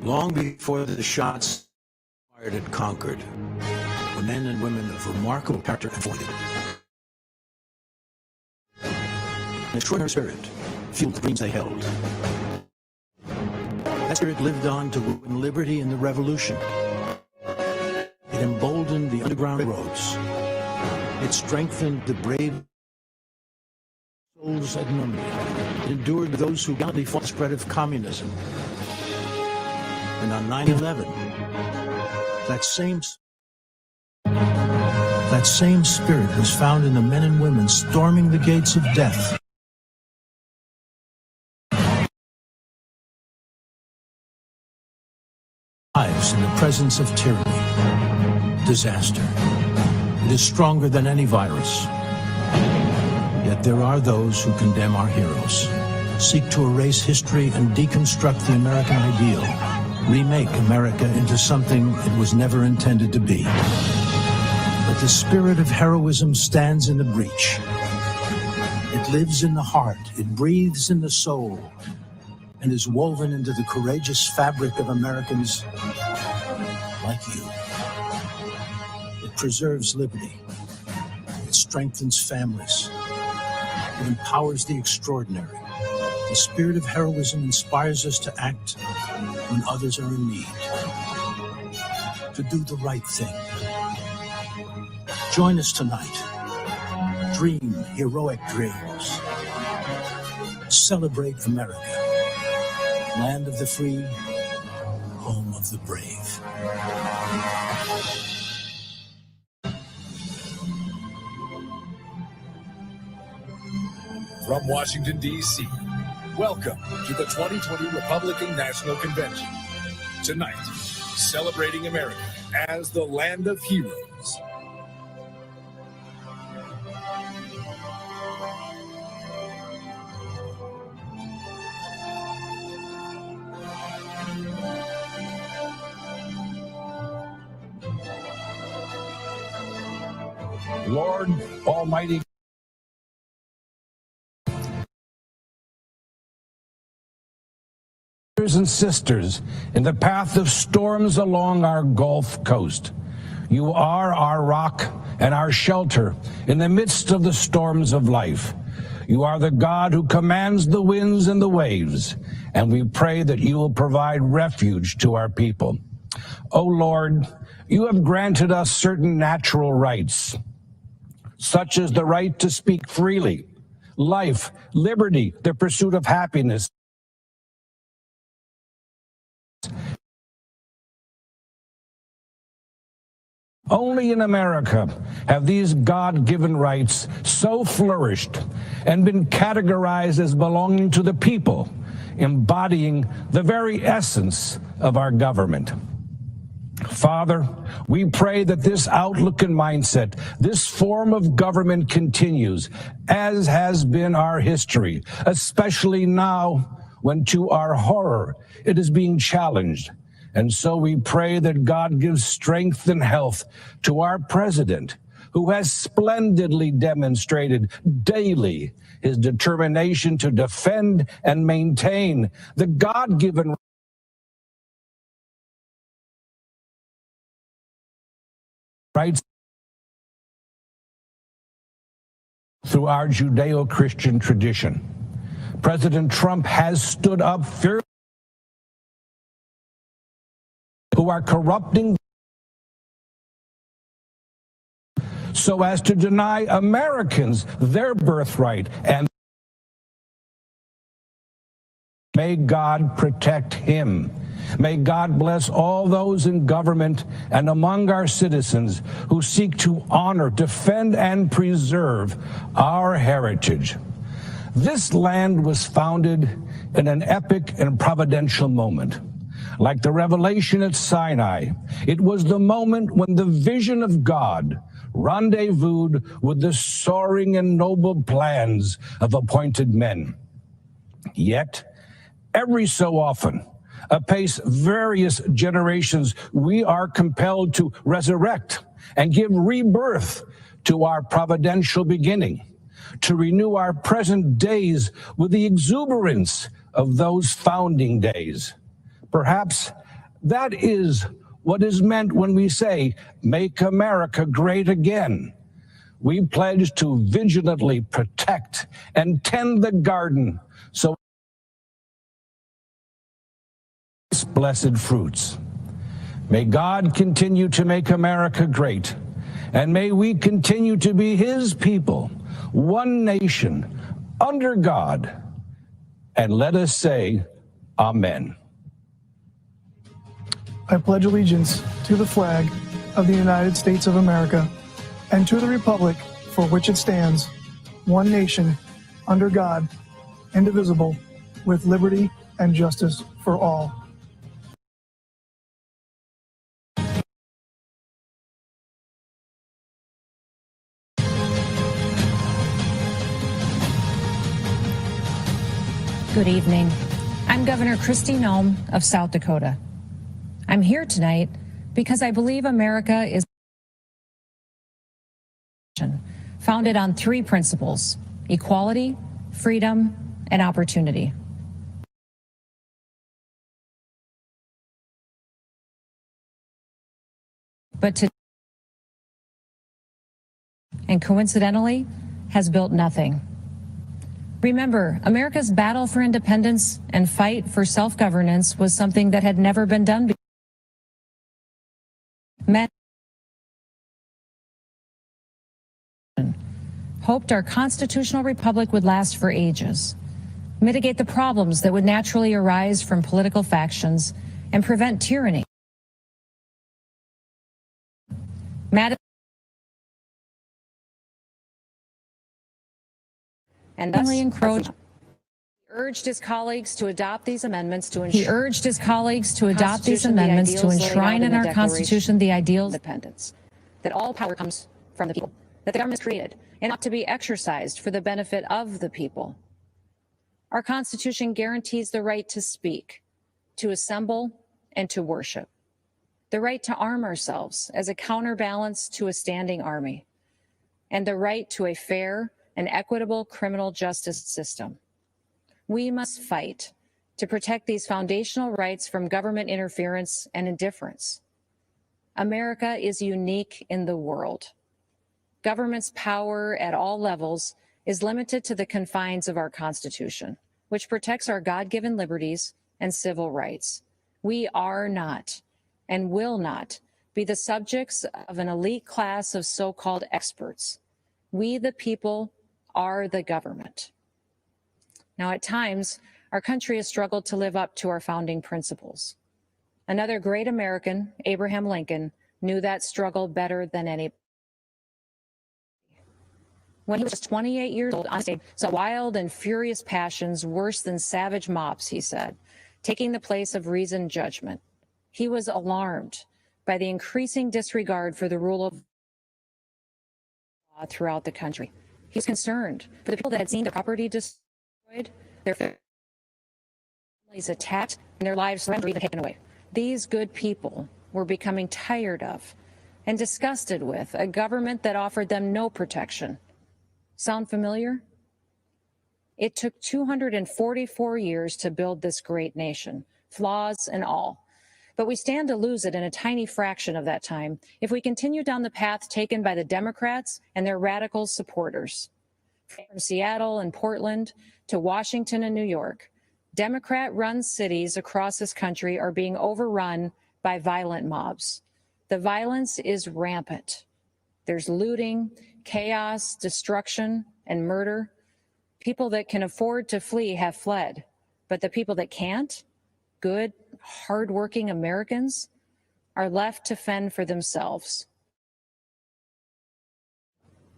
Long before the shots fired at Concord, were men and women of remarkable character and fortitude. An extraordinary spirit fueled the dreams they held. That spirit lived on to win liberty in the Revolution. It emboldened the Underground Railroads. It strengthened the brave souls at Normandy. It endured those who gallantly fought the spread of communism. And on 9/11, that same spirit was found in the men and women storming the gates of death. Lives in the presence of tyranny, disaster. It is stronger than any virus. Yet there are those who condemn our heroes, seek to erase history and deconstruct the American ideal, remake America into something it was never intended to be. But the spirit of heroism stands in the breach. It lives in the heart, it breathes in the soul, and is woven into the courageous fabric of Americans like you. It preserves liberty. It strengthens families. It empowers the extraordinary. The spirit of heroism inspires us to act when others are in need, to do the right thing. Join us tonight. Dream heroic dreams. Celebrate America. Land of the free, home of the brave. From Washington, D.C., welcome to the 2020 Republican National Convention. Tonight, celebrating America as the land of heroes. Lord Almighty, brothers and sisters in the path of storms along our Gulf Coast, you are our rock and our shelter in the midst of the storms of life. You are the God who commands the winds and the waves, and we pray that you will provide refuge to our people. O Lord, you have granted us certain natural rights, such as the right to speak freely, life, liberty, the pursuit of happiness. Only in America have these God-given rights so flourished and been categorized as belonging to the people, embodying the very essence of our government. Father, we pray that this outlook and mindset, this form of government continues, as has been our history, especially now when, to our horror, it is being challenged. And so we pray that God gives strength and health to our president, who has splendidly demonstrated daily his determination to defend and maintain the God-given rights through our Judeo-Christian tradition. President Trump has stood up fiercely who are corrupting so as to deny Americans their birthright, and may God protect him. May God bless all those in government and among our citizens who seek to honor, defend, and preserve our heritage. This land was founded in an epic and providential moment. Like the revelation at Sinai, it was the moment when the vision of God rendezvoused with the soaring and noble plans of appointed men. Yet, every so often, apace various generations, we are compelled to resurrect and give rebirth to our providential beginning, to renew our present days with the exuberance of those founding days. Perhaps That is what is meant when we say, "Make America Great Again." We pledge to vigilantly protect and tend the garden so its blessed fruits. May God continue to make America great, and may we continue to be His people, one nation, under God. And let us say, Amen. I pledge allegiance to the flag of the United States of America and to the republic for which it stands, one nation, under God, indivisible, with liberty and justice for all. Good evening. I'm Governor Kristi Noem of South Dakota. I'm here tonight because I believe America is founded on three principles: equality, freedom, and opportunity. And coincidentally, has built nothing. Remember, America's battle for independence and fight for self-governance was something that had never been done before. Men hoped our constitutional republic would last for ages, mitigate the problems that would naturally arise from political factions, and prevent tyranny. And thus encroached. He urged his colleagues to adopt these amendments to enshrine in our Constitution the ideals of independence, that all power comes from the people, that the government is created and ought to be exercised for the benefit of the people. Our Constitution guarantees the right to speak, to assemble, and to worship, the right to arm ourselves as a counterbalance to a standing army, and the right to a fair and equitable criminal justice system. We must fight to protect these foundational rights from government interference and indifference. America is unique in the world. Government's power at all levels is limited to the confines of our Constitution, which protects our God-given liberties and civil rights. We are not and will not be the subjects of an elite class of so-called experts. We, the people, are the government. Now, at times, our country has struggled to live up to our founding principles. Another great American, Abraham Lincoln, knew that struggle better than any. When he was just 28 years old, on stage, saw wild and furious passions worse than savage mobs, he said, taking the place of reasoned judgment. He was alarmed by the increasing disregard for the rule of law throughout the country. He was concerned for the people that had seen their property destroyed, their families attacked, and their lives surrendered, even taken away. These good people were becoming tired of and disgusted with a government that offered them no protection. Sound familiar? It took 244 years to build this great nation, flaws and all. But we stand to lose it in a tiny fraction of that time if we continue down the path taken by the Democrats and their radical supporters. From Seattle and Portland to Washington and New York, Democrat-run cities across this country are being overrun by violent mobs. The violence is rampant. There's looting, chaos, destruction, and murder. People that can afford to flee have fled, but the people that can't, good, hardworking Americans, are left to fend for themselves.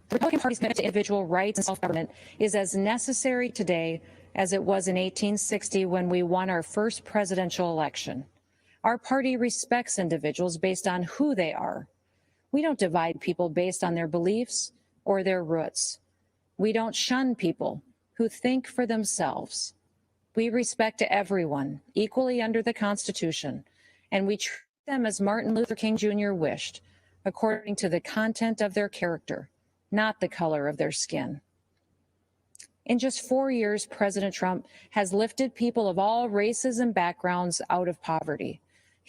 The Republican Party's commitment to individual rights and self-government is as necessary today as it was in 1860 when we won our first presidential election. Our party respects individuals based on who they are. We don't divide people based on their beliefs or their roots. We don't shun people who think for themselves. We respect everyone equally under the Constitution, and we treat them as Martin Luther King Jr. wished, according to the content of their character, not the color of their skin. In just 4 years, President Trump has lifted people of all races and backgrounds out of poverty.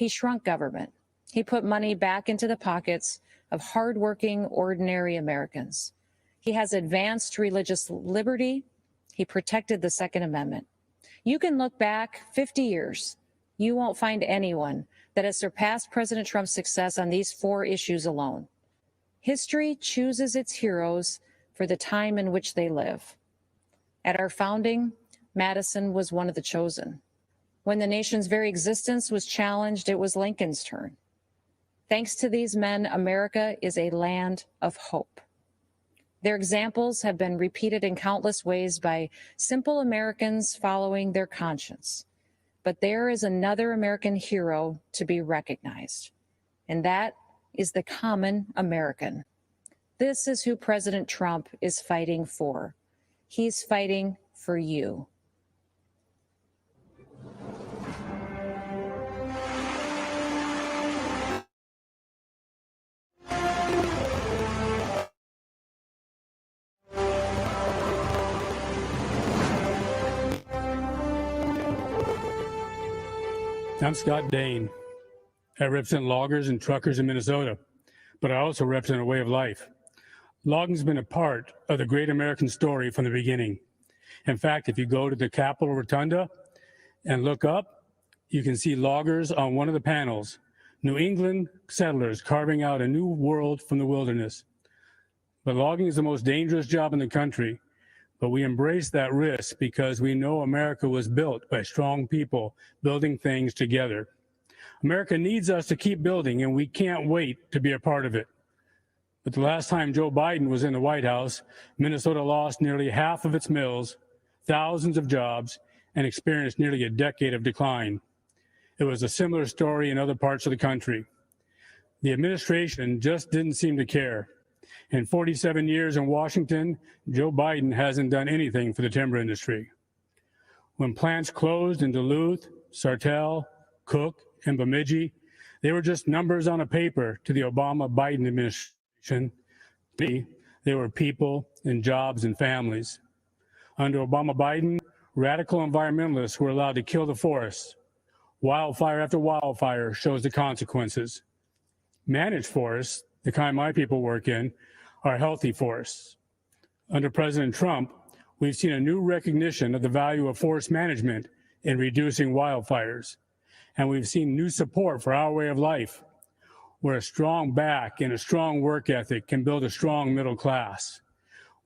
He shrunk government. He put money back into the pockets of hardworking, ordinary Americans. He has advanced religious liberty. He protected the Second Amendment. You can look back 50 years. You won't find anyone that has surpassed President Trump's success on these 4 issues alone. History chooses its heroes for the time in which they live. At our founding, Madison was one of the chosen. When the nation's very existence was challenged, it was Lincoln's turn. Thanks to these men, America is a land of hope. Their examples have been repeated in countless ways by simple Americans following their conscience. But there is another American hero to be recognized, and that is the common American. This is who President Trump is fighting for. He's fighting for you. I'm Scott Dane. I represent loggers and truckers in Minnesota, but I also represent a way of life. Logging's been a part of the great American story from the beginning. In fact, if you go to the Capitol Rotunda and look up, you can see loggers on one of the panels, New England settlers carving out a new world from the wilderness. But logging is the most dangerous job in the country. But we embrace that risk because we know America was built by strong people building things together. America needs us to keep building, and we can't wait to be a part of it. But the last time Joe Biden was in the White House, Minnesota lost nearly half of its mills, thousands of jobs, and experienced nearly a decade of decline. It was a similar story in other parts of the country. The administration just didn't seem to care. In 47 years in Washington, Joe Biden hasn't done anything for the timber industry. When plants closed in Duluth, Sartell, Cook, and Bemidji, they were just numbers on a paper to the Obama-Biden administration. To me, they were people and jobs and families. Under Obama-Biden, radical environmentalists were allowed to kill the forests. Wildfire after wildfire shows the consequences. Managed forests, the kind my people work in, are healthy forests. Under President Trump, we've seen a new recognition of the value of forest management in reducing wildfires. And we've seen new support for our way of life, where a strong back and a strong work ethic can build a strong middle class.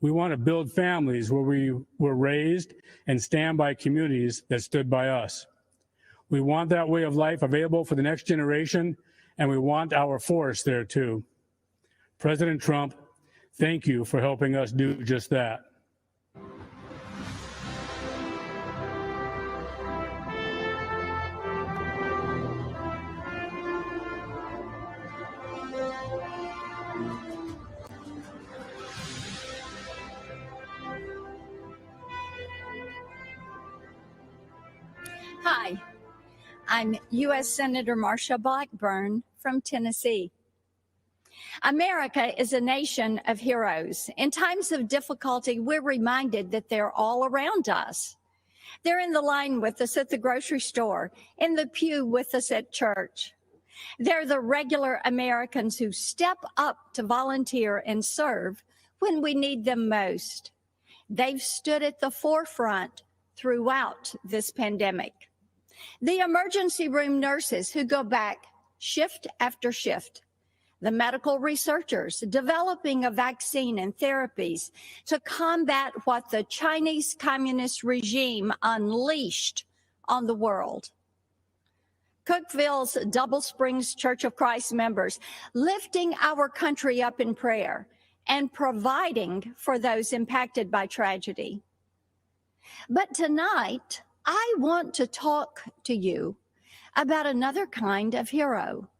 We want to build families where we were raised and stand by communities that stood by us. We want that way of life available for the next generation, and we want our forests there too. President Trump, thank you for helping us do just that. Hi, I'm U.S. Senator Marsha Blackburn from Tennessee. America is a nation of heroes. In times of difficulty, we're reminded that they're all around us. They're in the line with us at the grocery store, in the pew with us at church. They're the regular Americans who step up to volunteer and serve when we need them most. They've stood at the forefront throughout this pandemic. The emergency room nurses who go back shift after shift. The medical researchers developing a vaccine and therapies to combat what the Chinese Communist regime unleashed on the world. Cookeville's Double Springs Church of Christ members lifting our country up in prayer and providing for those impacted by tragedy. But tonight, I want to talk to you about another kind of hero.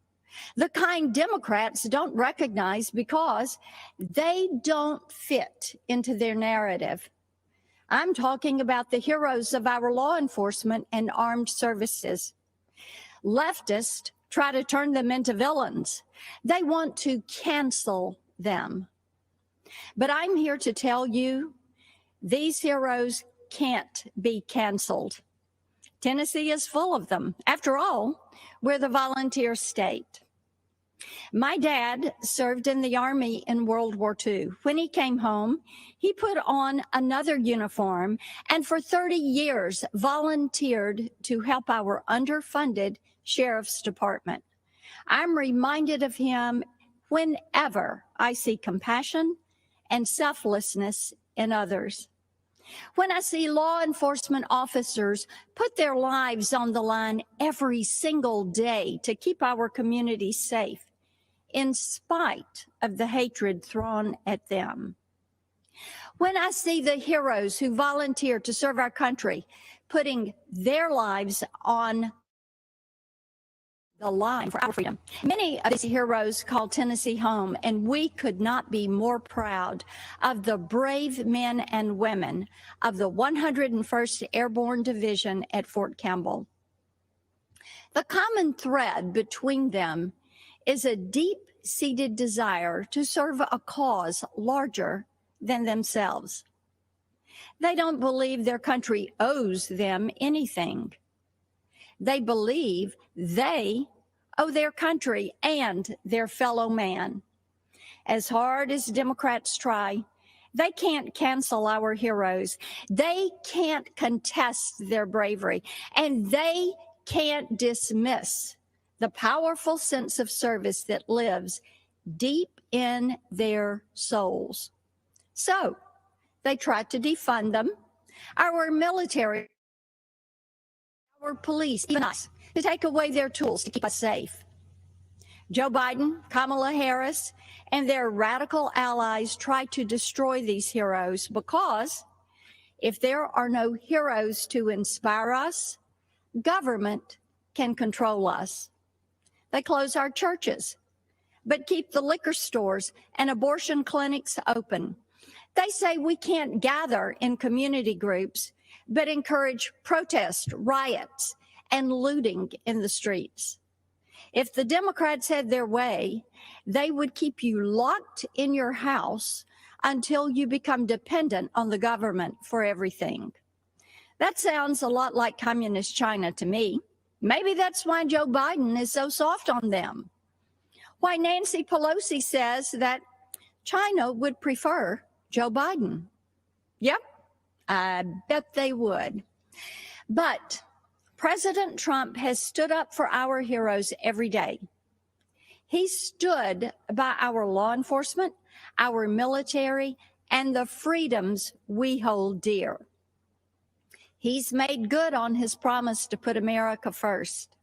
The kind Democrats don't recognize because they don't fit into their narrative. I'm talking about the heroes of our law enforcement and armed services. Leftists try to turn them into villains. They want to cancel them. But I'm here to tell you, these heroes can't be canceled. Tennessee is full of them. After all, we're the volunteer state. My dad served in the Army in World War II. When he came home, he put on another uniform and for 30 years volunteered to help our underfunded Sheriff's Department. I'm reminded of him whenever I see compassion and selflessness in others. When I see law enforcement officers put their lives on the line every single day to keep our communities safe, in spite of the hatred thrown at them. When I see the heroes who volunteer to serve our country, putting their lives on the line for our freedom. Many of these heroes call Tennessee home, and we could not be more proud of the brave men and women of the 101st Airborne Division at Fort Campbell. The common thread between them is a deep-seated desire to serve a cause larger than themselves. They don't believe their country owes them anything. They believe they owe their country and their fellow man. As hard as Democrats try, they can't cancel our heroes. They can't contest their bravery, and they can't dismiss the powerful sense of service that lives deep in their souls. So they try to defund them, our military, our police, even us, to take away their tools to keep us safe. Joe Biden, Kamala Harris, and their radical allies try to destroy these heroes because if there are no heroes to inspire us, government can control us. They close our churches, but keep the liquor stores and abortion clinics open. They say we can't gather in community groups, but encourage protest, riots, and looting in the streets. If the Democrats had their way, they would keep you locked in your house until you become dependent on the government for everything. That sounds a lot like communist China to me. Maybe that's why Joe Biden is so soft on them. Why Nancy Pelosi says that China would prefer Joe Biden. Yep, I bet they would. But President Trump has stood up for our heroes every day. He stood by our law enforcement, our military, and the freedoms we hold dear. He's made good on his promise to put America first.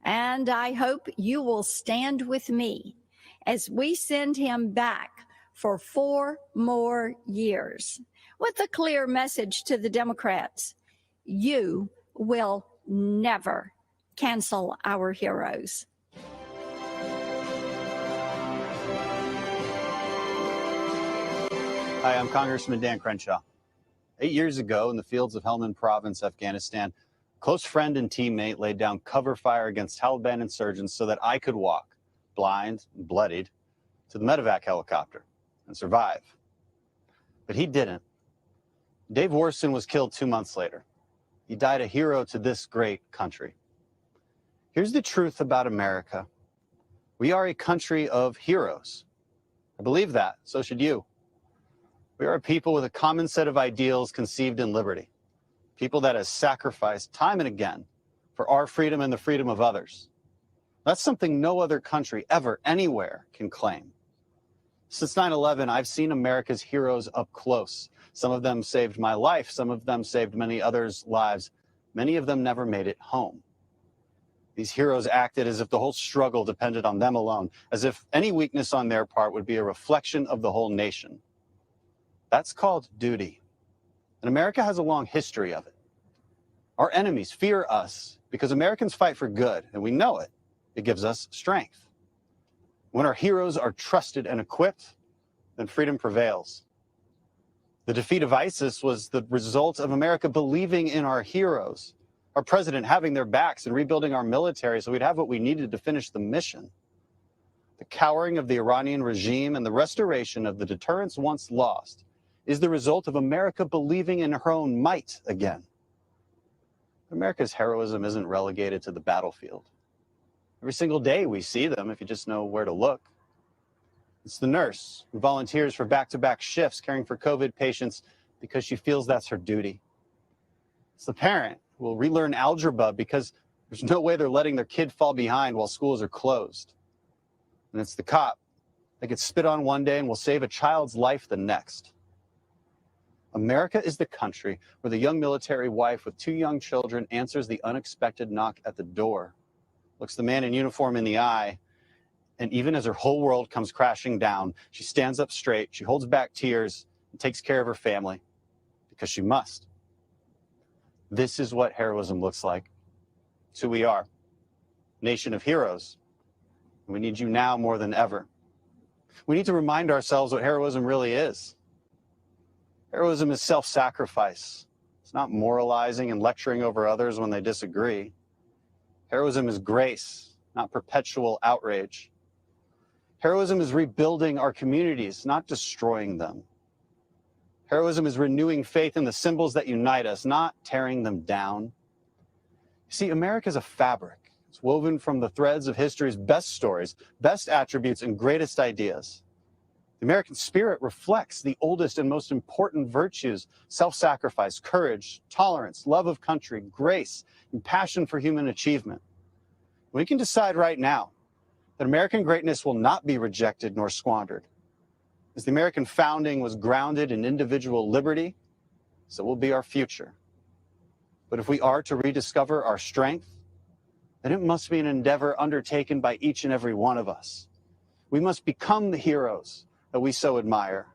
And I hope you will stand with me as we send him back for 4 more years with a clear message to the Democrats. You will never cancel our heroes. Hi, I'm Congressman Dan Crenshaw. 8 years ago, in the fields of Helmand Province, Afghanistan, a close friend and teammate laid down cover fire against Taliban insurgents so that I could walk, blind and bloodied, to the medevac helicopter and survive. But he didn't. Dave Warson was killed 2 months later. He died a hero to this great country. Here's the truth about America. We are a country of heroes. I believe that. So should you. We are a people with a common set of ideals conceived in liberty. People that have sacrificed time and again for our freedom and the freedom of others. That's something no other country ever, anywhere, can claim. Since 9/11, I've seen America's heroes up close. Some of them saved my life. Some of them saved many others' lives. Many of them never made it home. These heroes acted as if the whole struggle depended on them alone, as if any weakness on their part would be a reflection of the whole nation. That's called duty. And America has a long history of it. Our enemies fear us because Americans fight for good, and we know it. It gives us strength. When our heroes are trusted and equipped, then freedom prevails. The defeat of ISIS was the result of America believing in our heroes, our president having their backs and rebuilding our military so we'd have what we needed to finish the mission. The cowering of the Iranian regime and the restoration of the deterrence once lost is the result of America believing in her own might again. America's heroism isn't relegated to the battlefield. Every single day we see them if you just know where to look. It's the nurse who volunteers for back-to-back shifts caring for COVID patients because she feels that's her duty. It's the parent who will relearn algebra because there's no way they're letting their kid fall behind while schools are closed. And it's the cop that gets spit on one day and will save a child's life the next. America is the country where the young military wife with 2 young children answers the unexpected knock at the door, looks the man in uniform in the eye, and even as her whole world comes crashing down, she stands up straight, she holds back tears, and takes care of her family, because she must. This is what heroism looks like. It's who we are, nation of heroes. We need you now more than ever. We need to remind ourselves what heroism really is. Heroism is self-sacrifice. It's not moralizing and lecturing over others when they disagree. Heroism is grace, not perpetual outrage. Heroism is rebuilding our communities, not destroying them. Heroism is renewing faith in the symbols that unite us, not tearing them down. You see, America is a fabric. It's woven from the threads of history's best stories, best attributes, and greatest ideas. The American spirit reflects the oldest and most important virtues: self-sacrifice, courage, tolerance, love of country, grace, and passion for human achievement. We can decide right now that American greatness will not be rejected nor squandered. As the American founding was grounded in individual liberty, so will be our future. But if we are to rediscover our strength, then it must be an endeavor undertaken by each and every one of us. We must become the heroes that we so admire.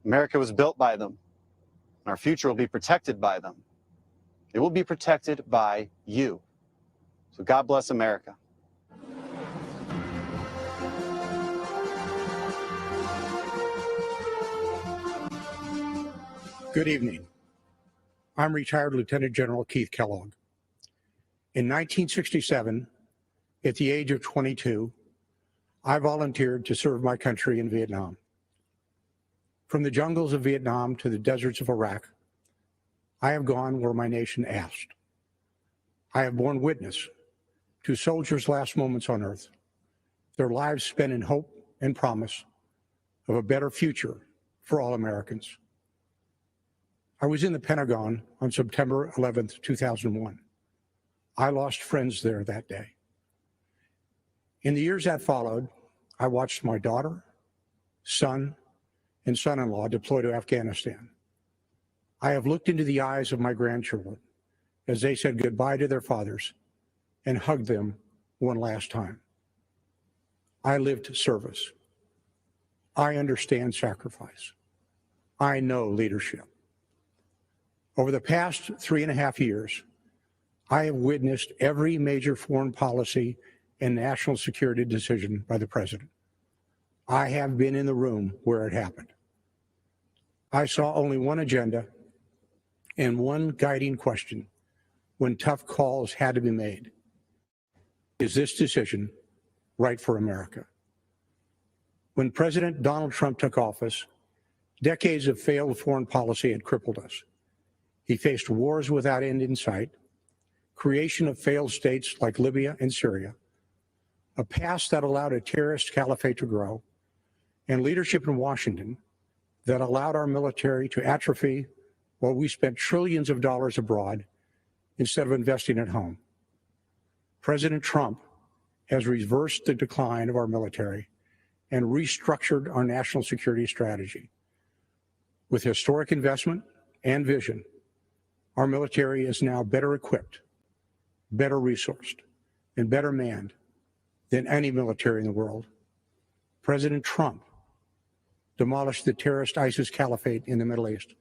America was built by them, and our future will be protected by them. It will be protected by you. So God bless America. Good evening. I'm retired Lieutenant General Keith Kellogg. In 1967, at the age of 22, I volunteered to serve my country in Vietnam. From the jungles of Vietnam to the deserts of Iraq, I have gone where my nation asked. I have borne witness to soldiers' last moments on earth, their lives spent in hope and promise of a better future for all Americans. I was in the Pentagon on September 11th, 2001. I lost friends there that day. In the years that followed, I watched my daughter, son, and son-in-law deploy to Afghanistan. I have looked into the eyes of my grandchildren as they said goodbye to their fathers and hugged them one last time. I lived service. I understand sacrifice. I know leadership. Over the past 3.5 years, I have witnessed every major foreign policy and national security decision by the president. I have been in the room where it happened. I saw only one agenda and one guiding question when tough calls had to be made. Is this decision right for America? When President Donald Trump took office, decades of failed foreign policy had crippled us. He faced wars without end in sight, creation of failed states like Libya and Syria, a past that allowed a terrorist caliphate to grow, and leadership in Washington that allowed our military to atrophy while we spent trillions of dollars abroad instead of investing at home. President Trump has reversed the decline of our military and restructured our national security strategy. With historic investment and vision, our military is now better equipped, better resourced, and better manned than any military in the world. President Trump demolished the terrorist ISIS caliphate in the Middle East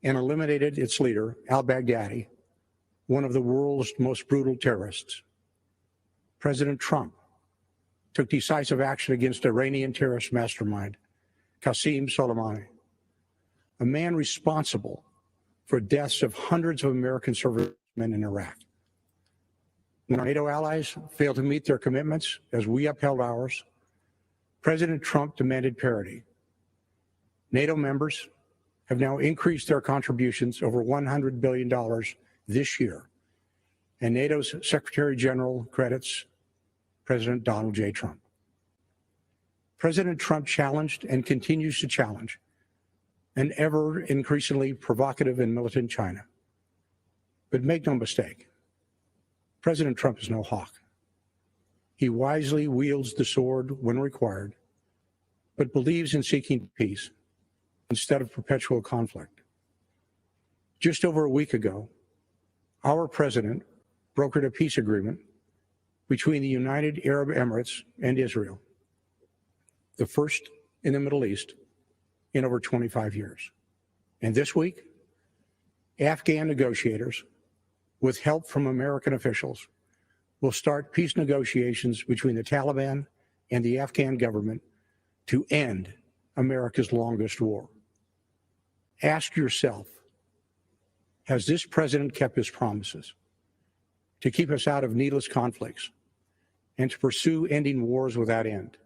and eliminated its leader, al-Baghdadi, one of the world's most brutal terrorists. President Trump took decisive action against Iranian terrorist mastermind, Qasem Soleimani, a man responsible for deaths of hundreds of American servicemen in Iraq. When our NATO allies failed to meet their commitments as we upheld ours, President Trump demanded parity. NATO members have now increased their contributions over $100 billion this year And NATO's Secretary General credits President Donald J. Trump. President Trump challenged and continues to challenge an ever increasingly provocative and militant China. But make no mistake, President Trump is no hawk. He wisely wields the sword when required, but believes in seeking peace instead of perpetual conflict. Just over a week ago, our president brokered a peace agreement between the United Arab Emirates and Israel, the first in the Middle East in over 25 years. And this week, Afghan negotiators, with help from American officials, will start peace negotiations between the Taliban and the Afghan government to end America's longest war. Ask yourself, has this president kept his promises to keep us out of needless conflicts and to pursue ending wars without end?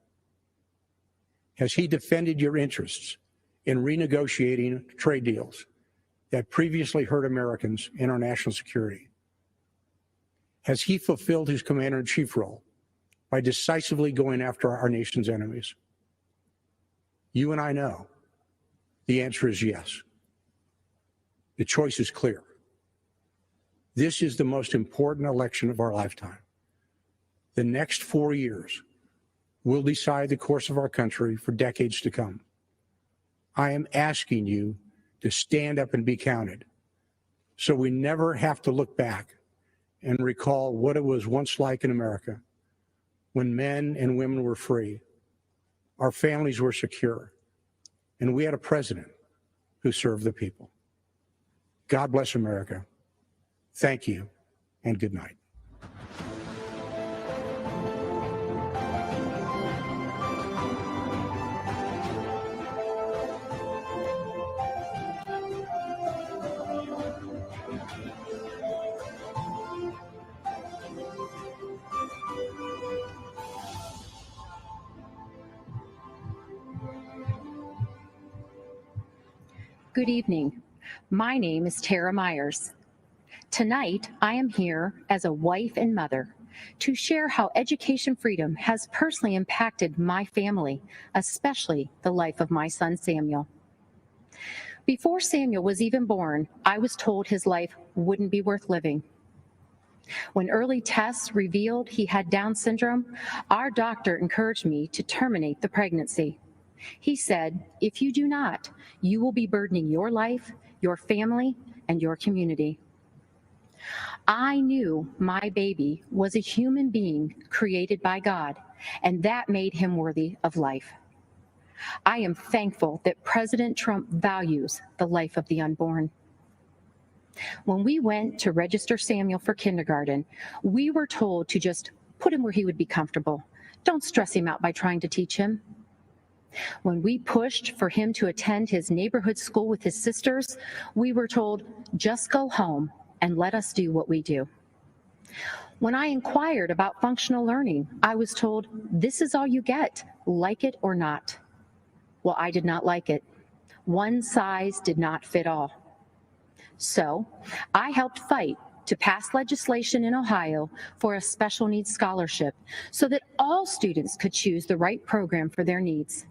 Has he defended your interests in renegotiating trade deals that previously hurt Americans and our national security? Has he fulfilled his commander-in-chief role by decisively going after our nation's enemies? You and I know the answer is yes. The choice is clear. This is the most important election of our lifetime. The next 4 years will decide the course of our country for decades to come. I am asking you to stand up and be counted so we never have to look back and recall what it was once like in America when men and women were free, our families were secure, and we had a president who served the people. God bless America. Thank you, and good night. Good evening. My name is Tara Myers. Tonight, I am here as a wife and mother to share how education freedom has personally impacted my family, especially the life of my son, Samuel. Before Samuel was even born, I was told his life wouldn't be worth living. When early tests revealed he had Down syndrome, our doctor encouraged me to terminate the pregnancy. He said, if you do not, you will be burdening your life, your family, and your community. I knew my baby was a human being created by God, and that made him worthy of life. I am thankful that President Trump values the life of the unborn. When we went to register Samuel for kindergarten, we were told to just put him where he would be comfortable. Don't stress him out by trying to teach him. When we pushed for him to attend his neighborhood school with his sisters, we were told, just go home and let us do what we do. When I inquired about functional learning, I was told, this is all you get, like it or not. Well, I did not like it. One size did not fit all. So I helped fight to pass legislation in Ohio for a special needs scholarship so that all students could choose the right program for their needs.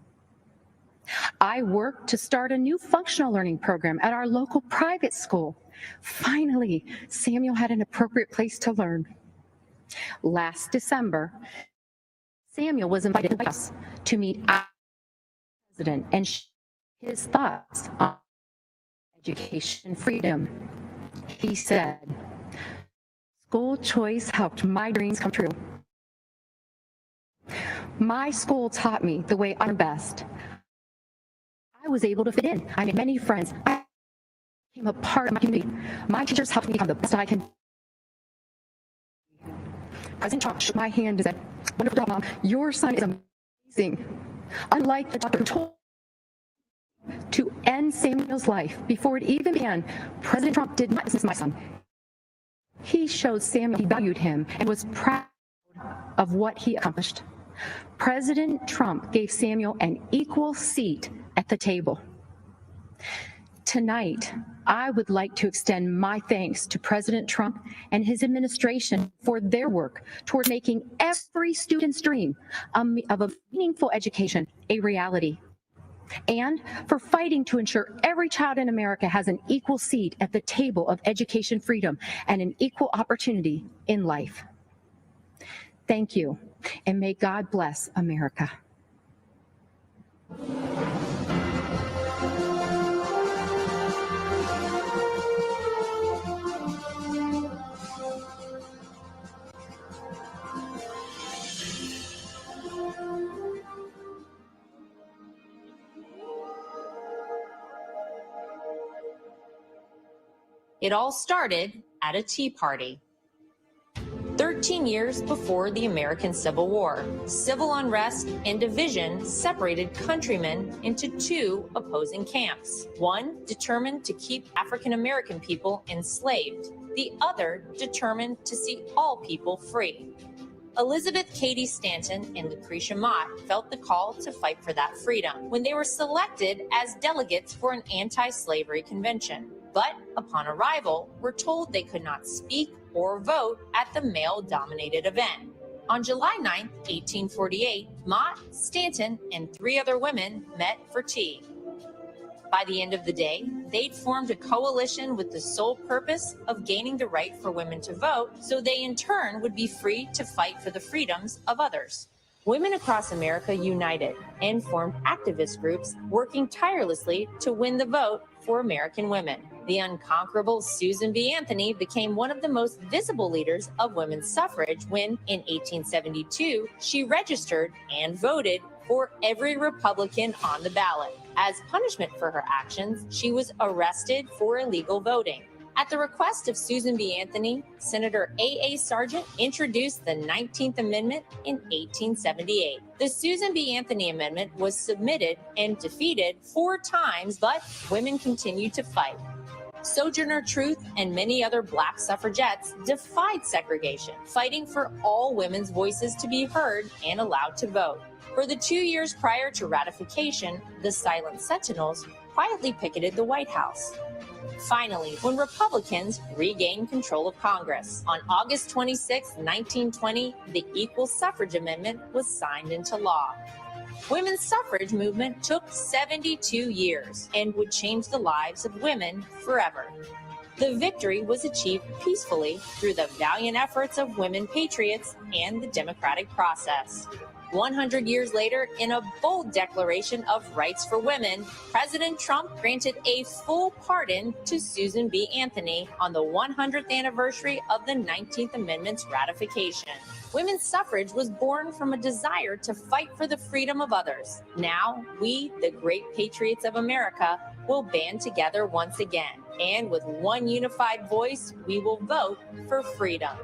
I worked to start a new functional learning program at our local private school. Finally, Samuel had an appropriate place to learn. Last December, Samuel was invited by us to meet our president and share his thoughts on education freedom. He said, school choice helped my dreams come true. My school taught me the way I'm best. I was able to fit in. I made many friends. I became a part of my community. My teachers helped me become the best I can. President Trump shook my hand and said, wonderful job, Mom. Your son is amazing. Unlike the doctor who told to end Samuel's life before it even began, President Trump did not dismiss my son. He showed Samuel he valued him and was proud of what he accomplished. President Trump gave Samuel an equal seat at the table. Tonight, I would like to extend my thanks to President Trump and his administration for their work toward making every student's dream of a meaningful education a reality, and for fighting to ensure every child in America has an equal seat at the table of education freedom and an equal opportunity in life. Thank you, and may God bless America. It all started at a tea party. 13 years before the American Civil War, civil unrest and division separated countrymen into two opposing camps. One determined to keep African American people enslaved, the other determined to see all people free. Elizabeth Cady Stanton and Lucretia Mott felt the call to fight for that freedom when they were selected as delegates for an anti-slavery convention. But upon arrival, were told they could not speak or vote at the male-dominated event. On July 9, 1848, Mott, Stanton, and 3 other women met for tea. By the end of the day, they'd formed a coalition with the sole purpose of gaining the right for women to vote, so they in turn would be free to fight for the freedoms of others. Women across America united and formed activist groups working tirelessly to win the vote for American women. The unconquerable Susan B. Anthony became one of the most visible leaders of women's suffrage when, in 1872, she registered and voted for every Republican on the ballot. As punishment for her actions, she was arrested for illegal voting. At the request of Susan B. Anthony, Senator A.A. Sargent introduced the 19th Amendment in 1878. The Susan B. Anthony Amendment was submitted and defeated 4 times, but women continued to fight. Sojourner Truth and many other Black suffragettes defied segregation, fighting for all women's voices to be heard and allowed to vote. For the 2 years prior to ratification, the Silent Sentinels quietly picketed the White House. Finally, when Republicans regained control of Congress, on August 26, 1920, the Equal Suffrage Amendment was signed into law. Women's suffrage movement took 72 years and would change the lives of women forever. The victory was achieved peacefully through the valiant efforts of women patriots and the democratic process. 100 years later, in a bold declaration of rights for women, President Trump granted a full pardon to Susan B. Anthony on the 100th anniversary of the 19th Amendment's ratification. Women's suffrage was born from a desire to fight for the freedom of others. Now, we, the great patriots of America, will band together once again. And with one unified voice, we will vote for freedom.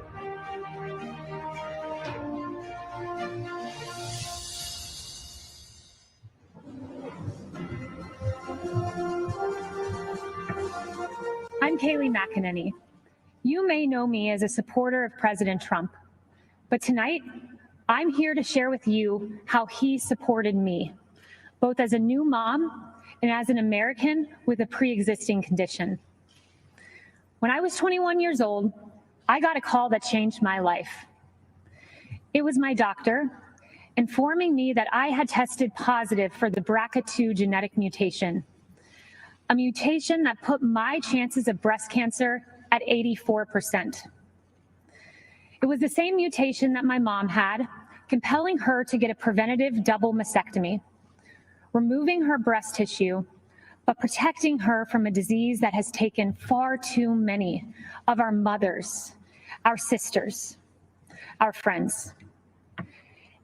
I'm Kayleigh McEnany. You may know me as a supporter of President Trump, but tonight I'm here to share with you how he supported me, both as a new mom and as an American with a pre-existing condition. When I was 21 years old, I got a call that changed my life. It was my doctor informing me that I had tested positive for the BRCA2 genetic mutation, a mutation that put my chances of breast cancer at 84%. It was the same mutation that my mom had, compelling her to get a preventative double mastectomy, removing her breast tissue, but protecting her from a disease that has taken far too many of our mothers, our sisters, our friends.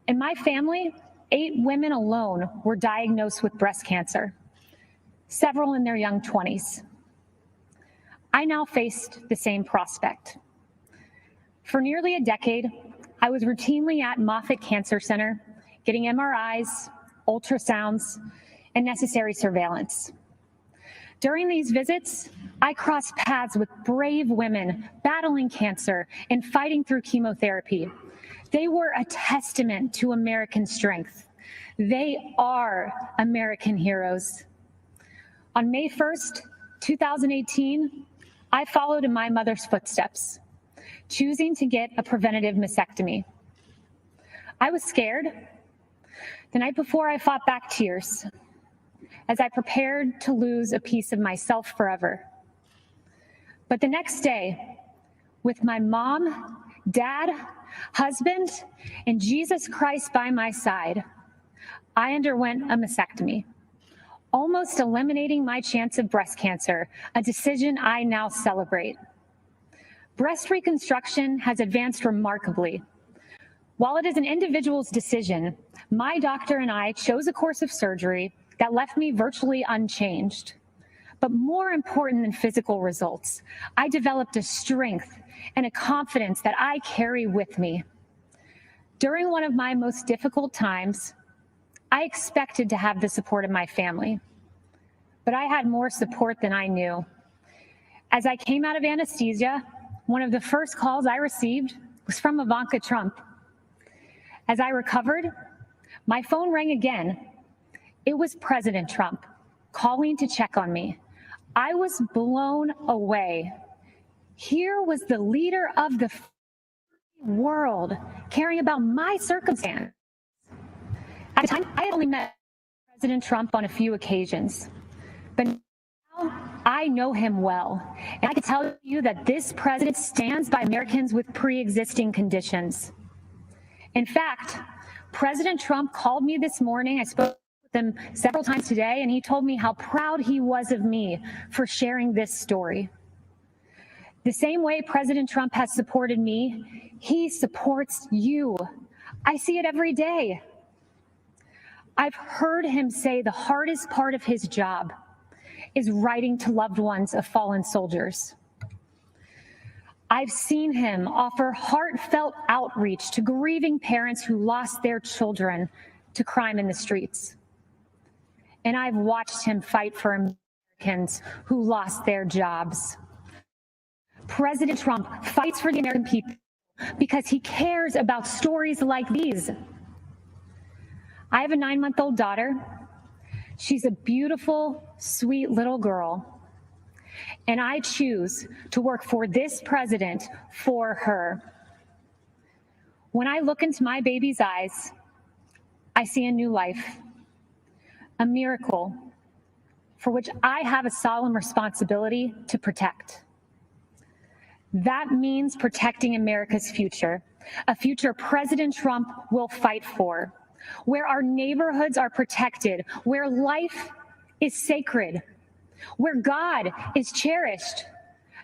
In my family, 8 women alone were diagnosed with breast cancer, several in their young 20s. I now faced the same prospect. For nearly a decade, I was routinely at Moffitt Cancer Center, getting MRIs, ultrasounds, and necessary surveillance. During these visits, I crossed paths with brave women battling cancer and fighting through chemotherapy. They were a testament to American strength. They are American heroes. On May 1st, 2018, I followed in my mother's footsteps, choosing to get a preventative mastectomy. I was scared. The night before, I fought back tears as I prepared to lose a piece of myself forever. But the next day, with my mom, dad, husband, and Jesus Christ by my side, I underwent a mastectomy, almost eliminating my chance of breast cancer, a decision I now celebrate. Breast reconstruction has advanced remarkably. While it is an individual's decision, my doctor and I chose a course of surgery that left me virtually unchanged. But more important than physical results, I developed a strength and a confidence that I carry with me. During one of my most difficult times, I expected to have the support of my family, but I had more support than I knew. As I came out of anesthesia, one of the first calls I received was from Ivanka Trump. As I recovered, my phone rang again. It was President Trump calling to check on me. I was blown away. Here was the leader of the world caring about my circumstance. At the time, I had only met President Trump on a few occasions, but now I know him well. And I can tell you that this president stands by Americans with pre-existing conditions. In fact, President Trump called me this morning. I spoke with him several times today, and he told me how proud he was of me for sharing this story. The same way President Trump has supported me, he supports you. I see it every day. I've heard him say the hardest part of his job is writing to loved ones of fallen soldiers. I've seen him offer heartfelt outreach to grieving parents who lost their children to crime in the streets. And I've watched him fight for Americans who lost their jobs. President Trump fights for the American people because he cares about stories like these. I have a 9-month-old daughter. She's a beautiful, sweet little girl. And I choose to work for this president for her. When I look into my baby's eyes, I see a new life, a miracle for which I have a solemn responsibility to protect. That means protecting America's future, a future President Trump will fight for, where our neighborhoods are protected, where life is sacred, where God is cherished,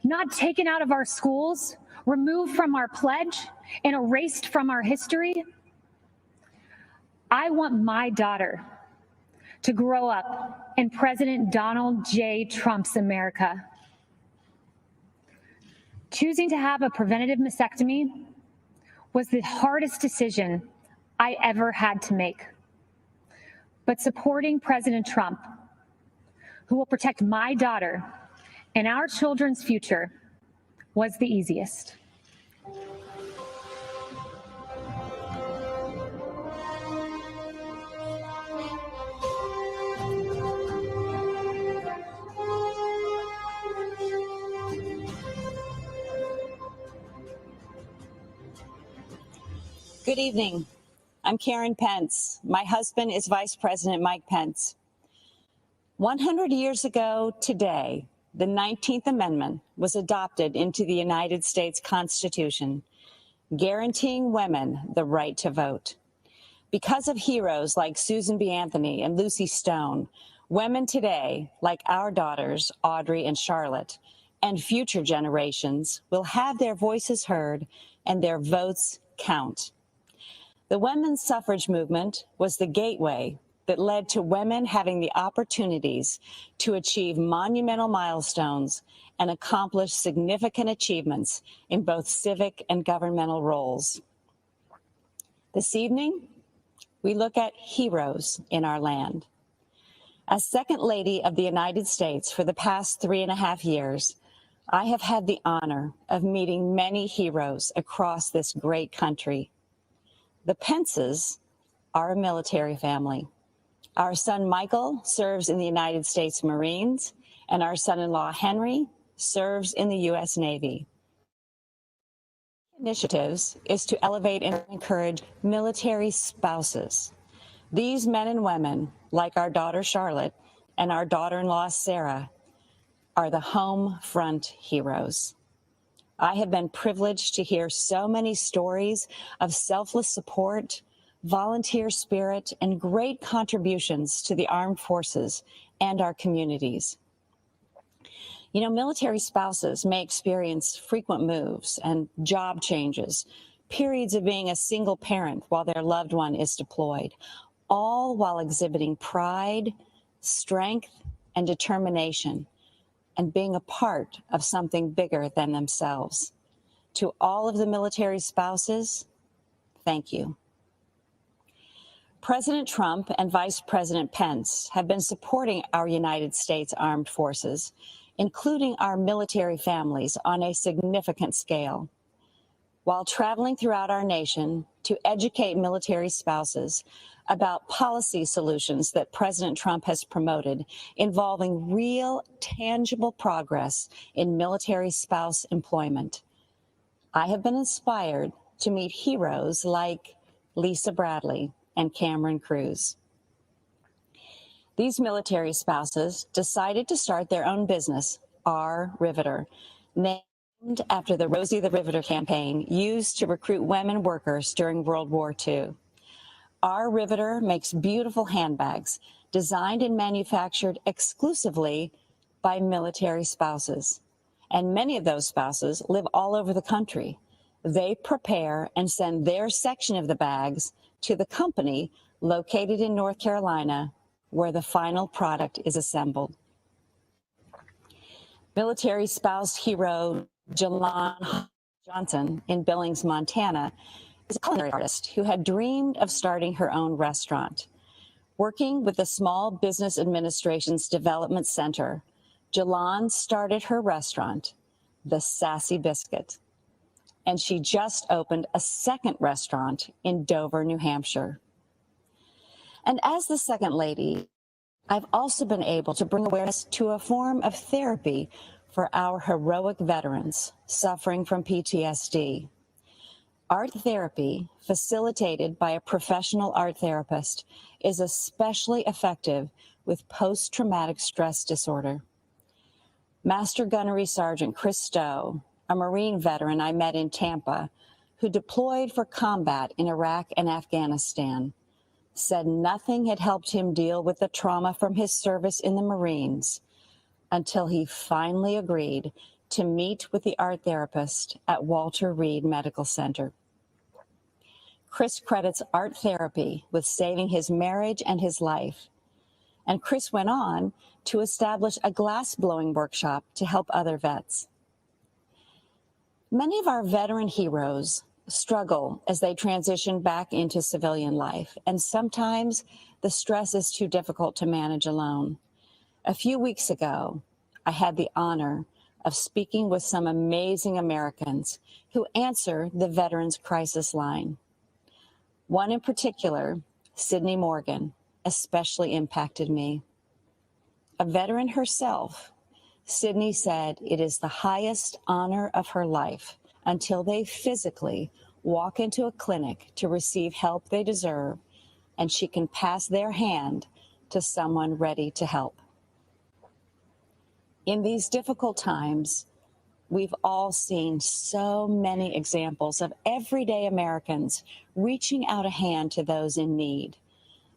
not taken out of our schools, removed from our pledge, and erased from our history. I want my daughter to grow up in President Donald J. Trump's America. Choosing to have a preventative mastectomy was the hardest decision I ever had to make. But supporting President Trump, who will protect my daughter and our children's future, was the easiest. Good evening. I'm Karen Pence. My husband is Vice President Mike Pence. 100 years ago today, the 19th Amendment was adopted into the United States Constitution, guaranteeing women the right to vote. Because of heroes like Susan B. Anthony and Lucy Stone, women today, like our daughters, Audrey and Charlotte, and future generations, will have their voices heard and their votes count. The women's suffrage movement was the gateway that led to women having the opportunities to achieve monumental milestones and accomplish significant achievements in both civic and governmental roles. This evening, we look at heroes in our land. As Second Lady of the United States for the past 3.5 years, I have had the honor of meeting many heroes across this great country. The Pences are a military family. Our son Michael serves in the United States Marines, and our son-in-law Henry serves in the U.S. Navy. Initiatives is to elevate and encourage military spouses. These men and women, like our daughter Charlotte and our daughter-in-law Sarah, are the home front heroes. I have been privileged to hear so many stories of selfless support, volunteer spirit, and great contributions to the armed forces and our communities. You know, military spouses may experience frequent moves and job changes, periods of being a single parent while their loved one is deployed, all while exhibiting pride, strength, and determination, and being a part of something bigger than themselves. To all of the military spouses, thank you. President Trump and Vice President Pence have been supporting our United States Armed Forces, including our military families, on a significant scale. While traveling throughout our nation to educate military spouses about policy solutions that President Trump has promoted involving real, tangible progress in military spouse employment, I have been inspired to meet heroes like Lisa Bradley and Cameron Cruz. These military spouses decided to start their own business, Our Riveter, named after the Rosie the Riveter campaign used to recruit women workers during World War II. Our Riveter makes beautiful handbags designed and manufactured exclusively by military spouses. And many of those spouses live all over the country. They prepare and send their section of the bags to the company located in North Carolina, where the final product is assembled. Military spouse hero Jalon Johnson in Billings, Montana, is a culinary artist who had dreamed of starting her own restaurant. Working with the Small Business Administration's Development Center, Jalon started her restaurant, The Sassy Biscuit, and she just opened a second restaurant in Dover, New Hampshire. And as the second lady, I've also been able to bring awareness to a form of therapy for our heroic veterans suffering from PTSD. Art therapy, facilitated by a professional art therapist, is especially effective with post-traumatic stress disorder. Master Gunnery Sergeant Chris Stowe, a Marine veteran I met in Tampa, who deployed for combat in Iraq and Afghanistan, said nothing had helped him deal with the trauma from his service in the Marines until he finally agreed to meet with the art therapist at Walter Reed Medical Center. Chris credits art therapy with saving his marriage and his life. And Chris went on to establish a glass-blowing workshop to help other vets. Many of our veteran heroes struggle as they transition back into civilian life, and sometimes the stress is too difficult to manage alone. A few weeks ago, I had the honor of speaking with some amazing Americans who answer the Veterans Crisis Line. One in particular, Sydney Morgan, especially impacted me. A veteran herself, Sydney said it is the highest honor of her life until they physically walk into a clinic to receive help they deserve, and she can pass their hand to someone ready to help. In these difficult times, we've all seen so many examples of everyday Americans reaching out a hand to those in need,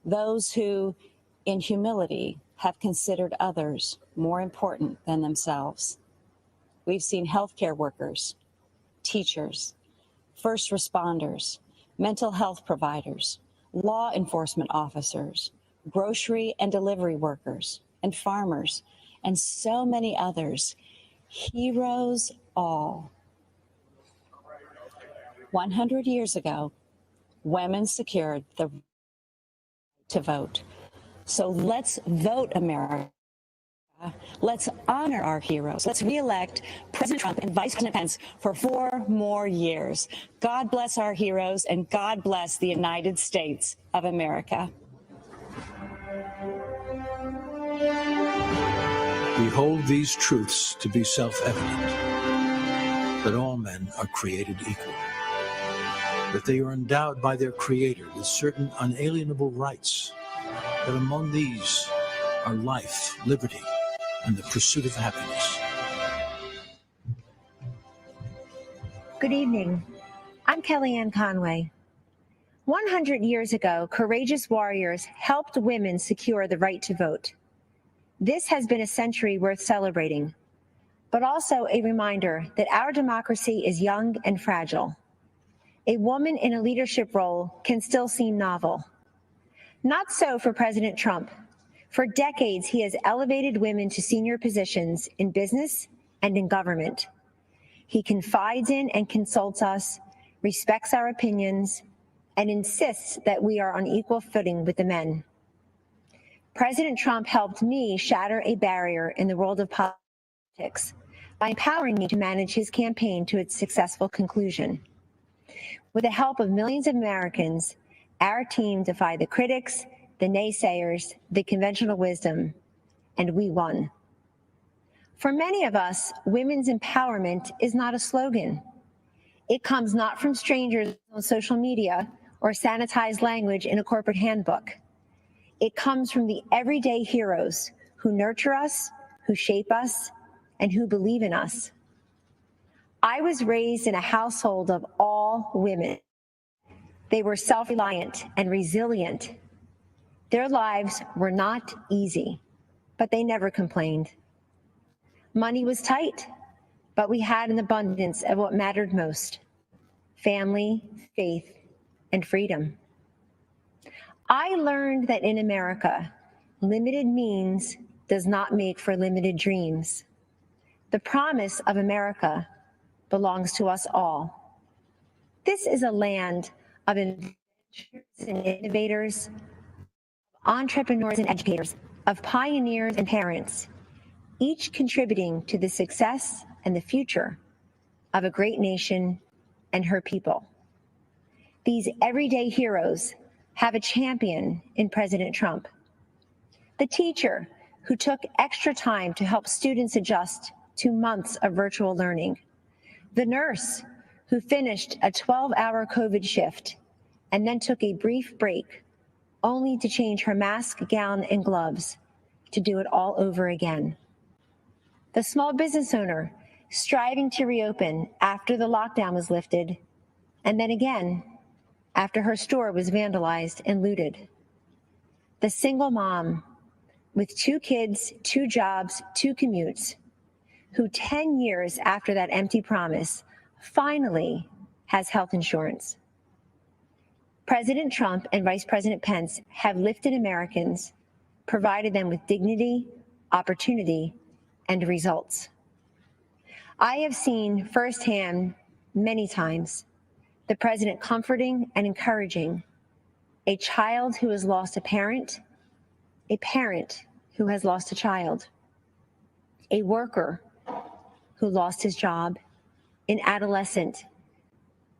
those who, in humility, have considered others more important than themselves. We've seen healthcare workers, teachers, first responders, mental health providers, law enforcement officers, grocery and delivery workers, and farmers, and so many others, heroes all. 100 years ago, women secured the right to vote. So let's vote, America. Let's honor our heroes. Let's re-elect President Trump and Vice President Pence for 4 more years. God bless our heroes, and God bless the United States of America. We hold these truths to be self-evident, that all men are created equal, that they are endowed by their Creator with certain unalienable rights, that among these are life, liberty, and the pursuit of happiness. Good evening. I'm Kellyanne Conway. 100 years ago, courageous warriors helped women secure the right to vote. This has been a century worth celebrating, but also a reminder that our democracy is young and fragile. A woman in a leadership role can still seem novel. Not so for President Trump. For decades, he has elevated women to senior positions in business and in government. He confides in and consults us, respects our opinions, and insists that we are on equal footing with the men. President Trump helped me shatter a barrier in the world of politics by empowering me to manage his campaign to its successful conclusion. With the help of millions of Americans, our team defied the critics, the naysayers, the conventional wisdom, and we won. For many of us, women's empowerment is not a slogan. It comes not from strangers on social media or sanitized language in a corporate handbook. It comes from the everyday heroes who nurture us, who shape us, and who believe in us. I was raised in a household of all women. They were self-reliant and resilient. Their lives were not easy, but they never complained. Money was tight, but we had an abundance of what mattered most: family, faith, and freedom. I learned that in America, limited means does not make for limited dreams. The promise of America belongs to us all. This is a land of inventors and innovators, entrepreneurs and educators, of pioneers and parents, each contributing to the success and the future of a great nation and her people. These everyday heroes have a champion in President Trump. The teacher who took extra time to help students adjust to months of virtual learning. The nurse who finished a 12-hour COVID shift and then took a brief break only to change her mask, gown, and gloves to do it all over again. The small business owner striving to reopen after the lockdown was lifted, and then again after her store was vandalized and looted. The single mom with 2 kids, 2 jobs, 2 commutes, who 10 years after that empty promise finally has health insurance. President Trump and Vice President Pence have lifted Americans, provided them with dignity, opportunity, and results. I have seen firsthand many times the president comforting and encouraging a child who has lost a parent who has lost a child, a worker who lost his job, an adolescent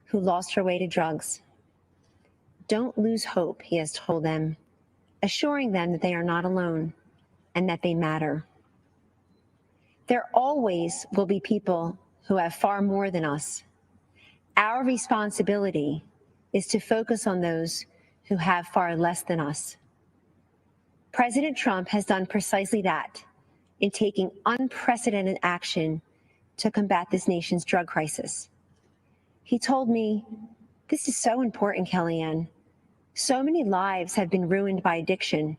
who lost her way to drugs. Don't lose hope, he has told them, assuring them that they are not alone and that they matter. There always will be people who have far more than us. Our responsibility is to focus on those who have far less than us. President Trump has done precisely that in taking unprecedented action to combat this nation's drug crisis. He told me, "This is so important, Kellyanne. So many lives have been ruined by addiction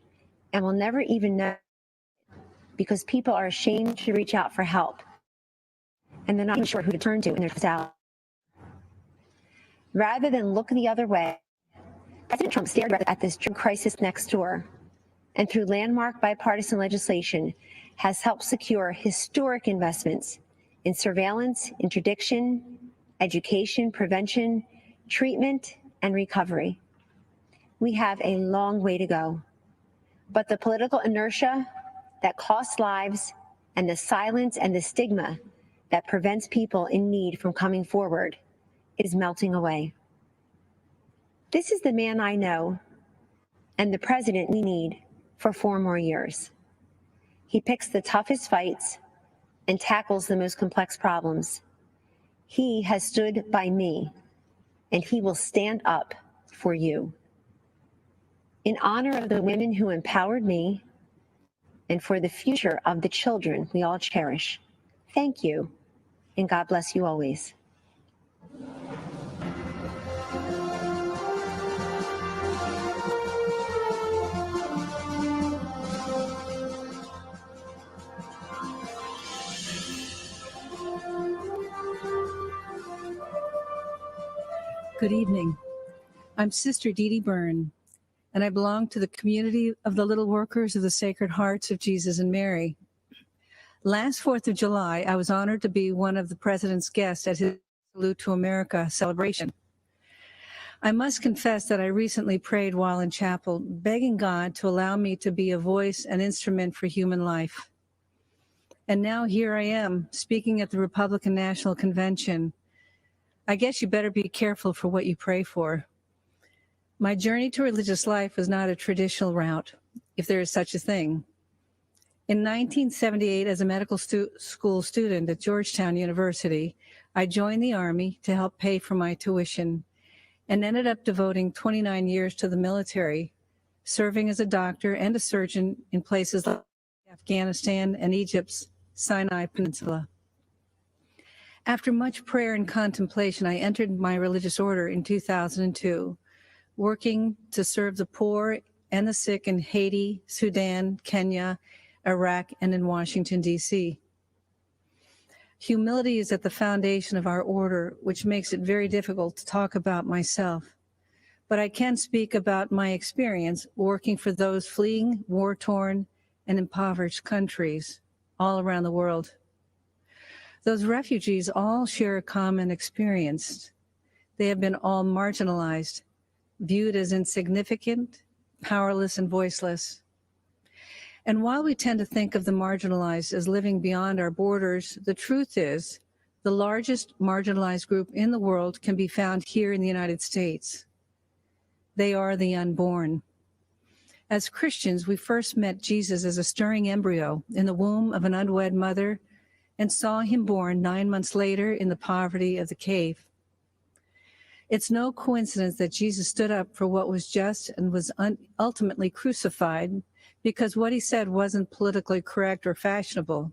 and will never even know because people are ashamed to reach out for help and they're not even sure who to turn to in their out." Rather than look the other way, President Trump stared at this drug crisis next door and through landmark bipartisan legislation has helped secure historic investments in surveillance, interdiction, education, prevention, treatment, and recovery. We have a long way to go, but the political inertia that costs lives and the silence and the stigma that prevents people in need from coming forward is melting away. This is the man I know and the president we need for 4 more years. He picks the toughest fights and tackles the most complex problems. He has stood by me, and he will stand up for you. In honor of the women who empowered me and for the future of the children we all cherish, thank you, and God bless you always. Good evening. I'm Sister Dee Dee Byrne, and I belong to the community of the Little Workers of the Sacred Hearts of Jesus and Mary. Last 4th of July, I was honored to be one of the President's guests at his Salute to America celebration. I must confess that I recently prayed while in chapel, begging God to allow me to be a voice and instrument for human life. And now here I am, speaking at the Republican National Convention. I guess you better be careful for what you pray for. My journey to religious life was not a traditional route, if there is such a thing. In 1978, as a medical school student at Georgetown University, I joined the Army to help pay for my tuition and ended up devoting 29 years to the military, serving as a doctor and a surgeon in places like Afghanistan and Egypt's Sinai Peninsula. After much prayer and contemplation, I entered my religious order in 2002, working to serve the poor and the sick in Haiti, Sudan, Kenya, Iraq, and in Washington, D.C. Humility is at the foundation of our order, which makes it very difficult to talk about myself. But I can speak about my experience working for those fleeing war-torn and impoverished countries all around the world. Those refugees all share a common experience. They have been all marginalized, viewed as insignificant, powerless, and voiceless. And while we tend to think of the marginalized as living beyond our borders, the truth is the largest marginalized group in the world can be found here in the United States. They are the unborn. As Christians, we first met Jesus as a stirring embryo in the womb of an unwed mother and saw him born 9 months later in the poverty of the cave. It's no coincidence that Jesus stood up for what was just and was ultimately crucified because what he said wasn't politically correct or fashionable.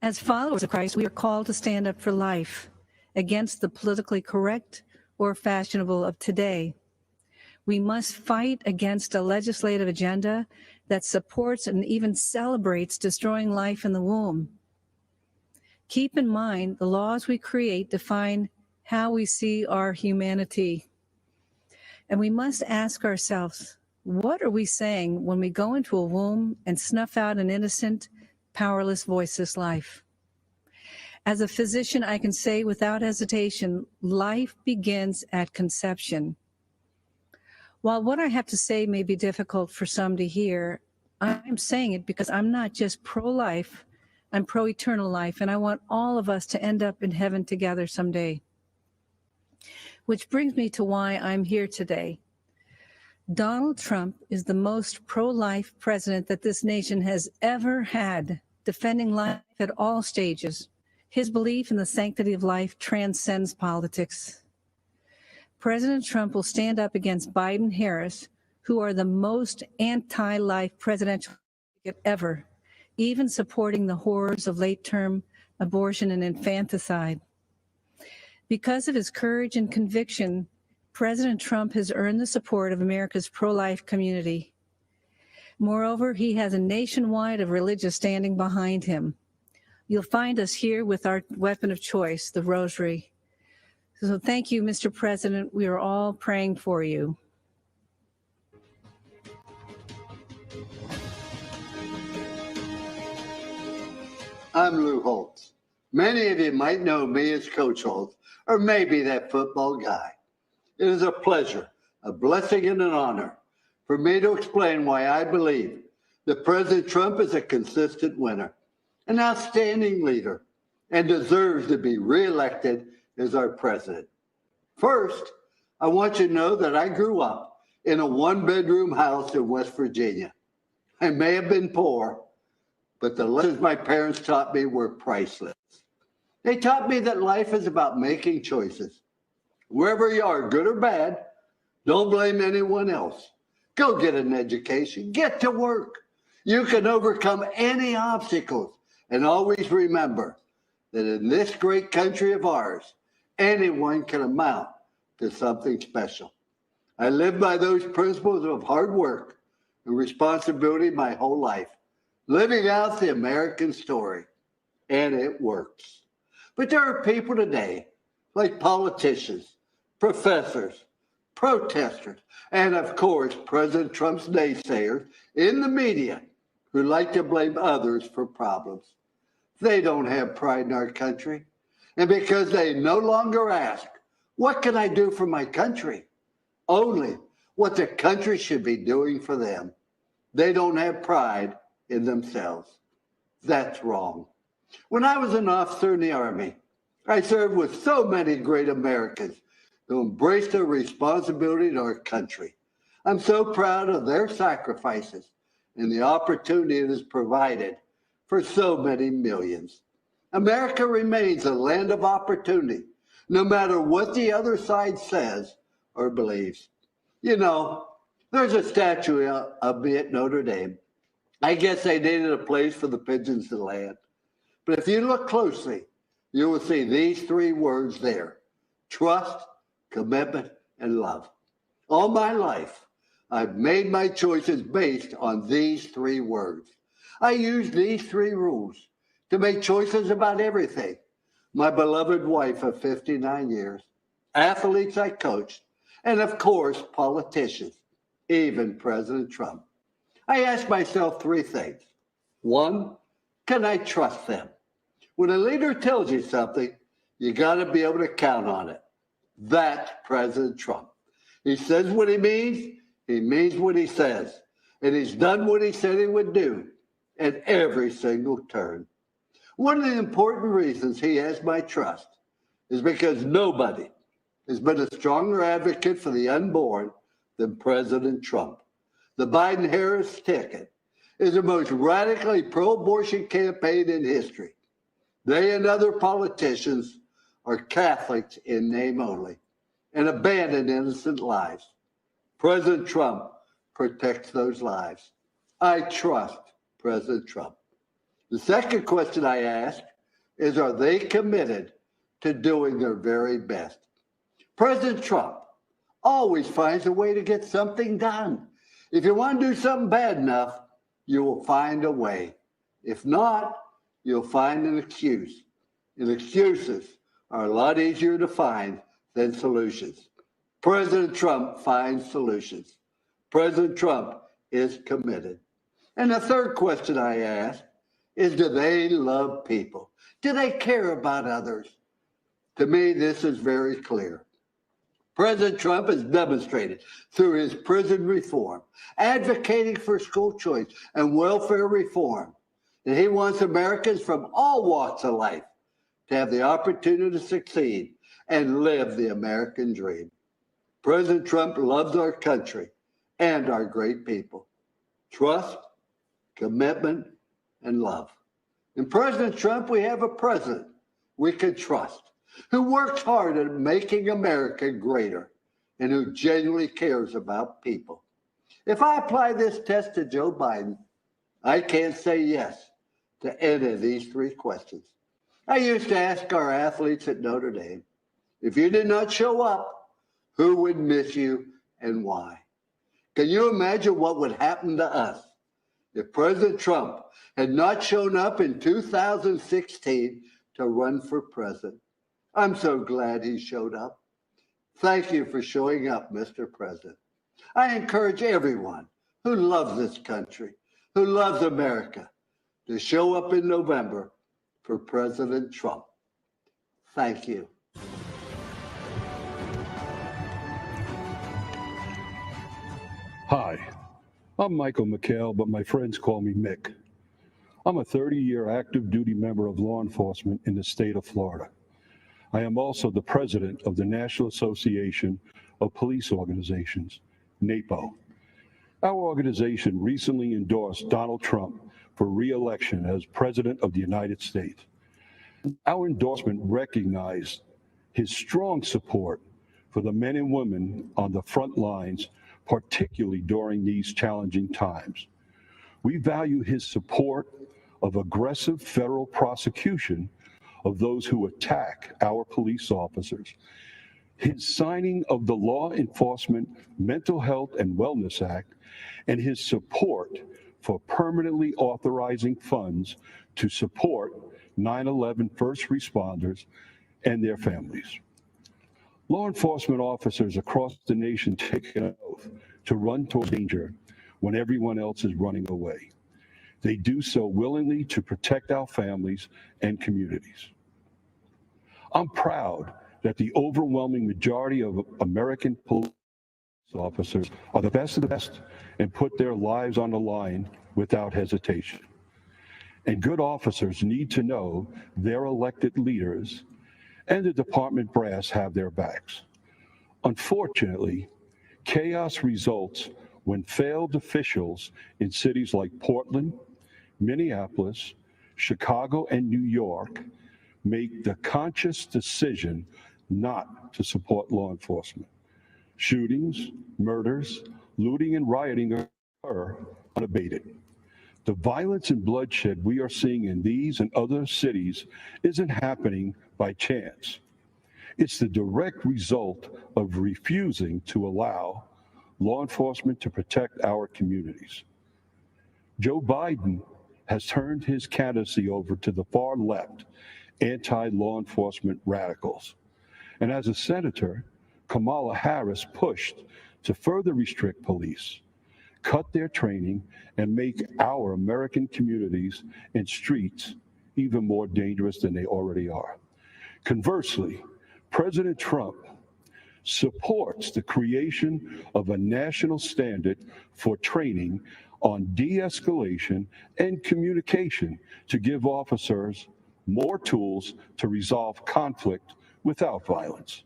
As followers of Christ, we are called to stand up for life against the politically correct or fashionable of today. We must fight against a legislative agenda that supports and even celebrates destroying life in the womb. Keep in mind, the laws we create define how we see our humanity. And we must ask ourselves, what are we saying when we go into a womb and snuff out an innocent, powerless, voiceless life? As a physician, I can say without hesitation, life begins at conception. While what I have to say may be difficult for some to hear, I'm saying it because I'm not just pro-life, I'm pro-eternal life, and I want all of us to end up in heaven together someday. Which brings me to why I'm here today. Donald Trump is the most pro-life president that this nation has ever had, defending life at all stages. His belief in the sanctity of life transcends politics. President Trump will stand up against Biden and Harris, who are the most anti-life presidential ever, even supporting the horrors of late-term abortion and infanticide. Because of his courage and conviction, President Trump has earned the support of America's pro-life community. Moreover, he has a nationwide of religious standing behind him. You'll find us here with our weapon of choice, the rosary. So thank you, Mr. President. We are all praying for you. I'm Lou Holtz. Many of you might know me as Coach Holtz, or maybe that football guy. It is a pleasure, a blessing, and an honor for me to explain why I believe that President Trump is a consistent winner, an outstanding leader, and deserves to be reelected as our president. First, I want you to know that I grew up in a one-bedroom house in West Virginia. I may have been poor, but the lessons my parents taught me were priceless. They taught me that life is about making choices. Wherever you are, good or bad, don't blame anyone else. Go get an education, get to work. You can overcome any obstacles, and always remember that in this great country of ours, anyone can amount to something special. I lived by those principles of hard work and responsibility my whole life, living out the American story, and it works. But there are people today, like politicians, professors, protesters, and of course, President Trump's naysayers in the media who like to blame others for problems. They don't have pride in our country. And because they no longer ask, what can I do for my country? Only what the country should be doing for them. They don't have pride in themselves. That's wrong. When I was an officer in the Army, I served with so many great Americans who embraced their responsibility to our country. I'm so proud of their sacrifices and the opportunity it has provided for so many millions. America remains a land of opportunity, no matter what the other side says or believes. You know, there's a statue of me at Notre Dame. I guess they needed a place for the pigeons to land. But if you look closely, you will see these three words there: trust, commitment, and love. All my life, I've made my choices based on these three words. I use these three rules to make choices about everything. My beloved wife of 59 years, athletes I coached, and of course, politicians, even President Trump. I ask myself three things. One, can I trust them? When a leader tells you something, you got to be able to count on it. That's President Trump. He says what he means what he says, and he's done what he said he would do at every single turn. One of the important reasons he has my trust is because nobody has been a stronger advocate for the unborn than President Trump. The Biden-Harris ticket is the most radically pro-abortion campaign in history. They and other politicians are Catholics in name only and abandon innocent lives. President Trump protects those lives. I trust President Trump. The second question I ask is, are they committed to doing their very best? President Trump always finds a way to get something done. If you want to do something bad enough, you will find a way. If not, you'll find an excuse. And excuses are a lot easier to find than solutions. President Trump finds solutions. President Trump is committed. And the third question I ask is, do they love people? Do they care about others? To me, this is very clear. President Trump has demonstrated through his prison reform, advocating for school choice and welfare reform, that he wants Americans from all walks of life to have the opportunity to succeed and live the American dream. President Trump loves our country and our great people. Trust, commitment, and love. In President Trump, we have a president we can trust, who works hard at making America greater and who genuinely cares about people. If I apply this test to Joe Biden, I can't say yes to any of these three questions. I used to ask our athletes at Notre Dame, if you did not show up, who would miss you and why? Can you imagine what would happen to us if President Trump had not shown up in 2016 to run for president? I'm so glad he showed up. Thank you for showing up, Mr. President. I encourage everyone who loves this country, who loves America, to show up in November for President Trump. Thank you. Hi, I'm Michael McHale, but my friends call me Mick. I'm a 30-year active duty member of law enforcement in the state of Florida. I am also the president of the National Association of Police Organizations, NAPO. Our organization recently endorsed Donald Trump for re-election as President of the United States. Our endorsement recognized his strong support for the men and women on the front lines, particularly during these challenging times. We value his support of aggressive federal prosecution of those who attack our police officers, his signing of the Law Enforcement Mental Health and Wellness Act, and his support for permanently authorizing funds to support 9/11 first responders and their families. Law enforcement officers across the nation take an oath to run toward danger when everyone else is running away. They do so willingly to protect our families and communities. I'm proud that the overwhelming majority of American police officers are the best of the best and put their lives on the line without hesitation. And good officers need to know their elected leaders and the department brass have their backs. Unfortunately, chaos results when failed officials in cities like Portland, Minneapolis, Chicago, and New York make the conscious decision not to support law enforcement. Shootings, murders, looting, and rioting occur unabated. The violence and bloodshed we are seeing in these and other cities isn't happening by chance. It's the direct result of refusing to allow law enforcement to protect our communities. Joe Biden has turned his candidacy over to the far left anti-law enforcement radicals. And as a senator, Kamala Harris pushed to further restrict police, cut their training, and make our American communities and streets even more dangerous than they already are. Conversely, President Trump supports the creation of a national standard for training on de-escalation and communication to give officers more tools to resolve conflict without violence.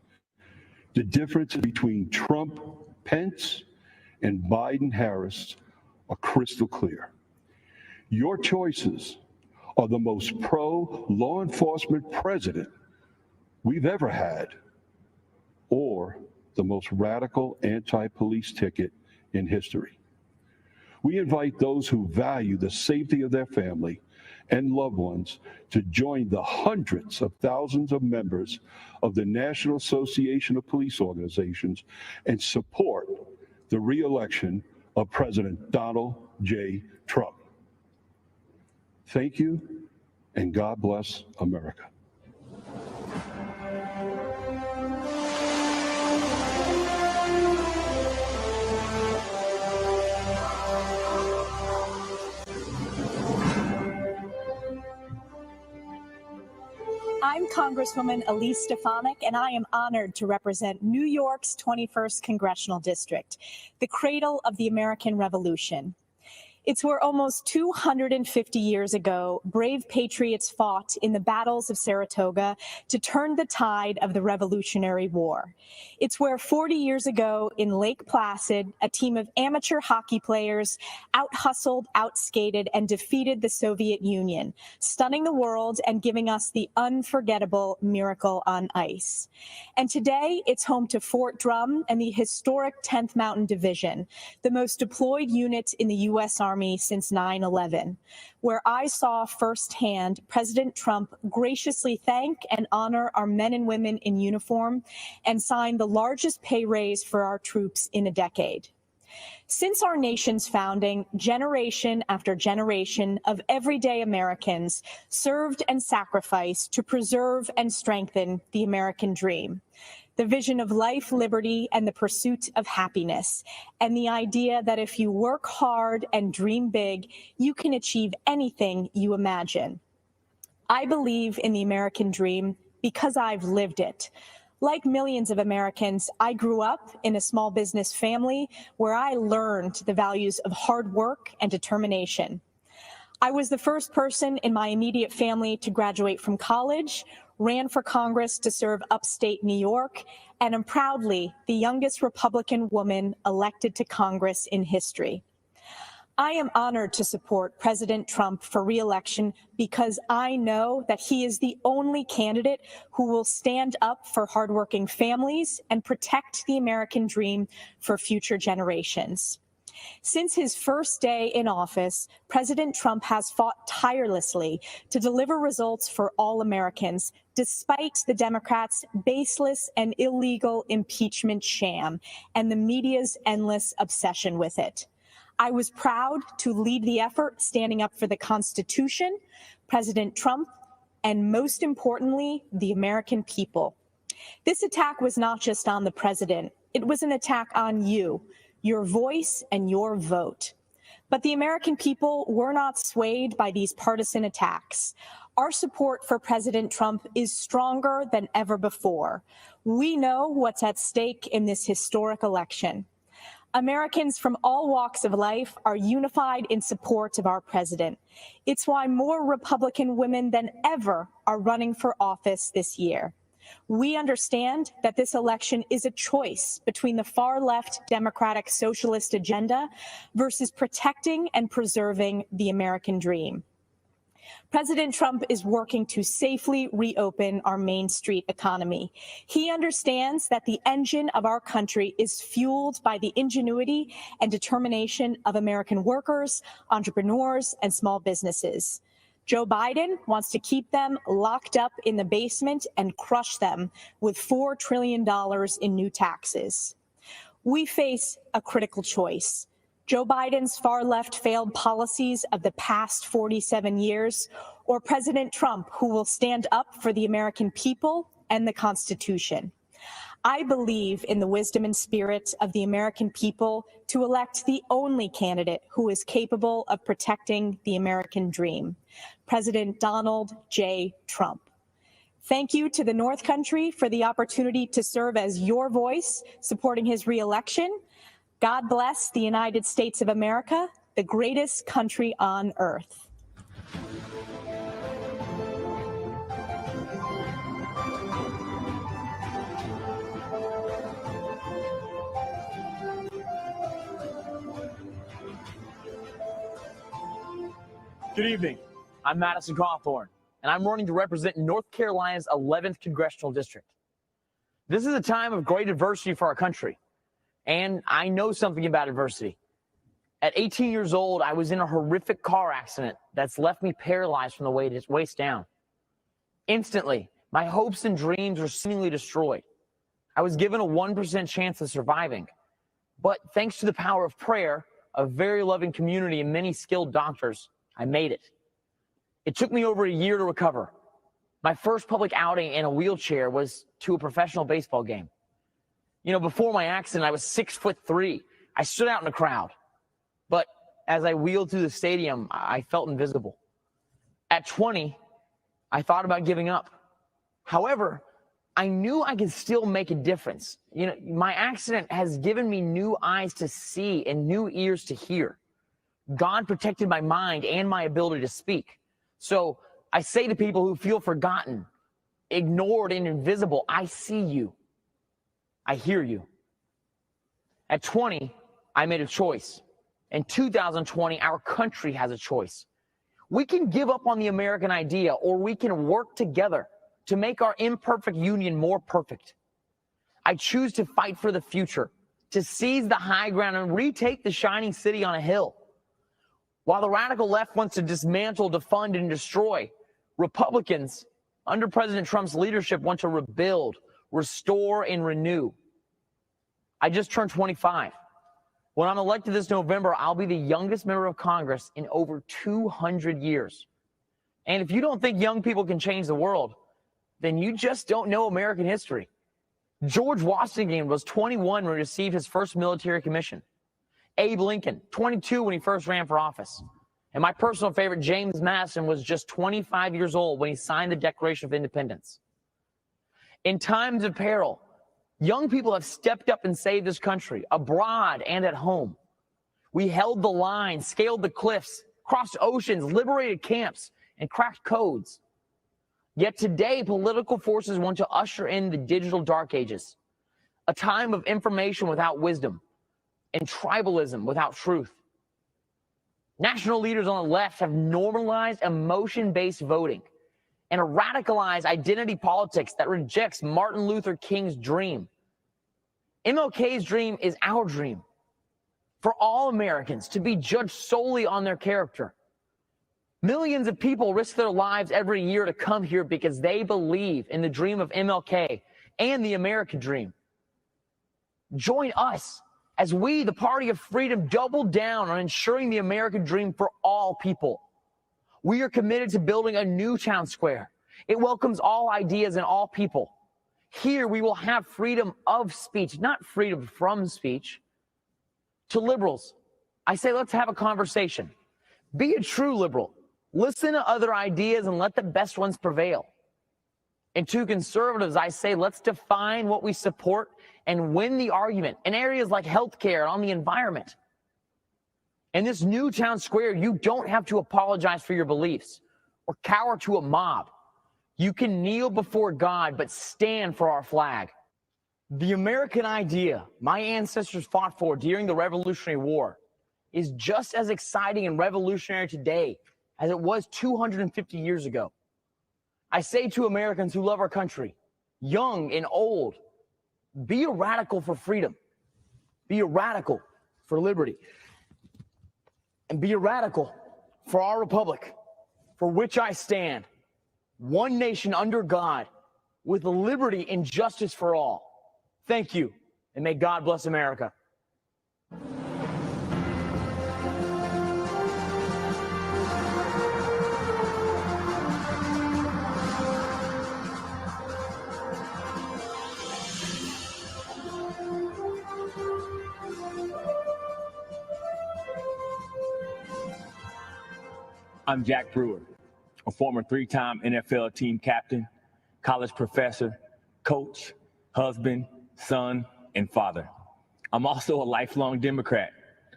The difference between Trump, Pence, and Biden-Harris are crystal clear. Your choices are the most pro-law enforcement president we've ever had, or the most radical anti-police ticket in history. We invite those who value the safety of their family and loved ones to join the hundreds of thousands of members of the National Association of Police Organizations and support the re-election of President Donald J. Trump. Thank you, and God bless America. I'm Congresswoman Elise Stefanik, and I am honored to represent New York's 21st Congressional District, the cradle of the American Revolution. It's where almost 250 years ago, brave patriots fought in the battles of Saratoga to turn the tide of the Revolutionary War. It's where 40 years ago in Lake Placid, a team of amateur hockey players out-hustled, out-skated, and defeated the Soviet Union, stunning the world and giving us the unforgettable Miracle on Ice. And today, it's home to Fort Drum and the historic 10th Mountain Division, the most deployed unit in the U.S. Army since 9/11, where I saw firsthand President Trump graciously thank and honor our men and women in uniform and sign the largest pay raise for our troops in a decade. Since our nation's founding, generation after generation of everyday Americans served and sacrificed to preserve and strengthen the American dream. The vision of life, liberty, and the pursuit of happiness, and the idea that if you work hard and dream big, you can achieve anything you imagine. I believe in the American dream because I've lived it. Like millions of Americans, I grew up in a small business family where I learned the values of hard work and determination. I was the first person in my immediate family to graduate from college, ran for Congress to serve upstate New York, and am proudly the youngest Republican woman elected to Congress in history. I am honored to support President Trump for re-election because I know that he is the only candidate who will stand up for hardworking families and protect the American dream for future generations. Since his first day in office, President Trump has fought tirelessly to deliver results for all Americans, despite the Democrats' baseless and illegal impeachment sham and the media's endless obsession with it. I was proud to lead the effort standing up for the Constitution, President Trump, and most importantly, the American people. This attack was not just on the president. It was an attack on you, your voice, and your vote. But the American people were not swayed by these partisan attacks. Our support for President Trump is stronger than ever before. We know what's at stake in this historic election. Americans from all walks of life are unified in support of our president. It's why more Republican women than ever are running for office this year. We understand that this election is a choice between the far-left Democratic socialist agenda versus protecting and preserving the American dream. President Trump is working to safely reopen our Main Street economy. He understands that the engine of our country is fueled by the ingenuity and determination of American workers, entrepreneurs, and small businesses. Joe Biden wants to keep them locked up in the basement and crush them with $4 trillion in new taxes. We face a critical choice. Joe Biden's far-left failed policies of the past 47 years, or President Trump, who will stand up for the American people and the Constitution. I believe in the wisdom and spirit of the American people to elect the only candidate who is capable of protecting the American dream, President Donald J. Trump. Thank you to the North Country for the opportunity to serve as your voice supporting his re-election. God bless the United States of America, the greatest country on earth. Good evening. I'm Madison Cawthorn, and I'm running to represent North Carolina's 11th Congressional District. This is a time of great adversity for our country, and I know something about adversity. At 18 years old, I was in a horrific car accident that's left me paralyzed from the waist down. Instantly, my hopes and dreams were seemingly destroyed. I was given a 1% chance of surviving, but thanks to the power of prayer, a very loving community, and many skilled doctors, I made it. It took me over a year to recover. My first public outing in a wheelchair was to a professional baseball game. You know, before my accident, I was 6'3". I stood out in the crowd. But as I wheeled through the stadium, I felt invisible. At 20, I thought about giving up. However, I knew I could still make a difference. You know, my accident has given me new eyes to see and new ears to hear. God protected my mind and my ability to speak. So I say to people who feel forgotten, ignored, and invisible, I see you. I hear you. At 20, I made a choice. In 2020, our country has a choice. We can give up on the American idea, or we can work together to make our imperfect union more perfect. I choose to fight for the future, to seize the high ground and retake the shining city on a hill. While the radical left wants to dismantle, defund, and destroy, Republicans, under President Trump's leadership, want to rebuild, restore, and renew. I just turned 25. When I'm elected this November, I'll be the youngest member of Congress in over 200 years. And if you don't think young people can change the world, then you just don't know American history. George Washington was 21 when he received his first military commission. Abe Lincoln, 22 when he first ran for office. And my personal favorite, James Madison, was just 25 years old when he signed the Declaration of Independence. In times of peril, young people have stepped up and saved this country, abroad and at home. We held the line, scaled the cliffs, crossed oceans, liberated camps, and cracked codes. Yet today, political forces want to usher in the digital dark ages, a time of information without wisdom and tribalism without truth. National leaders on the left have normalized emotion-based voting and a radicalized identity politics that rejects Martin Luther King's dream. MLK's dream is our dream for all Americans to be judged solely on their character. Millions of people risk their lives every year to come here because they believe in the dream of MLK and the American dream. Join us as we, the Party of Freedom, double down on ensuring the American dream for all people. We are committed to building a new town square. It welcomes all ideas and all people. Here we will have freedom of speech, not freedom from speech. To liberals, I say let's have a conversation. Be a true liberal. Listen to other ideas and let the best ones prevail. And to conservatives, I say let's define what we support and win the argument in areas like healthcare and on the environment. In this new town square, you don't have to apologize for your beliefs or cower to a mob. You can kneel before God, but stand for our flag. The American idea my ancestors fought for during the Revolutionary War is just as exciting and revolutionary today as it was 250 years ago. I say to Americans who love our country, young and old, be a radical for freedom. Be a radical for liberty. And be a radical for our republic, for which I stand, one nation under God, with liberty and justice for all. Thank you, and may God bless America. I'm Jack Brewer, a former three-time NFL team captain, college professor, coach, husband, son, and father. I'm also a lifelong Democrat,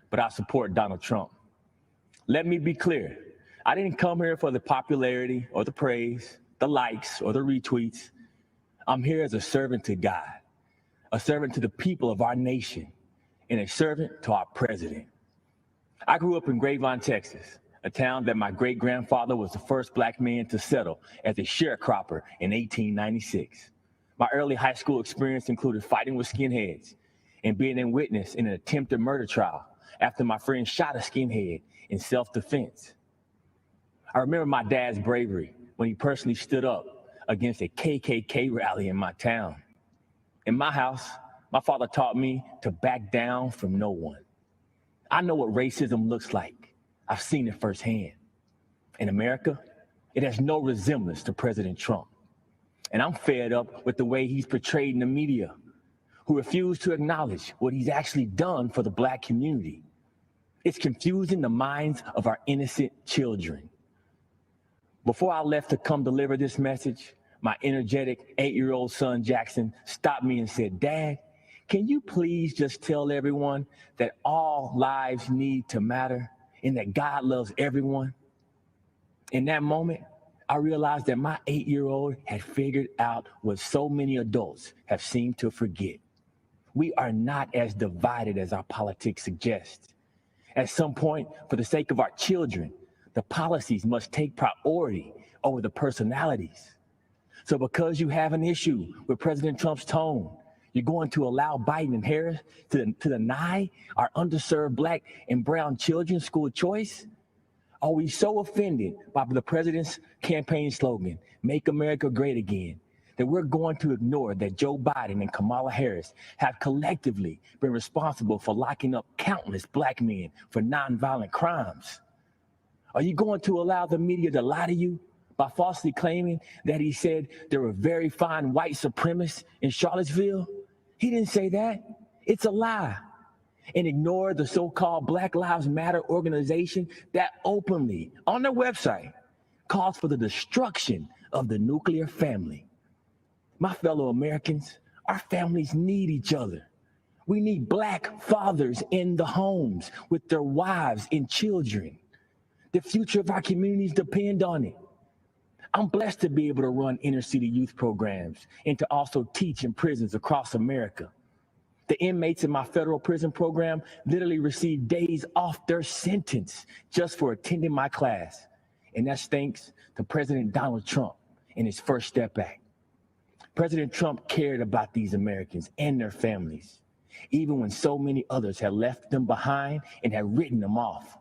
but I support Donald Trump. Let me be clear. I didn't come here for the popularity or the praise, the likes or the retweets. I'm here as a servant to God, a servant to the people of our nation, and a servant to our president. I grew up in Grapevine, Texas, a town that my great-grandfather was the first black man to settle as a sharecropper in 1896. My early high school experience included fighting with skinheads and being a witness in an attempted murder trial after my friend shot a skinhead in self-defense. I remember my dad's bravery when he personally stood up against a KKK rally in my town. In my house, my father taught me to back down from no one. I know what racism looks like. I've seen it firsthand. In America, it has no resemblance to President Trump. And I'm fed up with the way he's portrayed in the media, who refuse to acknowledge what he's actually done for the black community. It's confusing the minds of our innocent children. Before I left to come deliver this message, my energetic 8-year-old son, Jackson, stopped me and said, "Dad, can you please just tell everyone that all lives need to matter and that God loves everyone?" In that moment, I realized that my 8-year-old had figured out what so many adults have seemed to forget. We are not as divided as our politics suggests. At some point, for the sake of our children, the policies must take priority over the personalities. So because you have an issue with President Trump's tone, you're going to allow Biden and Harris to deny our underserved black and brown children school choice? Are we so offended by the president's campaign slogan, "Make America Great Again," that we're going to ignore that Joe Biden and Kamala Harris have collectively been responsible for locking up countless black men for nonviolent crimes? Are you going to allow the media to lie to you by falsely claiming that he said there were very fine white supremacists in Charlottesville? He didn't say that. It's a lie. And ignore the so-called Black Lives Matter organization that openly, on their website, calls for the destruction of the nuclear family. My fellow Americans, our families need each other. We need black fathers in the homes with their wives and children. The future of our communities depend on it. I'm blessed to be able to run inner city youth programs and to also teach in prisons across America. The inmates in my federal prison program literally receive days off their sentence just for attending my class. And that's thanks to President Donald Trump and his First Step Act. President Trump cared about these Americans and their families, even when so many others had left them behind and had written them off.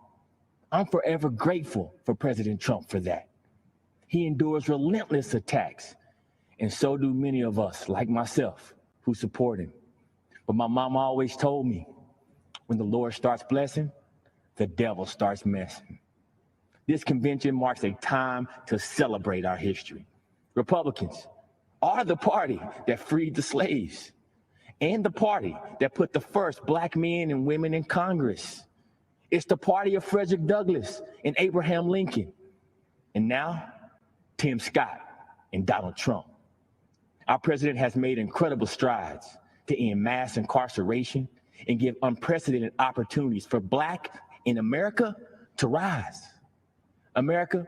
I'm forever grateful for President Trump for that. He endures relentless attacks, and so do many of us, like myself, who support him. But my mama always told me, when the Lord starts blessing, the devil starts messing. This convention marks a time to celebrate our history. Republicans are the party that freed the slaves and the party that put the first Black men and women in Congress. It's the party of Frederick Douglass and Abraham Lincoln. And now, Tim Scott and Donald Trump. Our president has made incredible strides to end mass incarceration and give unprecedented opportunities for Black in America to rise. America,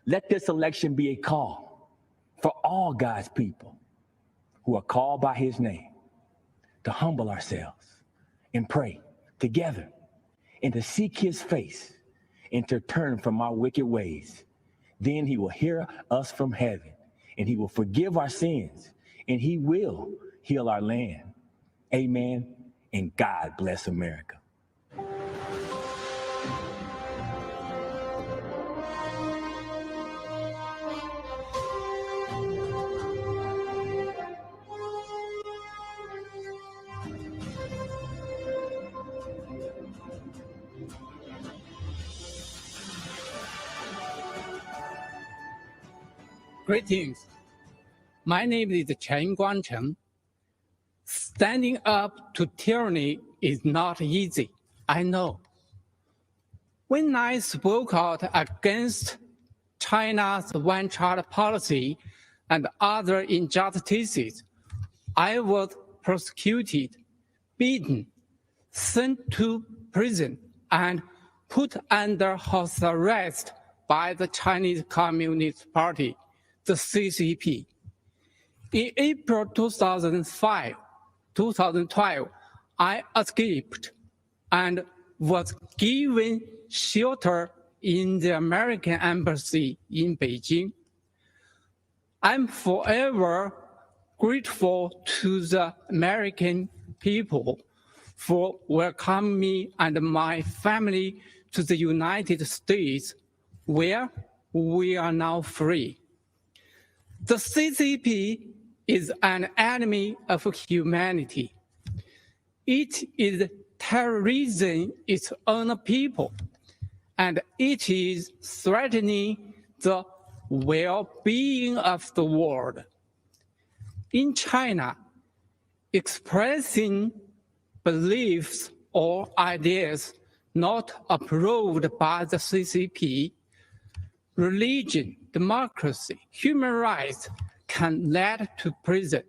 let this election be a call for all God's people who are called by his name to humble ourselves and pray together and to seek his face and to turn from our wicked ways. Then he will hear us from heaven and he will forgive our sins and he will heal our land. Amen. And God bless America. Greetings. My name is Chen Guangcheng. Standing up to tyranny is not easy, I know. When I spoke out against China's one-child policy and other injustices, I was prosecuted, beaten, sent to prison, and put under house arrest by the Chinese Communist Party, the CCP. In April 2012, I escaped and was given shelter in the American Embassy in Beijing. I'm forever grateful to the American people for welcoming me and my family to the United States, where we are now free. The CCP is an enemy of humanity. It is terrorizing its own people, and it is threatening the well-being of the world. In China, expressing beliefs or ideas not approved by the CCP, religion, democracy, human rights can lead to prison.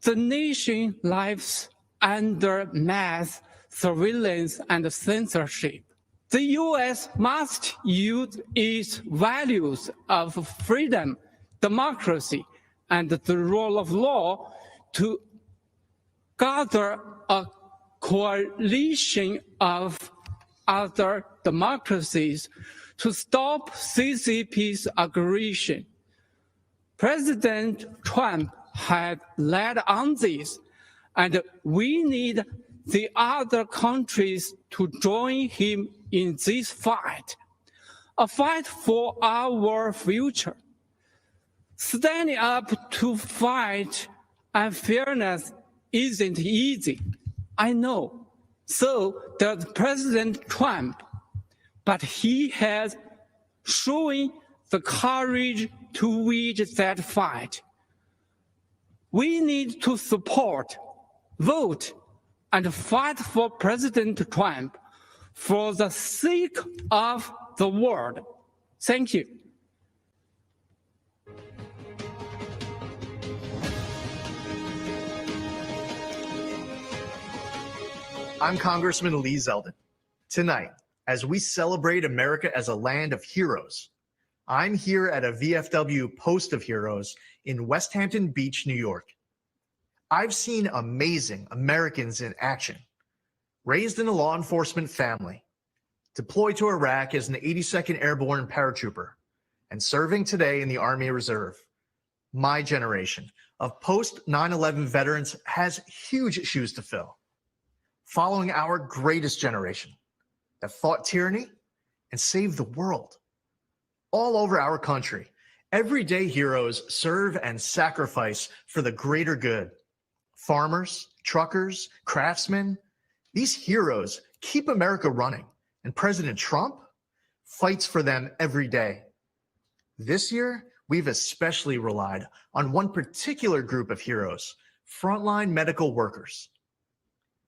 The nation lives under mass surveillance and censorship. The US must use its values of freedom, democracy, and the rule of law to gather a coalition of other democracies to stop CCP's aggression. President Trump had led on this, and we need the other countries to join him in this fight, a fight for our future. Standing up to fight unfairness isn't easy, I know. So does President Trump, but he has shown the courage to wage that fight. We need to support, vote, and fight for President Trump for the sake of the world. Thank you. I'm Congressman Lee Zeldin. Tonight, as we celebrate America as a land of heroes, I'm here at a VFW Post of Heroes in West Hampton Beach, New York. I've seen amazing Americans in action. Raised in a law enforcement family, deployed to Iraq as an 82nd Airborne paratrooper, and serving today in the Army Reserve. My generation of post 9/11 veterans has huge shoes to fill, following our greatest generation that fought tyranny and saved the world. All over our country, everyday heroes serve and sacrifice for the greater good. Farmers, truckers, craftsmen, these heroes keep America running, and President Trump fights for them every day. This year, we've especially relied on one particular group of heroes, frontline medical workers.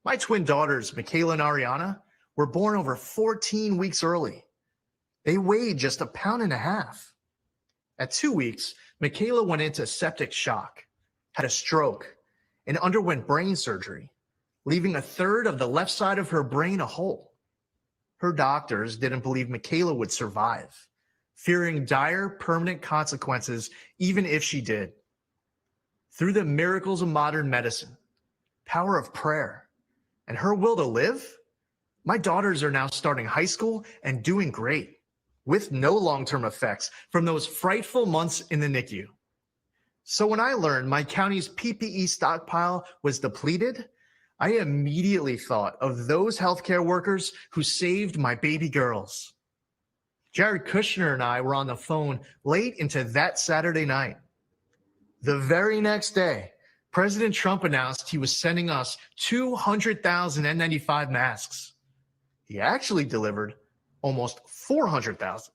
My twin daughters, Michaela and Ariana, were born over 14 weeks early. They weighed just 1.5 pounds. At 2 weeks, Michaela went into septic shock, had a stroke, and underwent brain surgery, leaving 1/3 of the left side of her brain a hole. Her doctors didn't believe Michaela would survive, fearing dire permanent consequences even if she did. Through the miracles of modern medicine, power of prayer, and her will to live, my daughters are now starting high school and doing great, with no long-term effects from those frightful months in the NICU. So when I learned my county's PPE stockpile was depleted, I immediately thought of those healthcare workers who saved my baby girls. Jared Kushner and I were on the phone late into that Saturday night. The very next day, President Trump announced he was sending us 200,000 N95 masks. He actually delivered almost 400,000.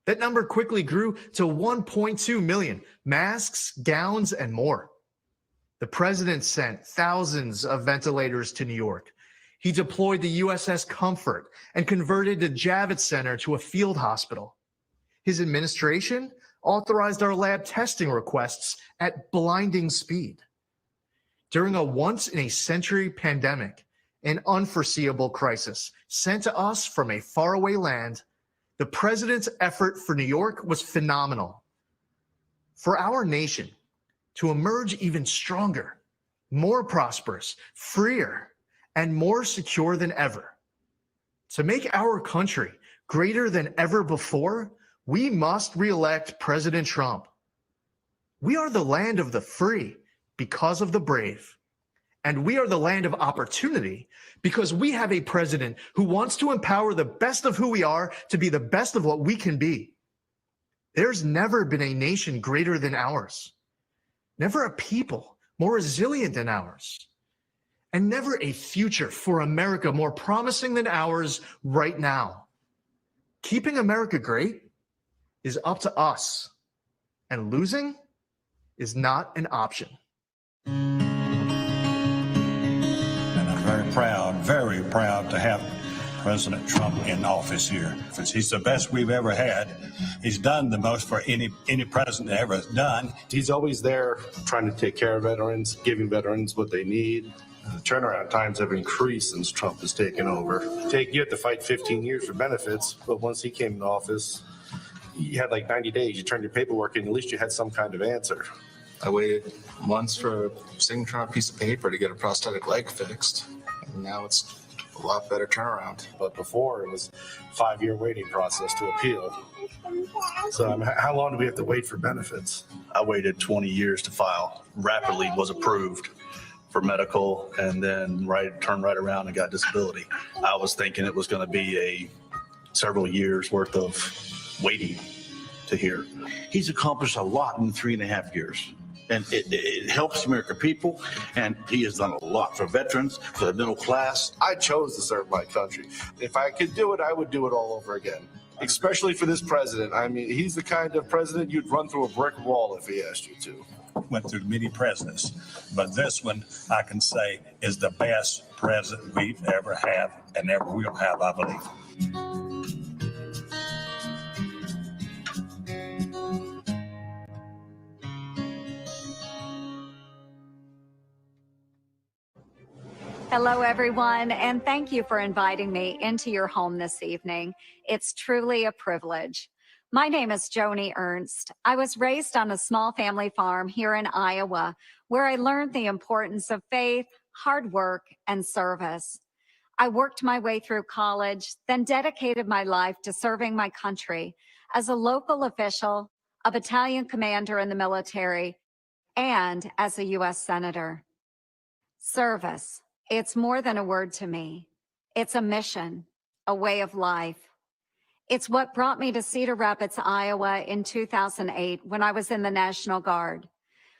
That number quickly grew to 1.2 million masks, gowns, and more. The president sent thousands of ventilators to New York. He deployed the USS Comfort and converted the Javits Center to a field hospital. His administration authorized our lab testing requests at blinding speed. During a once-in-a-century pandemic, an unforeseeable crisis sent to us from a faraway land, the president's effort for New York was phenomenal. For our nation to emerge even stronger, more prosperous, freer, and more secure than ever. To make our country greater than ever before, we must re-elect President Trump. We are the land of the free because of the brave. And we are the land of opportunity because we have a president who wants to empower the best of who we are to be the best of what we can be. There's never been a nation greater than ours. Never a people more resilient than ours. And never a future for America more promising than ours right now. Keeping America great is up to us, and losing is not an option. Very proud to have President Trump in office here. He's the best we've ever had. He's done the most for any president ever done. He's always there trying to take care of veterans, giving veterans what they need. The turnaround times have increased since Trump has taken over. You had to fight 15 years for benefits, but once he came into office, you had like 90 days. You turned your paperwork in, at least you had some kind of answer. I waited months for a signature on a piece of paper to get a prosthetic leg fixed. And now it's a lot better turnaround. But before, it was a 5-year waiting process to appeal. So how long do we have to wait for benefits? I waited 20 years to file. Rapidly was approved for medical and then turned right around and got disability. I was thinking it was going to be several years worth of waiting to hear. He's accomplished a lot in 3.5 years. And it helps the American people, and he has done a lot for veterans, for the middle class. I chose to serve my country. If I could do it, I would do it all over again, especially for this president. I mean, he's the kind of president you'd run through a brick wall if he asked you to. Went through many presidents, but this one, I can say, is the best president we've ever had and ever will have, I believe. Hello, everyone, and thank you for inviting me into your home this evening. It's truly a privilege. My name is Joni Ernst. I was raised on a small family farm here in Iowa, where I learned the importance of faith, hard work, and service. I worked my way through college, then dedicated my life to serving my country as a local official, a battalion commander in the military, and as a U.S. Senator. Service, it's more than a word to me. It's a mission, a way of life. It's what brought me to Cedar Rapids, Iowa in 2008 when I was in the National Guard.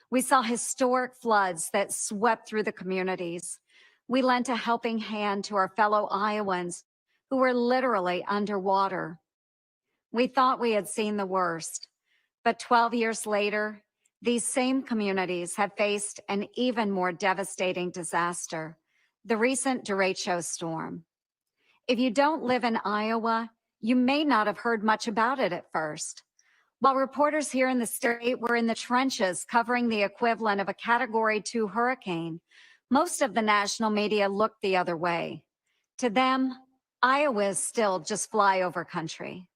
We saw historic floods that swept through the communities. We lent a helping hand to our fellow Iowans who were literally underwater. We thought we had seen the worst, but 12 years later, these same communities have faced an even more devastating disaster, the recent derecho storm. If you don't live in Iowa, you may not have heard much about it at first. While reporters here in the state were in the trenches covering the equivalent of a Category 2 hurricane, most of the national media looked the other way. To them, Iowa is still just flyover country.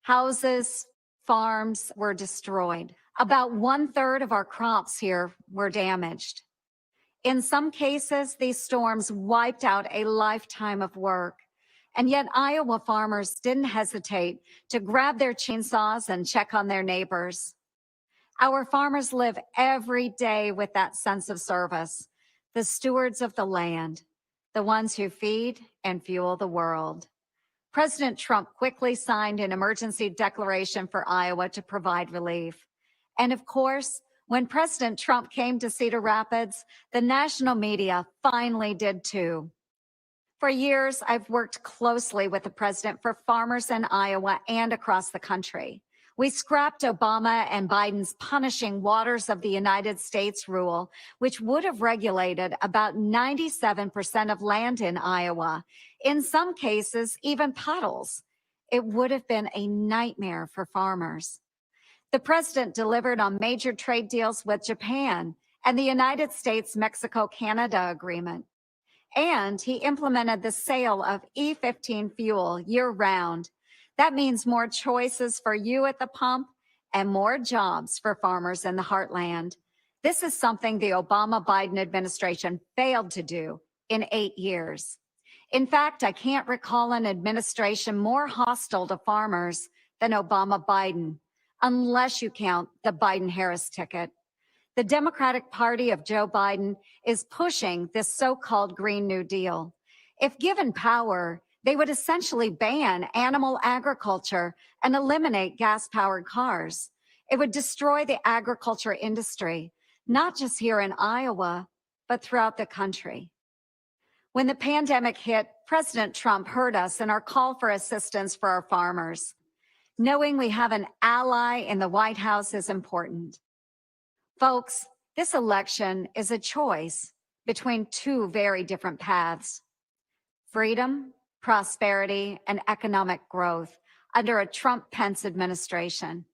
Houses, farms were destroyed. About 1/3 of our crops here were damaged. In some cases, these storms wiped out a lifetime of work. And yet Iowa farmers didn't hesitate to grab their chainsaws and check on their neighbors. Our farmers live every day with that sense of service, the stewards of the land, the ones who feed and fuel the world. President Trump quickly signed an emergency declaration for Iowa to provide relief. And of course, when President Trump came to Cedar Rapids, the national media finally did too. For years, I've worked closely with the president for farmers in Iowa and across the country. We scrapped Obama and Biden's punishing waters of the United States rule, which would have regulated about 97% of land in Iowa, in some cases, even puddles. It would have been a nightmare for farmers. The president delivered on major trade deals with Japan and the United States-Mexico-Canada agreement. And he implemented the sale of E15 fuel year-round. That means more choices for you at the pump and more jobs for farmers in the heartland. This is something the Obama-Biden administration failed to do in 8 years. In fact, I can't recall an administration more hostile to farmers than Obama-Biden, unless you count the Biden-Harris ticket. The Democratic Party of Joe Biden is pushing this so-called Green New Deal. If given power, they would essentially ban animal agriculture and eliminate gas-powered cars. It would destroy the agriculture industry, not just here in Iowa, but throughout the country. When the pandemic hit, President Trump heard us in our call for assistance for our farmers. Knowing we have an ally in the White House is important. Folks, this election is a choice between two very different paths: freedom, prosperity, and economic growth under a Trump-Pence administration,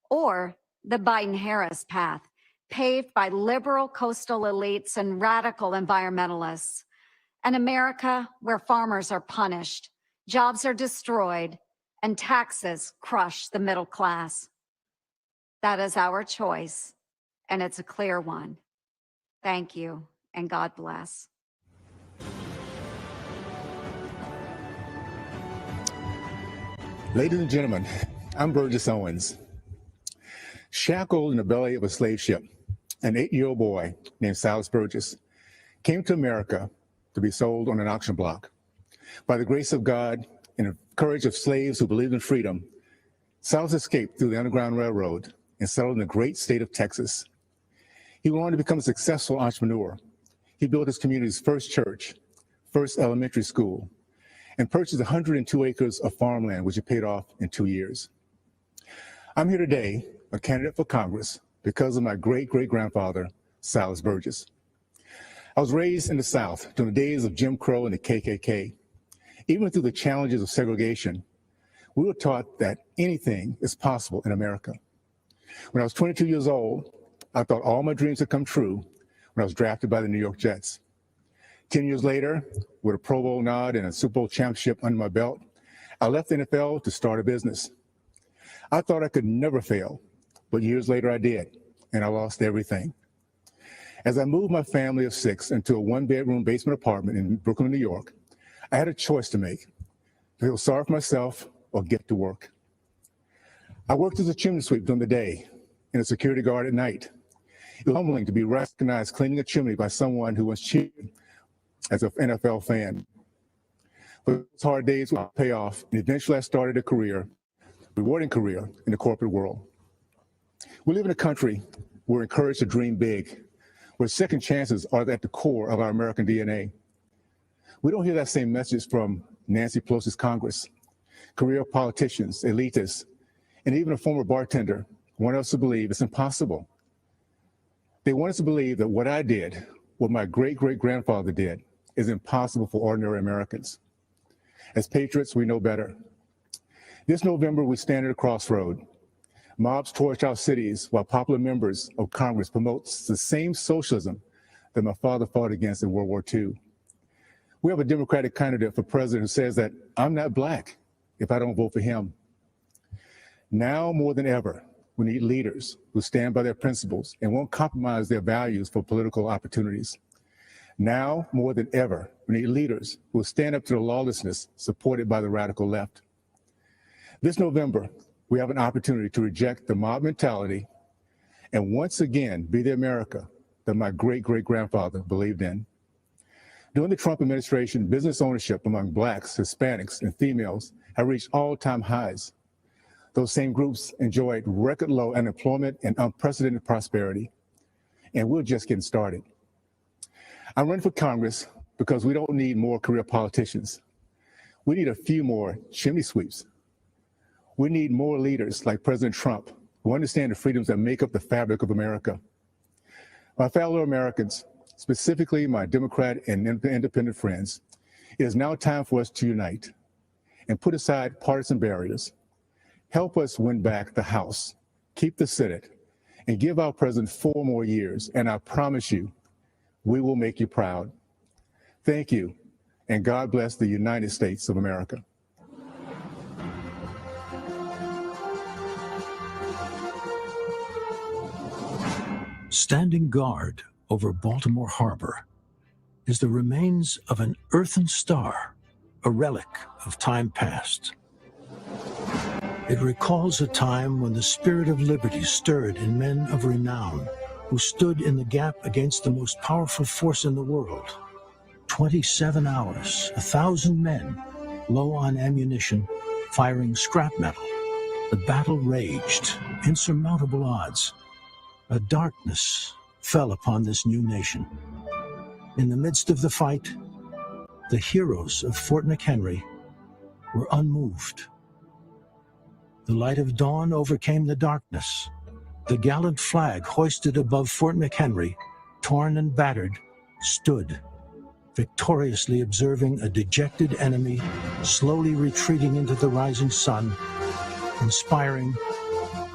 or the Biden-Harris path, paved by liberal coastal elites and radical environmentalists, an America where farmers are punished, jobs are destroyed, and taxes crush the middle class. That is our choice, and it's a clear one. Thank you, and God bless. Ladies and gentlemen, I'm Burgess Owens. Shackled in the belly of a slave ship, an 8-year-old boy named Silas Burgess came to America to be sold on an auction block. By the grace of God and the courage of slaves who believed in freedom, Silas escaped through the Underground Railroad and settled in the great state of Texas. He went on to become a successful entrepreneur. He built his community's first church, first elementary school, and purchased 102 acres of farmland, which he paid off in 2 years. I'm here today, a candidate for Congress, because of my great-great-grandfather, Silas Burgess. I was raised in the South during the days of Jim Crow and the KKK. Even through the challenges of segregation, we were taught that anything is possible in America. When I was 22 years old, I thought all my dreams had come true when I was drafted by the New York Jets. 10 years later, with a Pro Bowl nod and a Super Bowl championship under my belt, I left the NFL to start a business. I thought I could never fail, but years later I did, and I lost everything. As I moved my family of 6 into a 1-bedroom basement apartment in Brooklyn, New York, I had a choice to make: to feel sorry for myself or get to work. I worked as a chimney sweep during the day and a security guard at night. It was humbling to be recognized cleaning a chimney by someone who was cheered as an NFL fan. But those hard days would pay off, and eventually I started a rewarding career in the corporate world. We live in a country where we're encouraged to dream big, where second chances are at the core of our American DNA. We don't hear that same message from Nancy Pelosi's Congress. Career politicians, elitists, and even a former bartender want us to believe it's impossible. They want us to believe that what I did, what my great-great-grandfather did, is impossible for ordinary Americans. As patriots, we know better. This November, we stand at a crossroad. Mobs torch our cities while popular members of Congress promote the same socialism that my father fought against in World War II. We have a Democratic candidate for president who says that I'm not black if I don't vote for him. Now more than ever, we need leaders who stand by their principles and won't compromise their values for political opportunities. Now more than ever, we need leaders who will stand up to the lawlessness supported by the radical left. This November, we have an opportunity to reject the mob mentality and once again be the America that my great-great-grandfather believed in. During the Trump administration, business ownership among Blacks, Hispanics, and females have reached all-time highs. Those same groups enjoyed record low unemployment and unprecedented prosperity, and we're just getting started. I'm running for Congress because we don't need more career politicians. We need a few more chimney sweeps. We need more leaders like President Trump who understand the freedoms that make up the fabric of America. My fellow Americans, specifically my Democrat and independent friends, it is now time for us to unite and put aside partisan barriers. Help us win back the House, keep the Senate, and give our president 4 more years, and I promise you, we will make you proud. Thank you, and God bless the United States of America. Standing guard over Baltimore Harbor is the remains of an earthen star, a relic of time past. It recalls a time when the spirit of liberty stirred in men of renown who stood in the gap against the most powerful force in the world. 27 hours, 1,000 men, low on ammunition, firing scrap metal. The battle raged, insurmountable odds. A darkness fell upon this new nation. In the midst of the fight, the heroes of Fort McHenry were unmoved. The light of dawn overcame the darkness. The gallant flag hoisted above Fort McHenry, torn and battered, stood, victoriously observing a dejected enemy slowly retreating into the rising sun, inspiring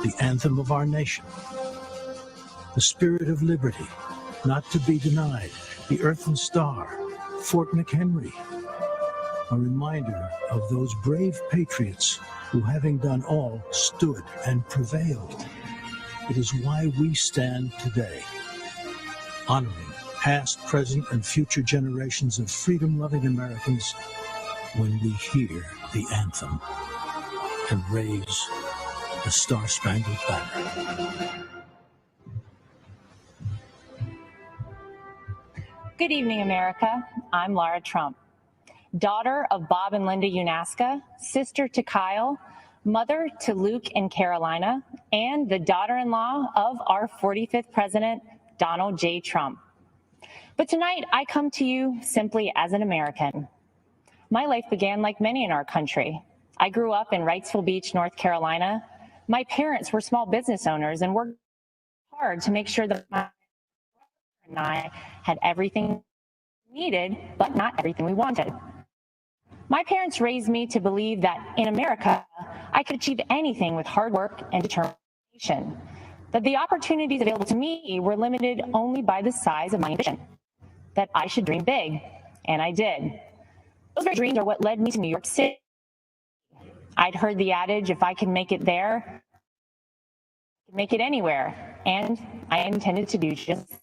the anthem of our nation. The spirit of liberty, not to be denied, the earthen star, Fort McHenry, a reminder of those brave patriots who, having done all, stood and prevailed. It is why we stand today, honoring past, present, and future generations of freedom-loving Americans when we hear the anthem and raise the Star-Spangled Banner. Good evening, America. I'm Lara Trump, daughter of Bob and Linda Unaska, sister to Kyle, mother to Luke and Carolina, and the daughter-in-law of our 45th president, Donald J. Trump. But tonight, I come to you simply as an American. My life began like many in our country. I grew up in Wrightsville Beach, North Carolina. My parents were small business owners and worked hard to make sure that my and I had everything we needed, but not everything we wanted. My parents raised me to believe that in America, I could achieve anything with hard work and determination, that the opportunities available to me were limited only by the size of my ambition, that I should dream big, and I did. Those very dreams are what led me to New York City. I'd heard the adage, if I can make it there, make it anywhere, and I intended to do just that.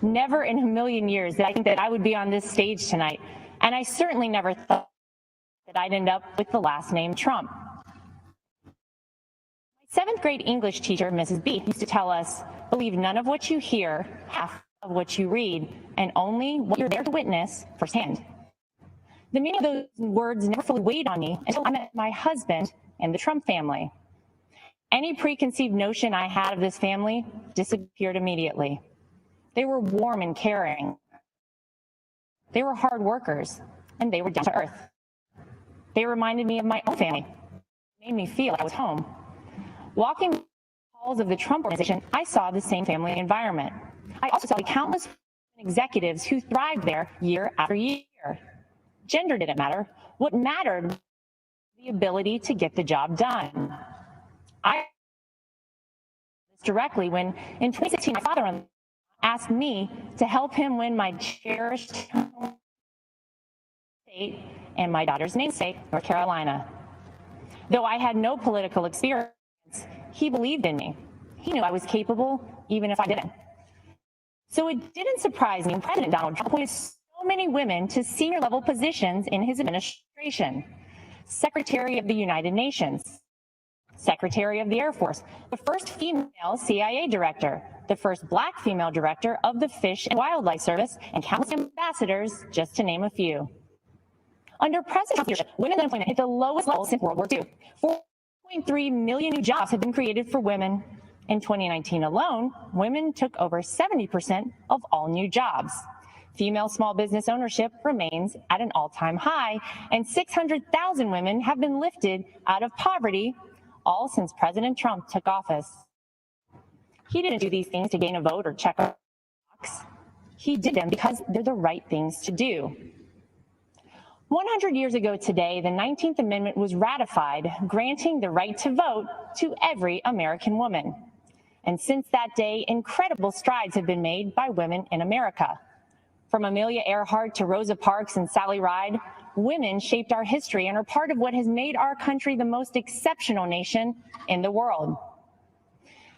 Never in a million years did I think that I would be on this stage tonight, and I certainly never thought that I'd end up with the last name Trump. My 7th grade English teacher, Mrs. B, used to tell us, believe none of what you hear, half of what you read, and only what you're there to witness firsthand. The meaning of those words never fully weighed on me until I met my husband and the Trump family. Any preconceived notion I had of this family disappeared immediately. They were warm and caring. They were hard workers, and they were down to earth. They reminded me of my own family. It made me feel like I was home. Walking the halls of the Trump organization, I saw the same family environment. I also saw the countless executives who thrived there year after year. Gender didn't matter. What mattered was the ability to get the job done. I this directly when in 2016 my father-in-law asked me to help him win my cherished state and my daughter's namesake, North Carolina. Though I had no political experience, he believed in me. He knew I was capable, even if I didn't. So it didn't surprise me when President Donald Trump appointed so many women to senior level positions in his administration. Secretary of the United Nations, Secretary of the Air Force, the first female CIA director, the first Black female director of the Fish and Wildlife Service, and countless ambassadors, just to name a few. Under President Trump's leadership, women's unemployment hit the lowest level since World War II. 4.3 million new jobs have been created for women. In 2019 alone, women took over 70% of all new jobs. Female small business ownership remains at an all-time high, and 600,000 women have been lifted out of poverty, all since President Trump took office. He didn't do these things to gain a vote or check a box. He did them because they're the right things to do. 100 years ago today, the 19th Amendment was ratified, granting the right to vote to every American woman. And since that day, incredible strides have been made by women in America. From Amelia Earhart to Rosa Parks and Sally Ride, women shaped our history and are part of what has made our country the most exceptional nation in the world.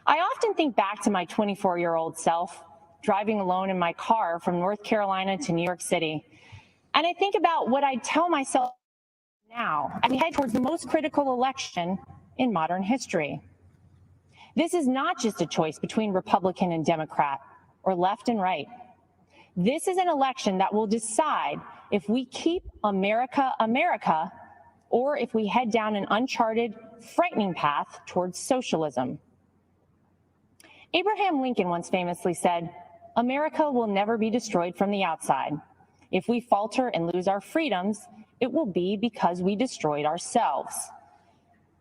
I often think back to my 24-year-old self, driving alone in my car from North Carolina to New York City. And I think about what I'd tell myself now as we head towards the most critical election in modern history. This is not just a choice between Republican and Democrat or left and right. This is an election that will decide if we keep America, America, or if we head down an uncharted, frightening path towards socialism. Abraham Lincoln once famously said, "America will never be destroyed from the outside. If we falter and lose our freedoms, it will be because we destroyed ourselves."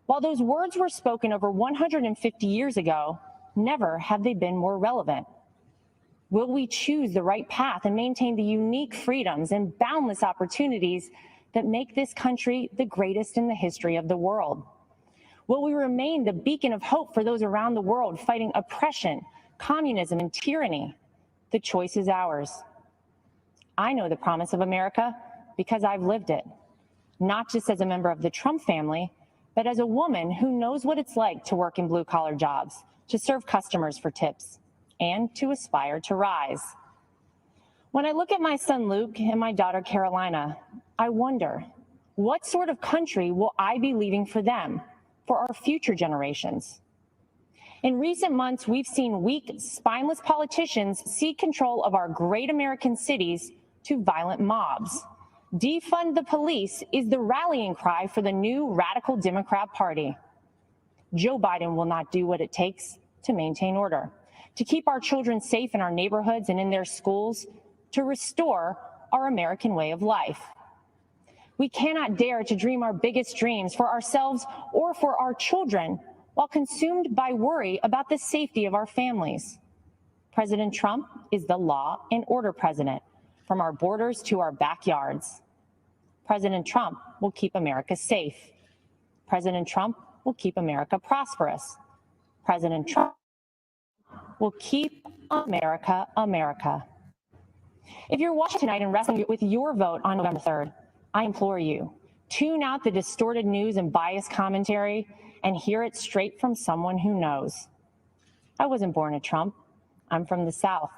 While those words were spoken over 150 years ago, never have they been more relevant. Will we choose the right path and maintain the unique freedoms and boundless opportunities that make this country the greatest in the history of the world? Will we remain the beacon of hope for those around the world fighting oppression, communism, and tyranny? The choice is ours. I know the promise of America because I've lived it, not just as a member of the Trump family, but as a woman who knows what it's like to work in blue-collar jobs, to serve customers for tips, and to aspire to rise. When I look at my son Luke and my daughter Carolina, I wonder, what sort of country will I be leaving for them, for our future generations? In recent months, we've seen weak, spineless politicians seize control of our great American cities to violent mobs. Defund the police is the rallying cry for the new radical Democrat Party. Joe Biden will not do what it takes to maintain order, to keep our children safe in our neighborhoods and in their schools, to restore our American way of life. We cannot dare to dream our biggest dreams for ourselves or for our children while consumed by worry about the safety of our families. President Trump is the law and order president, from our borders to our backyards. President Trump will keep America safe. President Trump will keep America prosperous. President Trump will keep America, America. If you're watching tonight and wrestling with your vote on November 3rd, I implore you, tune out the distorted news and biased commentary and hear it straight from someone who knows. I wasn't born a Trump. I'm from the South.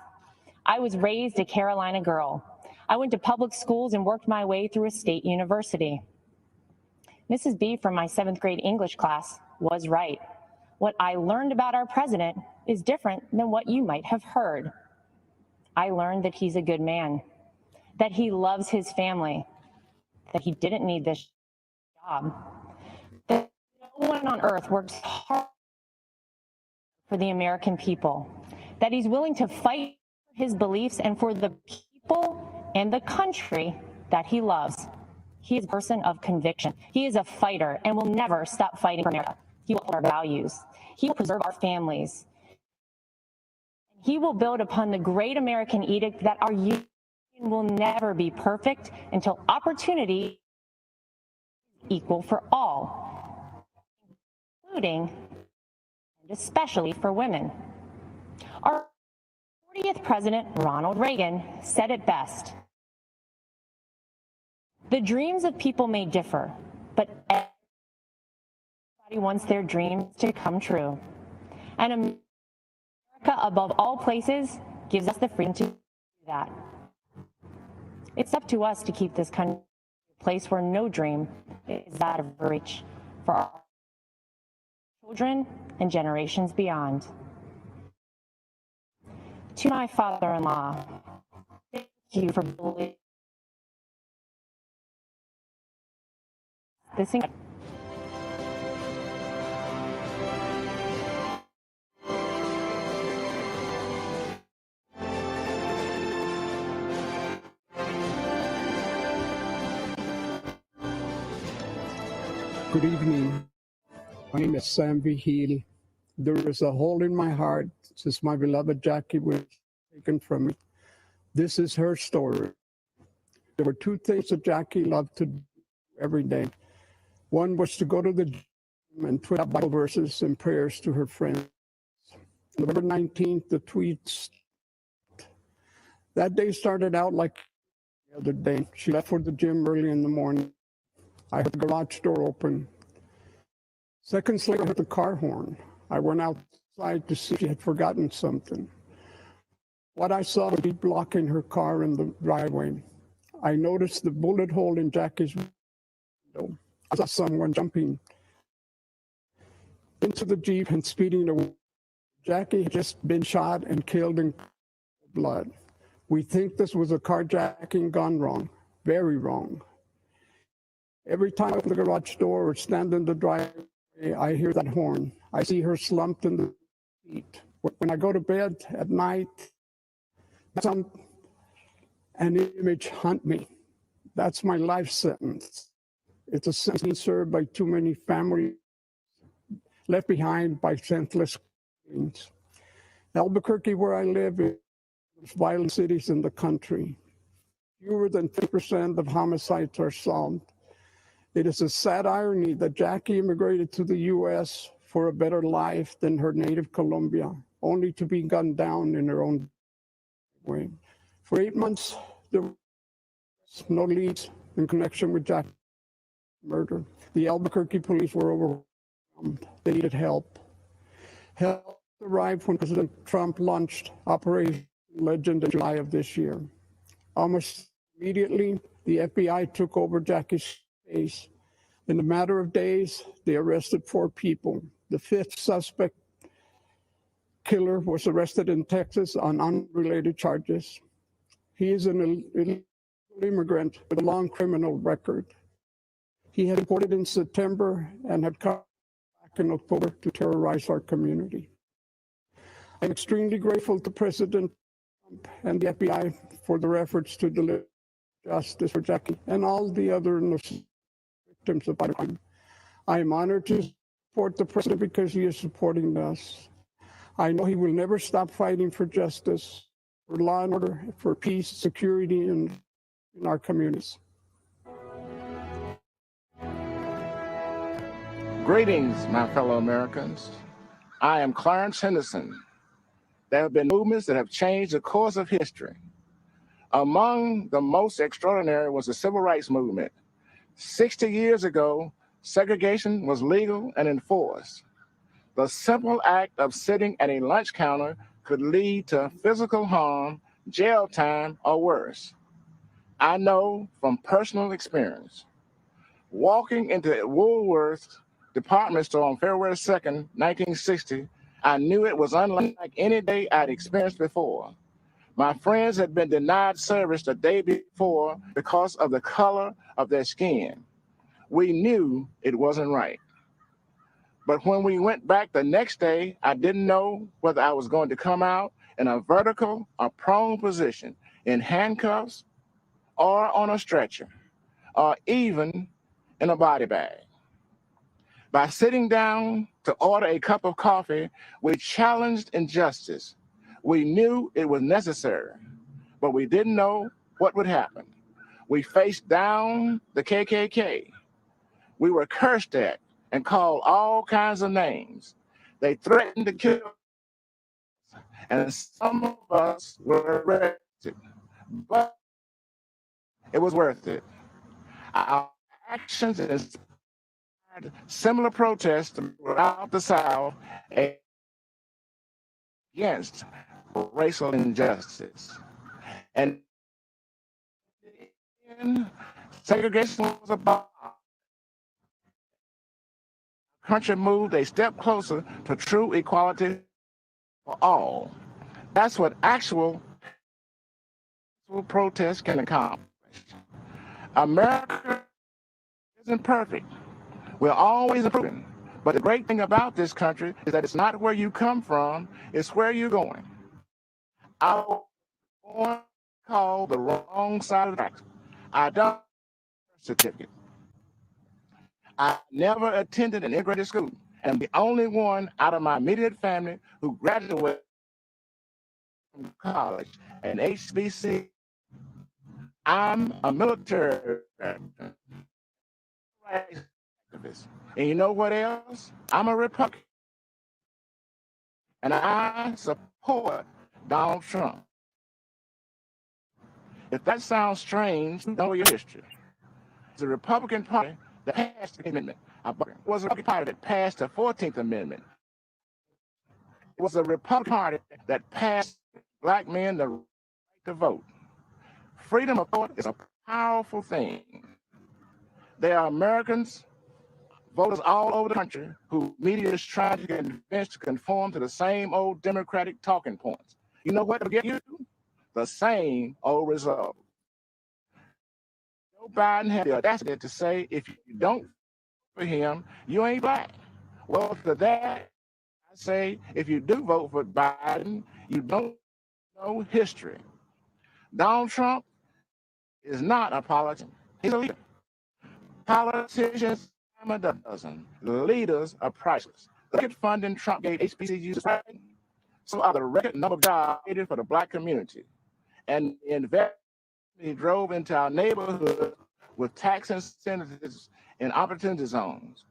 I was raised a Carolina girl. I went to public schools and worked my way through a state university. Mrs. B from my 7th grade English class was right. What I learned about our president is different than what you might have heard. I learned that he's a good man, that he loves his family, that he didn't need this job, that no one on earth works hard for the American people, that he's willing to fight for his beliefs and for the people and the country that he loves. He is a person of conviction. He is a fighter and will never stop fighting for America. He will hold our values. He will preserve our families. He will build upon the great American edict that our union will never be perfect until opportunity is equal for all, including and especially for women. Our 40th president, Ronald Reagan, said it best. The dreams of people may differ, but everybody wants their dreams to come true. And America, above all places, gives us the freedom to do that. It's up to us to keep this country a place where no dream is out of reach for our children and generations beyond. To my father-in-law, thank you for believing this. Good evening. My name is Sam V. Healy. There is a hole in my heart since my beloved Jackie was taken from me. This is her story. There were two things that Jackie loved to do every day. One was to go to the gym and tweet out Bible verses and prayers to her friends. November 19th, the tweets. That day started out like the other day. She left for the gym early in the morning. I heard the garage door open. Seconds later, I heard the car horn. I went outside to see if she had forgotten something. What I saw was me blocking her car in the driveway. I noticed the bullet hole in Jackie's window. I saw someone jumping into the Jeep and speeding away. Jackie had just been shot and killed in blood. We think this was a carjacking gone wrong, very wrong. Every time I open the garage door or stand in the driveway, I hear that horn. I see her slumped in the seat. When I go to bed at night, an image haunt me. That's my life sentence. It's a sentence served by too many families left behind by senseless killings. Albuquerque, where I live, is one of the violent cities in the country. Fewer than 10% of homicides are solved. It is a sad irony that Jackie immigrated to the U.S. for a better life than her native Colombia, only to be gunned down in her own way. For 8 months, there was no leads in connection with Jackie's murder. The Albuquerque police were overwhelmed. They needed help. Help arrived when President Trump launched Operation Legend in July of this year. Almost immediately, the FBI took over Jackie's case. In a matter of days, they arrested 4 people. The 5th suspect killer was arrested in Texas on unrelated charges. He is an illegal immigrant with a long criminal record. He had imported in September and had come back in October to terrorize our community. I'm extremely grateful to President Trump and the FBI for their efforts to deliver justice for Jackie and all the other victims of crime. I am honored to support the president because he is supporting us. I know he will never stop fighting for justice, for law and order, for peace, security in our communities. Greetings, my fellow Americans. I am Clarence Henderson. There have been movements that have changed the course of history. Among the most extraordinary was the Civil Rights Movement. 60 years ago, Segregation was legal and enforced. The simple act of sitting at a lunch counter could lead to physical harm, jail time, or worse. I know from personal experience. Walking into Woolworth's department store on February 2nd, 1960, I knew it was unlike any day I'd experienced before. My friends had been denied service the day before because of the color of their skin. We knew it wasn't right. But when we went back the next day, I didn't know whether I was going to come out in a vertical or prone position, in handcuffs or on a stretcher, or even in a body bag. By sitting down to order a cup of coffee, we challenged injustice. We knew it was necessary, but we didn't know what would happen. We faced down the KKK. We were cursed at and called all kinds of names. They threatened to kill us, and some of us were arrested, but it was worth it. Our actions inspired similar protests throughout the South against racial injustice. And segregation was about country moved a step closer to true equality for all. That's what actual protest can accomplish. America isn't perfect. We're always improving. But the great thing about this country is that it's not where you come from, it's where you're going. I was born called the wrong side of the tracks. I don't have a certificate. I never attended an integrated school, and I'm the only one out of my immediate family who graduated from college and HBC. I'm a military activist. And you know what else? I'm a Republican. And I support Donald Trump. If that sounds strange, know your history. The Republican Party that passed the amendment. It was the Republican Party that passed the 14th Amendment. It was the Republican Party that passed Black men the right to vote. Freedom of thought is a powerful thing. There are Americans, voters all over the country, who media is trying to convince to conform to the same old Democratic talking points. You know what will get you? The same old result. Joe Biden had the audacity to say, if you don't vote for him, you ain't Black. Well, to that, I say, if you do vote for Biden, you don't know history. Donald Trump is not a politician. He's a leader. Politicians are a dozen. Leaders are priceless. The record funding Trump gave HBCUs, so are the record number of jobs created for the Black community. And the investment he drove into our neighborhood with tax incentives and opportunity zones.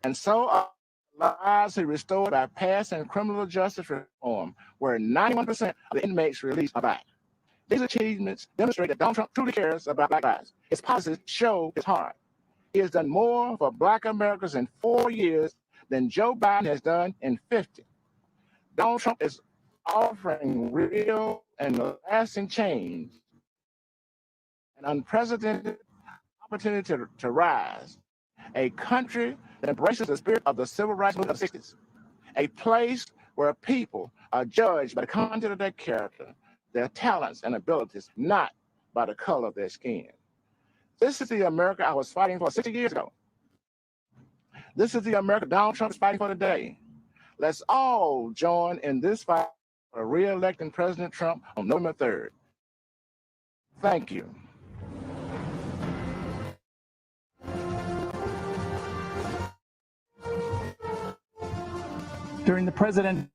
And so are the lives he restored by passing criminal justice reform, where 91% of the inmates released are Black. These achievements demonstrate that Donald Trump truly cares about Black lives. His policies show his heart. He has done more for Black Americans in 4 years than Joe Biden has done in 50. Donald Trump is offering real and lasting change, an unprecedented opportunity to rise, a country that embraces the spirit of the civil rights movement of the 60s, a place where people are judged by the content of their character, their talents and abilities, not by the color of their skin. This is the America I was fighting for 60 years ago. This is the America Donald Trump is fighting for today. Let's all join in this fight for re-electing President Trump on November 3rd. Thank you. During the presidential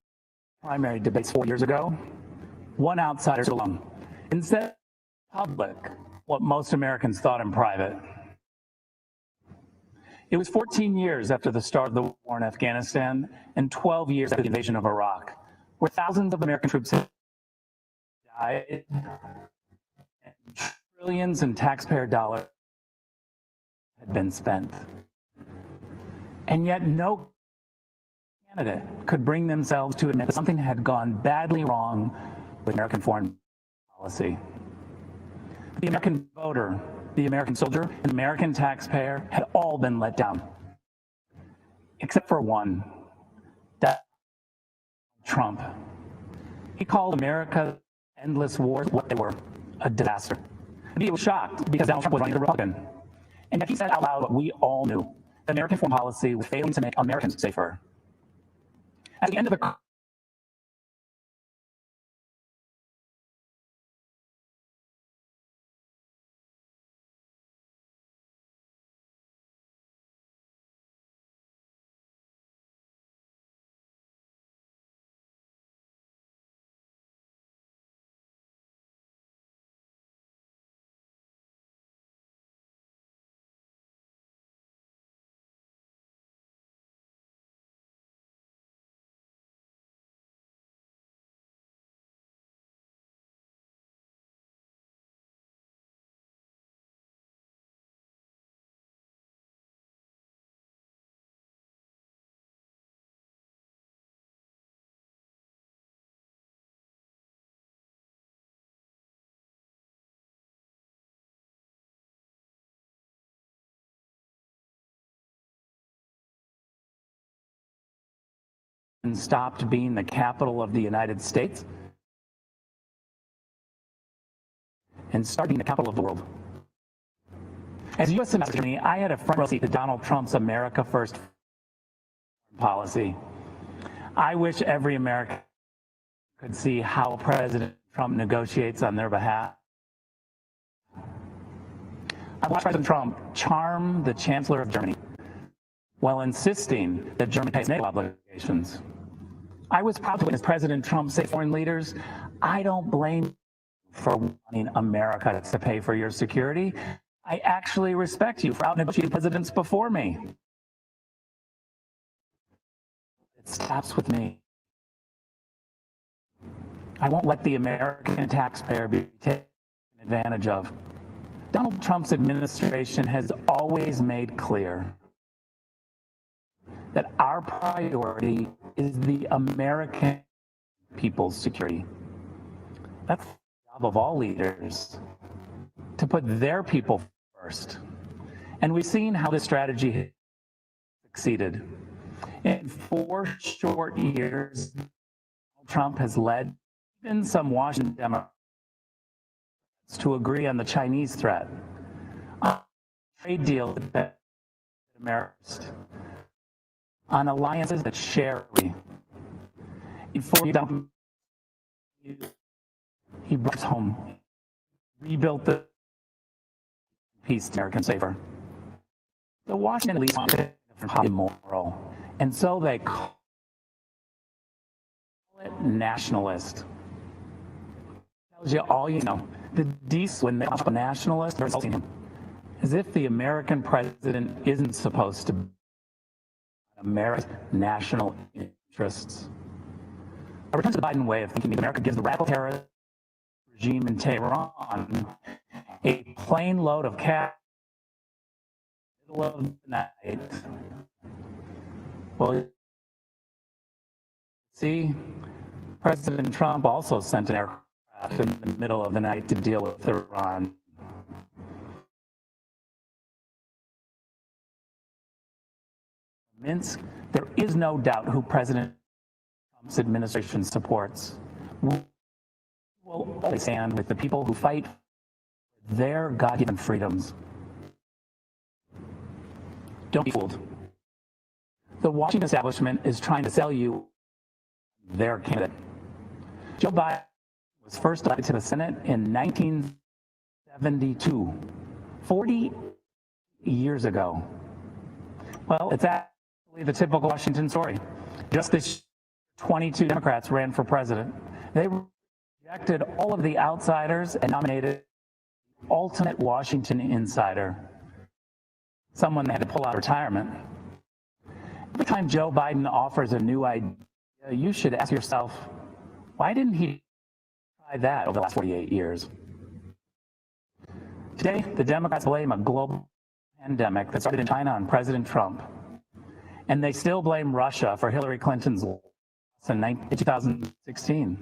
primary debates 4 years ago, one outsider stood alone. Instead, public, what most Americans thought in private. It was 14 years after the start of the war in Afghanistan and 12 years after the invasion of Iraq, where thousands of American troops had died and trillions in taxpayer dollars had been spent. And yet no candidate could bring themselves to admit that something had gone badly wrong with American foreign policy. The American voter, the American soldier, and the American taxpayer had all been let down, except for one, Donald Trump. He called America's endless wars what they were, a disaster. The media was shocked because Donald Trump was running as a Republican. And yet he said out loud what we all knew, that American foreign policy was failing to make Americans safer. At the end of the stopped being the capital of the United States and started being the capital of the world. As U.S. Ambassador to Germany, I had a front row seat to Donald Trump's America First policy. I wish every American could see how President Trump negotiates on their behalf. I watched President Trump charm the Chancellor of Germany while insisting that Germany pays NATO obligations. I was proud to witness President Trump say to foreign leaders, I don't blame you for wanting America to pay for your security. I actually respect you for out-negotiating presidents before me. It stops with me. I won't let the American taxpayer be taken advantage of. Donald Trump's administration has always made clear that our priority is the American people's security. That's the job of all leaders, to put their people first. And we've seen how this strategy has succeeded. In 4 short years, Trump has led even some Washington Democrats to agree on the Chinese threat, on a trade deal that America's, on alliances that share. Before he brought us home, rebuilt the peace to American safer. The Washington elites want it immoral, and so they call it nationalist. Tells you all you know. The DC, when they call a nationalist, they're insulting him, as if the American president isn't supposed to America's national interests. A return to the Biden way of thinking, America gives the radical terrorist regime in Tehran a plane load of cash in the middle of the night. Well, see, President Trump also sent an aircraft in the middle of the night to deal with Iran. Minsk, there is no doubt who President Trump's administration supports. We will always stand with the people who fight for their God-given freedoms. Don't be fooled. The Washington establishment is trying to sell you their candidate. Joe Biden was first elected to the Senate in 1972, 40 years ago. Well, it's actually the typical Washington story. Just this 22 Democrats ran for president. They rejected all of the outsiders and nominated the ultimate Washington insider, someone they had to pull out of retirement. Every time Joe Biden offers a new idea, you should ask yourself, why didn't he try that over the last 48 years? Today, the Democrats blame a global pandemic that started in China on President Trump. And they still blame Russia for Hillary Clinton's loss in 2016.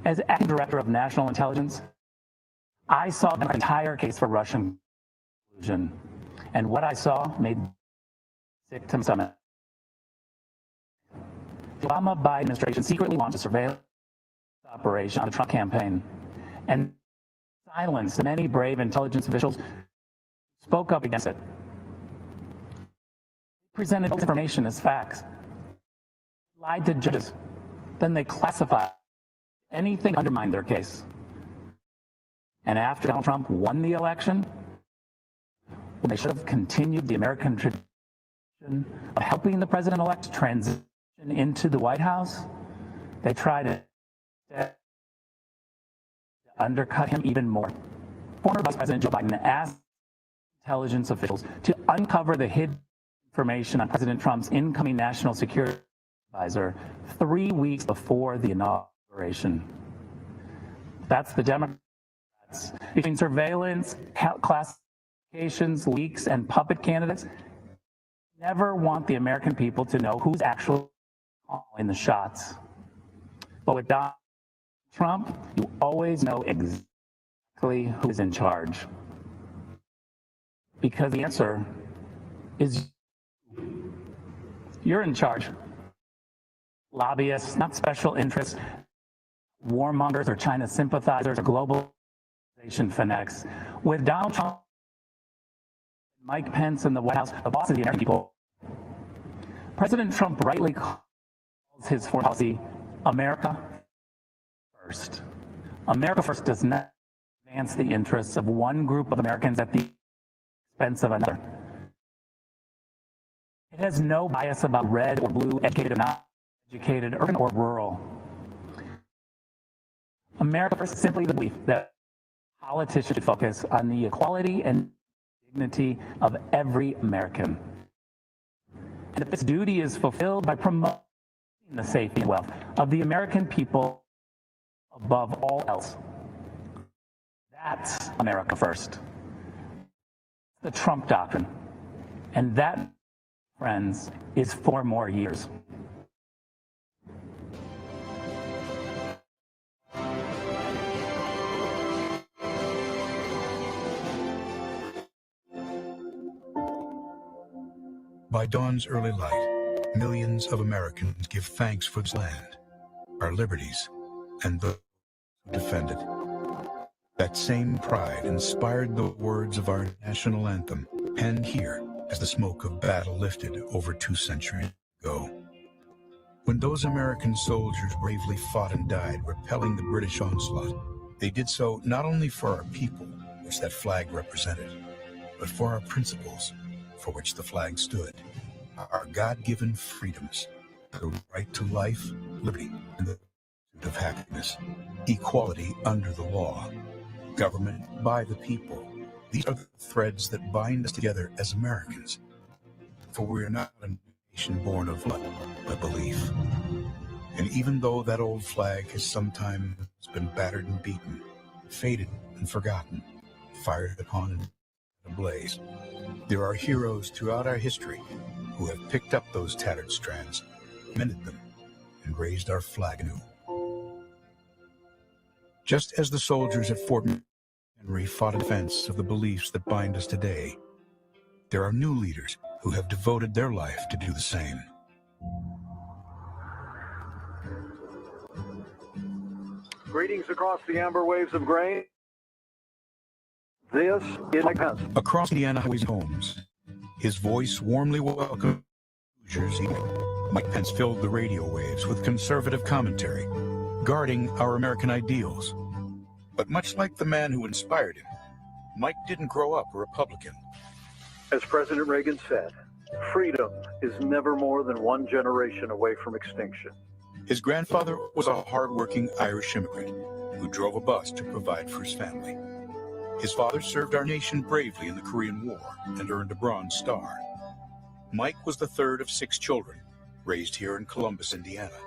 As acting director of national intelligence, I saw the entire case for Russian collusion. And what I saw made me sick to my stomach. The Obama-Biden administration secretly launched a surveillance operation on the Trump campaign and silenced many brave intelligence officials who spoke up against it. They presented information as facts, lied to judges, then they classified anything to undermine their case. And after Donald Trump won the election, when they should have continued the American tradition of helping the president-elect transition into the White House, they tried to undercut him even more. Former Vice President Joe Biden asked intelligence officials to uncover the hidden information on President Trump's incoming national security advisor 3 weeks before the inauguration. That's the Democrats. Between surveillance, classifications, leaks, and puppet candidates, never want the American people to know who's actually calling the shots. But with Donald Trump, you always know exactly who is in charge. Because the answer is you're in charge. Lobbyists, not special interests, warmongers or China sympathizers or globalization fanatics. With Donald Trump, Mike Pence in the White House, the boss of the American people, President Trump rightly calls his foreign policy America First. America First does not advance the interests of one group of Americans at the expense of another. It has no bias about red or blue, educated or not educated, urban or rural. America First is simply the belief that politicians should focus on the equality and dignity of every American. And if this duty is fulfilled by promoting the safety and wealth of the American people above all else, that's America First. The Trump doctrine. And that, friends, is 4 more years. By dawn's early light, millions of Americans give thanks for this land, our liberties, and those who defend it. That same pride inspired the words of our national anthem, penned here as the smoke of battle lifted over 2 centuries ago. When those American soldiers bravely fought and died, repelling the British onslaught, they did so not only for our people, which that flag represented, but for our principles, for which the flag stood, our God-given freedoms, the right to life, liberty, and the pursuit of happiness, equality under the law, government by the people. These are the threads that bind us together as Americans, for we are not a nation born of blood, but belief. And even though that old flag has sometimes been battered and beaten, faded and forgotten, fired upon and ablaze, there are heroes throughout our history who have picked up those tattered strands, mended them, and raised our flag anew. Just as the soldiers at Fort Henry fought in defense of the beliefs that bind us today, there are new leaders who have devoted their life to do the same. Greetings across the amber waves of grain. This is Mike Pence. Across Indiana highways and homes, his voice warmly welcomed Hoosiers. Mike Pence filled the radio waves with conservative commentary, guarding our American ideals. But much like the man who inspired him, Mike didn't grow up a Republican. As President Reagan said, freedom is never more than 1 generation away from extinction. His grandfather was a hard-working Irish immigrant who drove a bus to provide for his family. His father served our nation bravely in the Korean War and earned a Bronze Star. Mike was the 3rd of 6 children, raised here in Columbus, Indiana,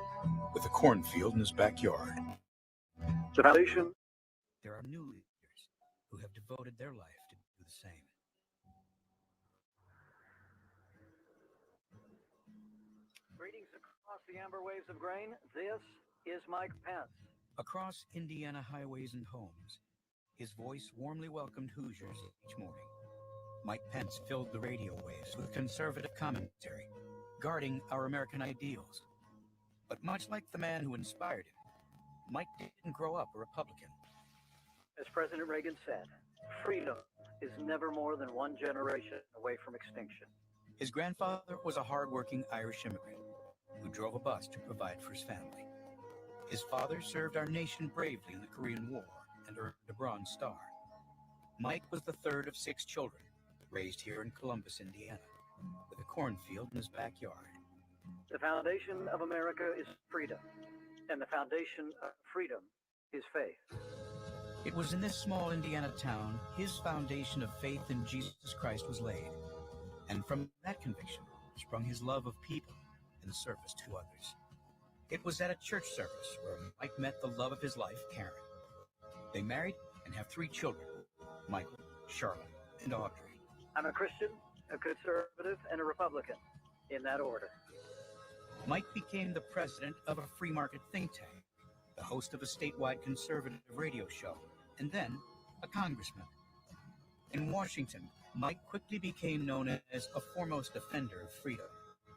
with a cornfield in his backyard. The foundation. There are new leaders who have devoted their life to do the same. Greetings across the amber waves of grain. This is Mike Pence. Across Indiana highways and homes, his voice warmly welcomed Hoosiers each morning. Mike Pence filled the radio waves with conservative commentary, guarding our American ideals. But much like the man who inspired him, Mike didn't grow up a Republican. As President Reagan said, freedom is never more than one generation away from extinction. His grandfather was a hard-working Irish immigrant who drove a bus to provide for his family. His father served our nation bravely in the Korean War and earned a Bronze Star. Mike was the third of 6 children, raised here in Columbus, Indiana, with a cornfield in his backyard. The foundation of America is freedom, and the foundation of freedom is faith. It was in this small Indiana town his foundation of faith in Jesus Christ was laid. And from that conviction sprung his love of people and service to others. It was at a church service where Mike met the love of his life, Karen. They married and have 3 children, Michael, Charlotte, and Audrey. I'm a Christian, a conservative, and a Republican, in that order. Mike became the president of a free market think tank, the host of a statewide conservative radio show, and then a congressman. In Washington, Mike quickly became known as a foremost defender of freedom.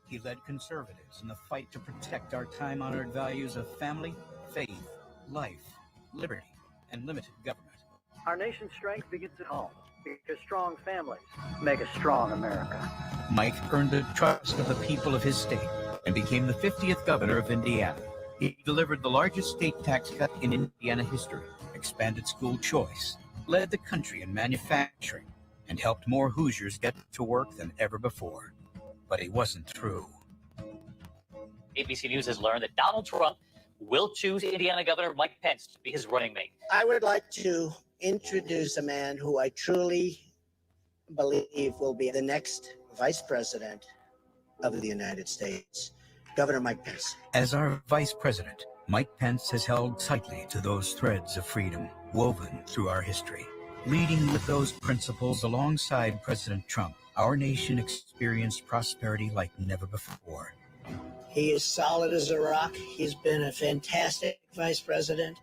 He led conservatives in the fight to protect our time-honored values of family, faith, life, liberty, and limited government. Our nation's strength begins at home, because strong families make a strong America. Mike earned the trust of the people of his state and became the 50th governor of Indiana. He delivered the largest state tax cut in Indiana history, expanded school choice, led the country in manufacturing, and helped more Hoosiers get to work than ever before. But he wasn't through. ABC News has learned that Donald Trump will choose Indiana Governor Mike Pence to be his running mate. I would like to introduce a man who I truly believe will be the next vice president of the United States, Governor Mike Pence. As our vice president, Mike Pence has held tightly to those threads of freedom woven through our history. Leading with those principles alongside President Trump, our nation experienced prosperity like never before. He is solid as a rock. He's been a fantastic vice president.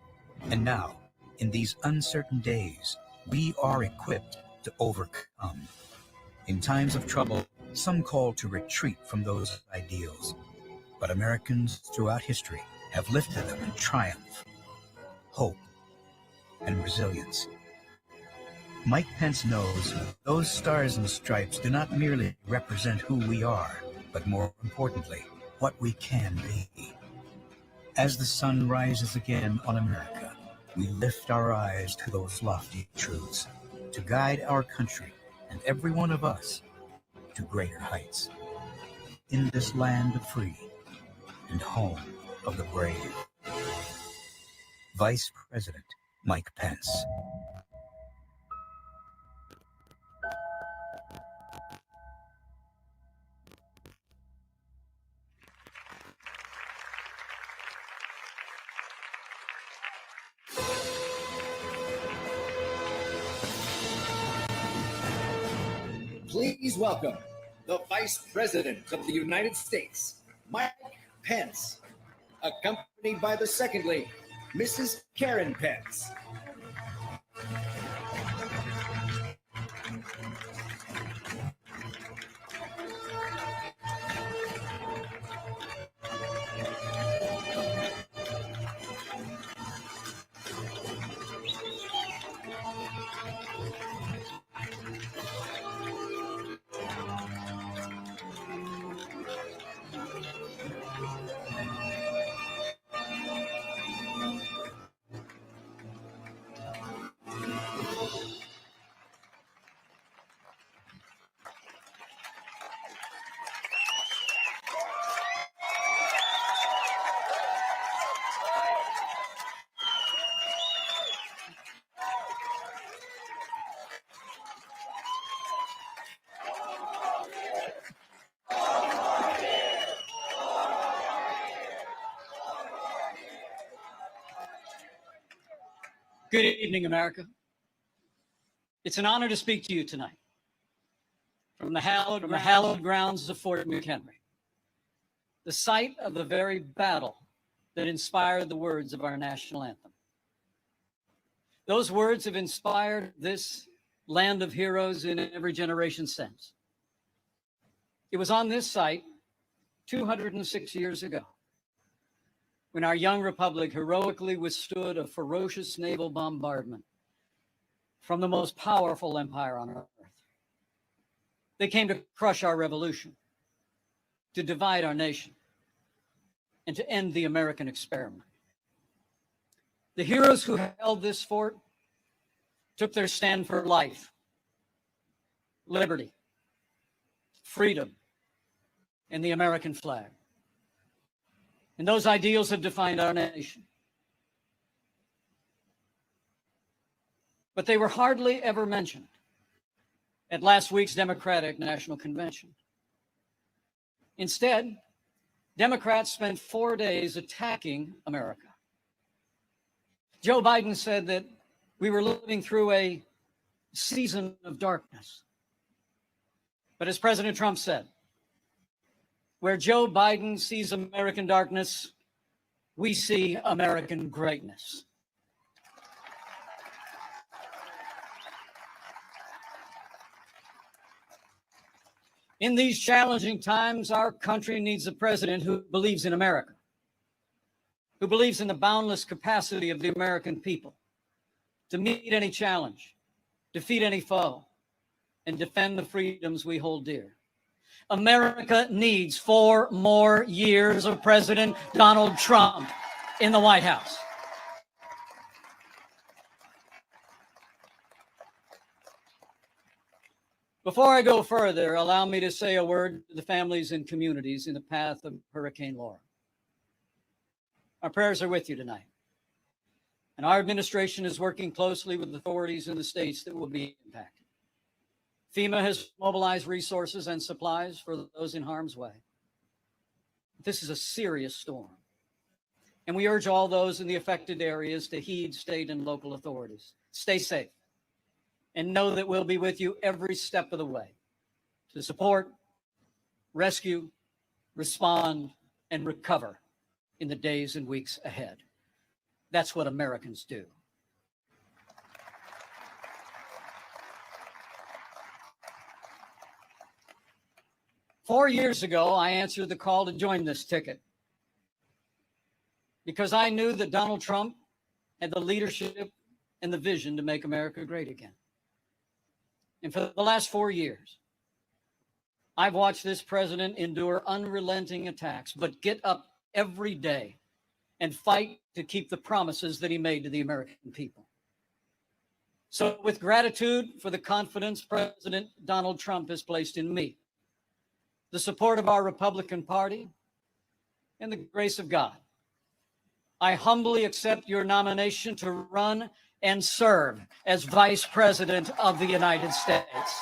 And now, in these uncertain days, we are equipped to overcome. In times of trouble, some call to retreat from those ideals. But Americans throughout history have lifted them in triumph, hope, and resilience. Mike Pence knows those stars and stripes do not merely represent who we are, but more importantly, what we can be. As the sun rises again on America, we lift our eyes to those lofty truths to guide our country and every one of us to greater heights. In this land of free and home of the brave. Vice President Mike Pence. Please welcome the Vice President of the United States, Mike Pence, accompanied by the Second Lady, Mrs. Karen Pence. Good evening, America. It's an honor to speak to you tonight from the hallowed grounds of Fort McHenry. the site of the very battle that inspired the words of our national anthem. Those words have inspired this land of heroes in every generation since. It was on this site 206 years ago when our young republic heroically withstood a ferocious naval bombardment from the most powerful empire on earth. They came to crush our revolution, to divide our nation, and to end the American experiment. The heroes who held this fort took their stand for life, liberty, freedom, and the American flag. And those ideals have defined our nation. But they were hardly ever mentioned at last week's Democratic National Convention. Instead, Democrats spent 4 days attacking America. Joe Biden said that we were living through a season of darkness. But as President Trump said, where Joe Biden sees American darkness, we see American greatness. In these challenging times, our country needs a president who believes in America, who believes in the boundless capacity of the American people to meet any challenge, defeat any foe, and defend the freedoms we hold dear. America needs 4 more years of President Donald Trump in the White House. Before I go further, allow me to say a word to the families and communities in the path of Hurricane Laura. Our prayers are with you tonight. And our administration is working closely with authorities in the states that will be impacted. FEMA has mobilized resources and supplies for those in harm's way. This is a serious storm, and we urge all those in the affected areas to heed state and local authorities. Stay safe, and know that we'll be with you every step of the way to support, rescue, respond, and recover in the days and weeks ahead. That's what Americans do. Four years ago, I answered the call to join this ticket because I knew that Donald Trump had the leadership and the vision to make America great again. And for the last 4 years, I've watched this president endure unrelenting attacks, but get up every day and fight to keep the promises that he made to the American people. So with gratitude for the confidence President Donald Trump has placed in me, the support of our Republican Party, and the grace of God, I humbly accept your nomination to run and serve as Vice President of the United States.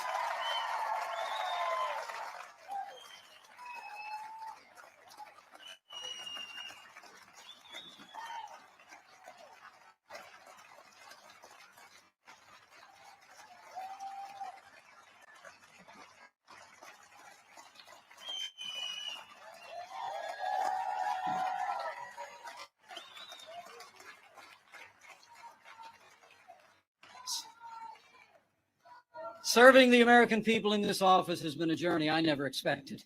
Serving the American people in this office has been a journey I never expected.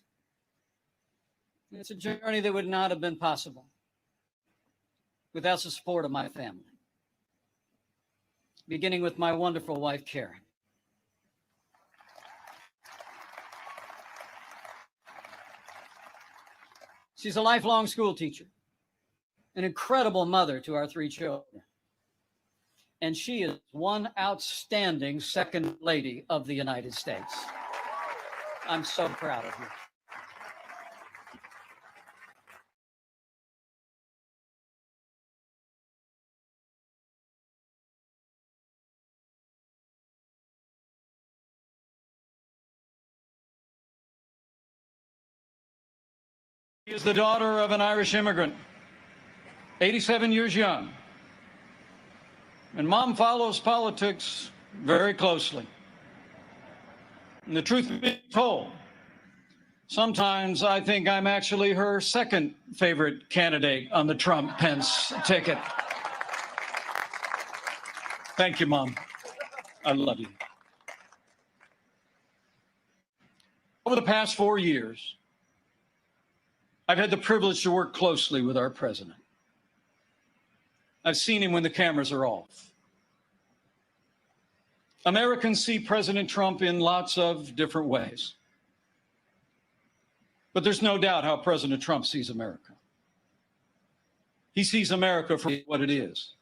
It's a journey that would not have been possible without the support of my family, beginning with my wonderful wife, Karen. She's a lifelong school teacher, an incredible mother to our 3 children. And she is one outstanding Second Lady of the United States. I'm so proud of her. She is the daughter of an Irish immigrant, 87 years young. And Mom follows politics very closely. And the truth be told, Sometimes I think I'm actually her second favorite candidate on the Trump-Pence ticket. Thank you, Mom. I love you. Over the past 4 years, I've had the privilege to work closely with our president. I've seen him when the cameras are off. Americans see President Trump in lots of different ways. But there's no doubt how President Trump sees America. He sees America for what it is.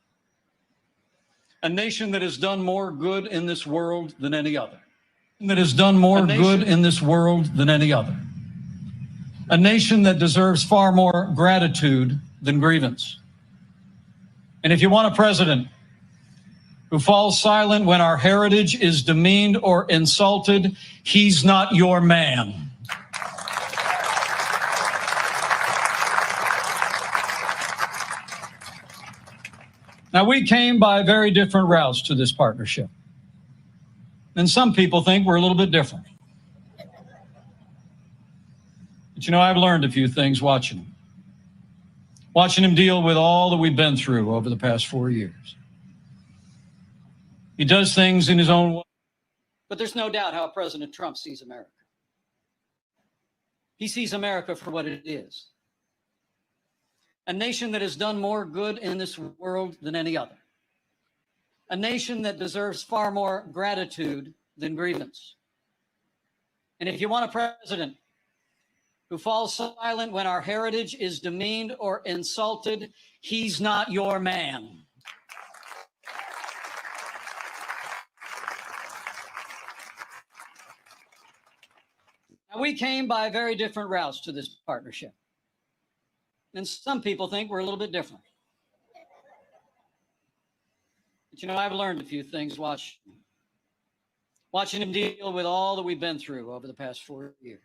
A nation that has done more good in this world than any other. That has done more good in this world than any other. A nation that deserves far more gratitude than grievance. And if you want a president who falls silent when our heritage is demeaned or insulted, he's not your man. Now, we came by very different routes to this partnership. And some people think we're a little bit different. But you know, I've learned a few things watching him. Watching him deal with all that we've been through over the past 4 years. He does things in his own way. But there's no doubt how President Trump sees America. He sees America for what it is. A nation that has done more good in this world than any other. A nation that deserves far more gratitude than grievance. And if you want a president who falls silent when our heritage is demeaned or insulted, he's not your man. Now, we came by very different routes to this partnership. And some people think we're a little bit different. But you know, I've learned a few things watching him deal with all that we've been through over the past 4 years.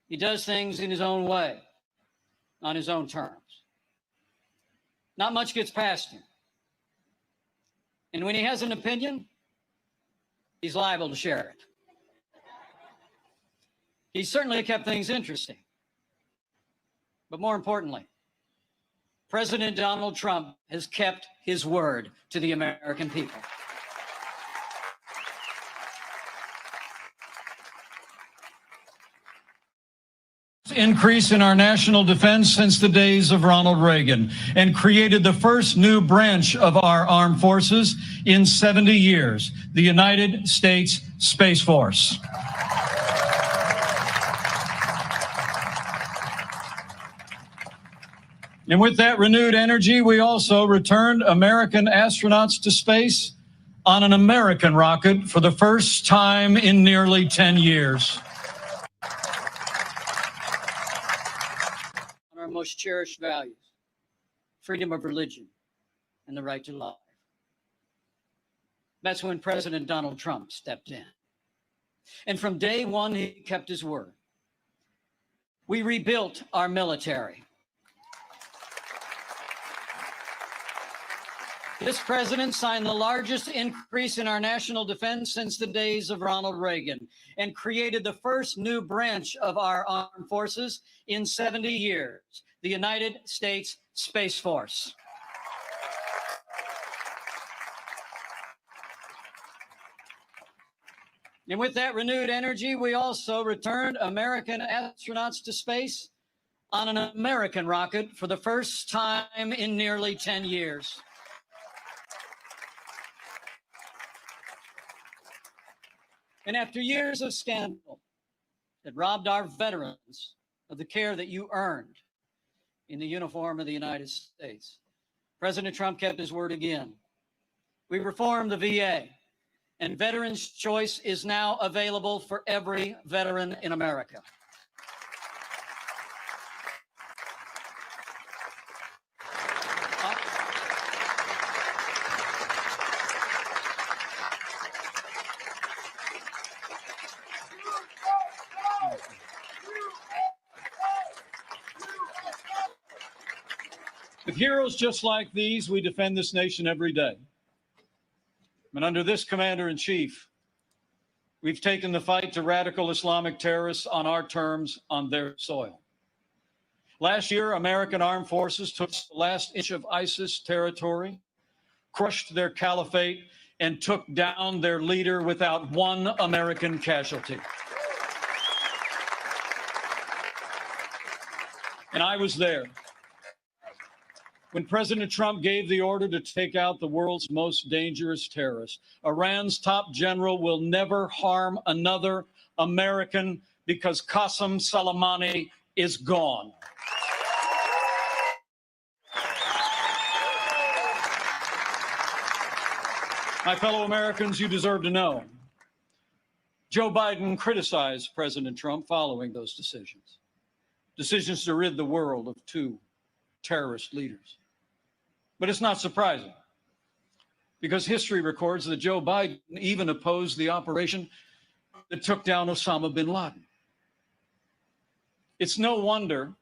He does things in his own way, on his own terms. Not much gets past him. And when he has an opinion, he's liable to share it. He's certainly kept things interesting. But more importantly, President Donald Trump has kept his word to the American people. Increase in our national defense since the days of Ronald Reagan, and created the first new branch of our armed forces in 70 years, the United States Space Force. And with that renewed energy, we also returned American astronauts to space on an American rocket for the first time in nearly 10 years. Our most cherished values, freedom of religion, and the right to life. That's when President Donald Trump stepped in. And from day one, he kept his word. We rebuilt our military. This president signed the largest increase in our national defense since the days of Ronald Reagan, and created the first new branch of our armed forces in 70 years, the United States Space Force. And with that renewed energy, we also returned American astronauts to space on an American rocket for the first time in nearly 10 years. And after years of scandal that robbed our veterans of the care that you earned in the uniform of the United States, President Trump kept his word again. We reformed the VA, and Veterans Choice is now available for every veteran in America. With heroes just like these, we defend this nation every day. And under this commander-in-chief, We've taken the fight to radical Islamic terrorists on our terms, on their soil. Last year, American armed forces took the last inch of ISIS territory, crushed their caliphate, and took down their leader without one American casualty. And I was there when President Trump gave the order to take out the world's most dangerous terrorist. Iran's top general will never harm another American because Qasem Soleimani is gone. My fellow Americans, you deserve to know. Joe Biden criticized President Trump following those decisions. Decisions to rid the world of two terrorist leaders. But it's not surprising, because history records that Joe Biden even opposed the operation that took down Osama bin Laden. It's no wonder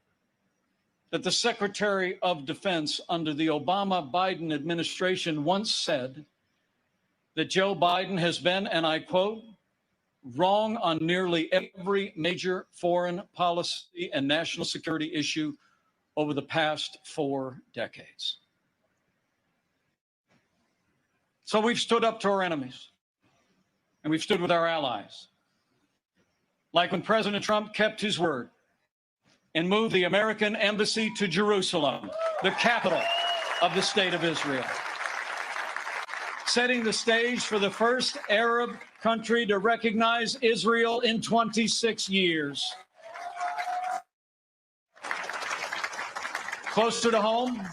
that the Secretary of Defense under the Obama-Biden administration once said that Joe Biden has been, and I quote, wrong on nearly every major foreign policy and national security issue over the past 4 decades. So we've stood up to our enemies, and we've stood with our allies. Like when President Trump kept his word and moved the American embassy to Jerusalem, the capital of the state of Israel, setting the stage for the first Arab country to recognize Israel in 26 years. Closer to home,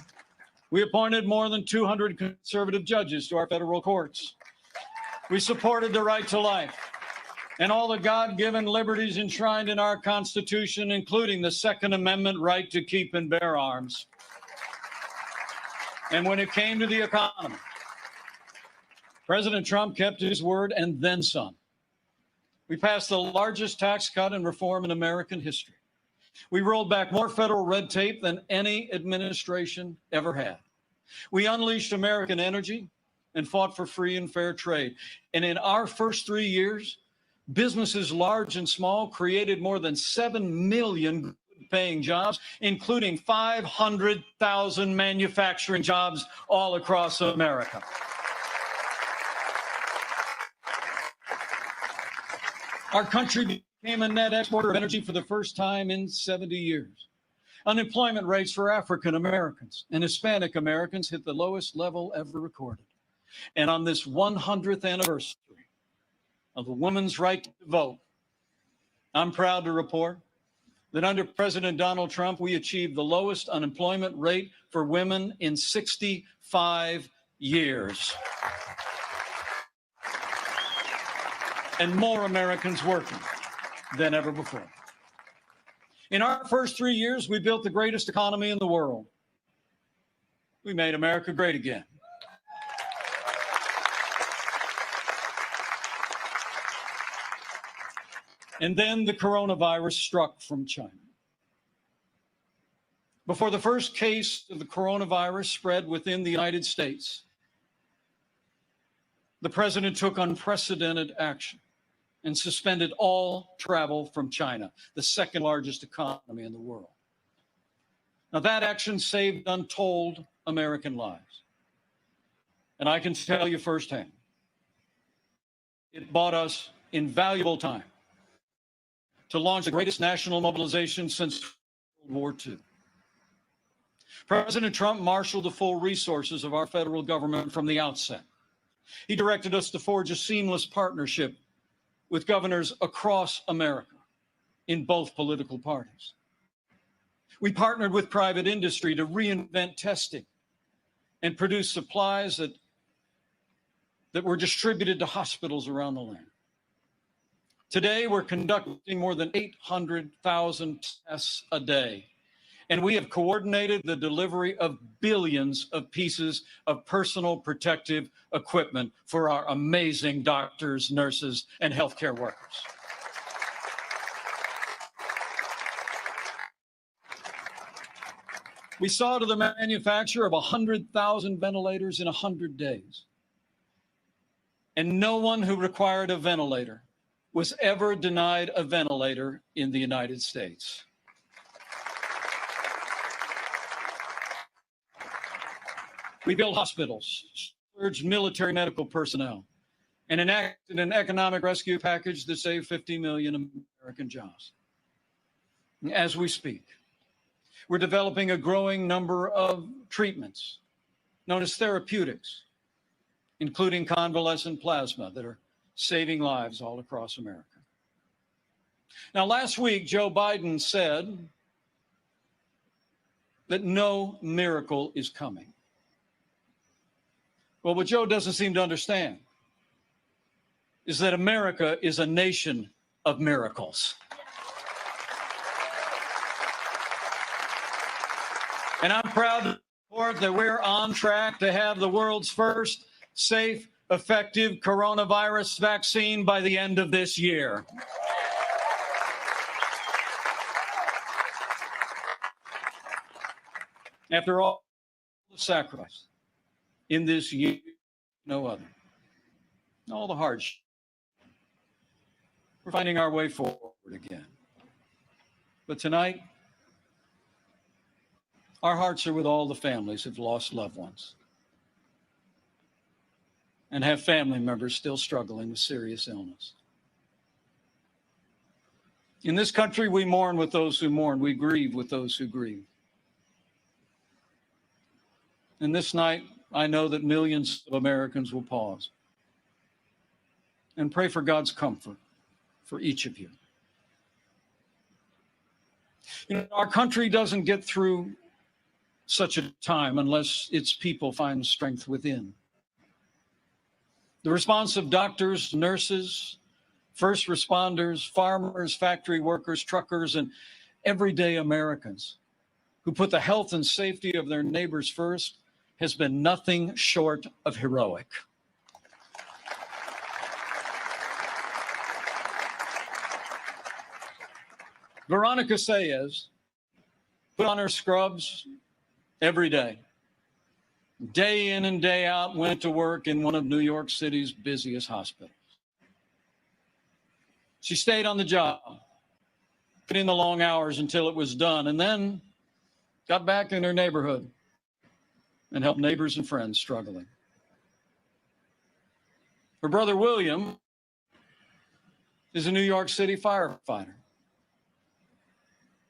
we appointed more than 200 conservative judges to our federal courts. We supported the right to life and all the God-given liberties enshrined in our Constitution, including the Second Amendment right to keep and bear arms. And when it came to the economy, President Trump kept his word and then some. We passed the largest tax cut and reform in American history. We rolled back more federal red tape than any administration ever had. We unleashed American energy and fought for free and fair trade. And in our first 3 years, businesses large and small created more than 7 million paying jobs, including 500,000 manufacturing jobs all across America. Our country became a net exporter of energy for the first time in 70 years. Unemployment rates for African Americans and Hispanic Americans hit the lowest level ever recorded. And on this 100th anniversary of the woman's right to vote, I'm proud to report that under President Donald Trump, we achieved the lowest unemployment rate for women in 65 years. And more Americans working than ever before. In our first 3 years, we built the greatest economy in the world. We made America great again. And then the coronavirus struck from China. Before the first case of the coronavirus spread within the United States, the president took unprecedented action and suspended all travel from China, the second largest economy in the world. Now, that action saved untold American lives. And I can tell you firsthand, it bought us invaluable time to launch the greatest national mobilization since World War II. President Trump marshaled the full resources of our federal government from the outset. He directed us to forge a seamless partnership with governors across America in both political parties. We partnered with private industry to reinvent testing and produce supplies that were distributed to hospitals around the land. Today, we're conducting more than 800,000 tests a day, and we have coordinated the delivery of billions of pieces of personal protective equipment for our amazing doctors, nurses, and healthcare workers. We saw to the manufacture of 100,000 ventilators in 100 days. And no one who required a ventilator was ever denied a ventilator in the United States. We built hospitals, urged military medical personnel, and enacted an economic rescue package that saved 50 million American jobs. As we speak, we're developing a growing number of treatments known as therapeutics, including convalescent plasma, that are saving lives all across America. Now, last week, Joe Biden said that no miracle is coming. Well, what Joe doesn't seem to understand is that America is a nation of miracles. And I'm proud to report that we're on track to have the world's first safe, effective coronavirus vaccine by the end of this year. After all the sacrifice in this year, no other, all the hardship, we're finding our way forward again. But tonight, our hearts are with all the families who've lost loved ones and have family members still struggling with serious illness. In this country, we mourn with those who mourn. We grieve with those who grieve. And this night, I know that millions of Americans will pause and pray for God's comfort for each of you. You know, our country doesn't get through such a time unless its people find strength within. The response of doctors, nurses, first responders, farmers, factory workers, truckers, and everyday Americans who put the health and safety of their neighbors first has been nothing short of heroic. Veronica Sayez put on her scrubs every day in and day out, went to work in one of New York City's busiest hospitals. She stayed on the job, put in the long hours until it was done, and then got back in her neighborhood and helped neighbors and friends struggling. Her brother William is a New York City firefighter.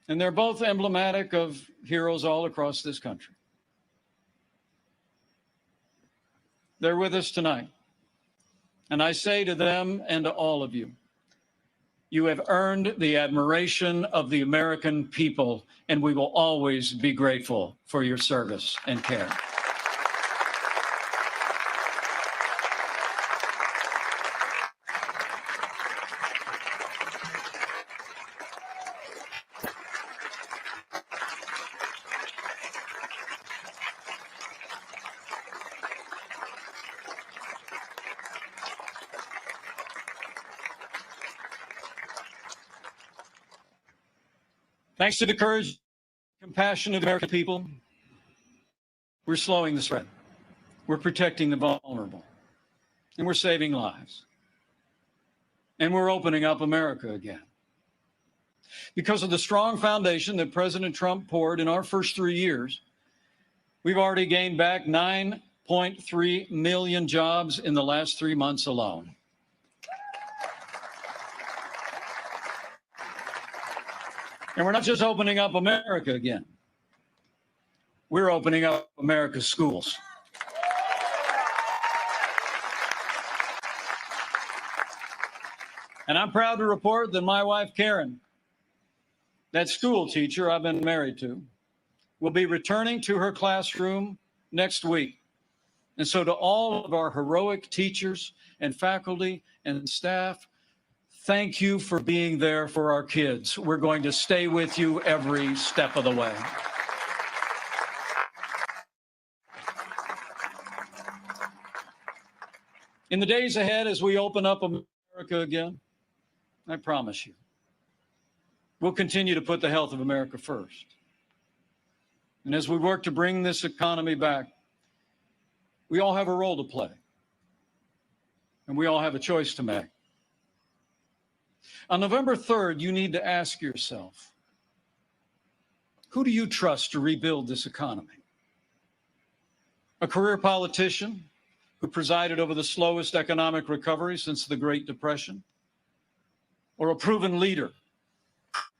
And they're both emblematic of heroes all across this country. They're with us tonight. And I say to them and to all of you, you have earned the admiration of the American people, and we will always be grateful for your service and care. Thanks to the courage and compassion of the American people, we're slowing the spread. We're protecting the vulnerable. And we're saving lives. And we're opening up America again. Because of the strong foundation that President Trump poured in our first 3 years, we've already gained back 9.3 million jobs in the last 3 months alone. And we're not just opening up America again. We're opening up America's schools. And I'm proud to report that my wife, Karen, that school teacher I've been married to, will be returning to her classroom next week. And so to all of our heroic teachers and faculty and staff, thank you for being there for our kids. We're going to stay with you every step of the way. In the days ahead, as we open up America again, I promise you, we'll continue to put the health of America first. And as we work to bring this economy back, we all have a role to play. And we all have a choice to make. On November 3rd, you need to ask yourself, who do you trust to rebuild this economy? A career politician who presided over the slowest economic recovery since the Great Depression? Or a proven leader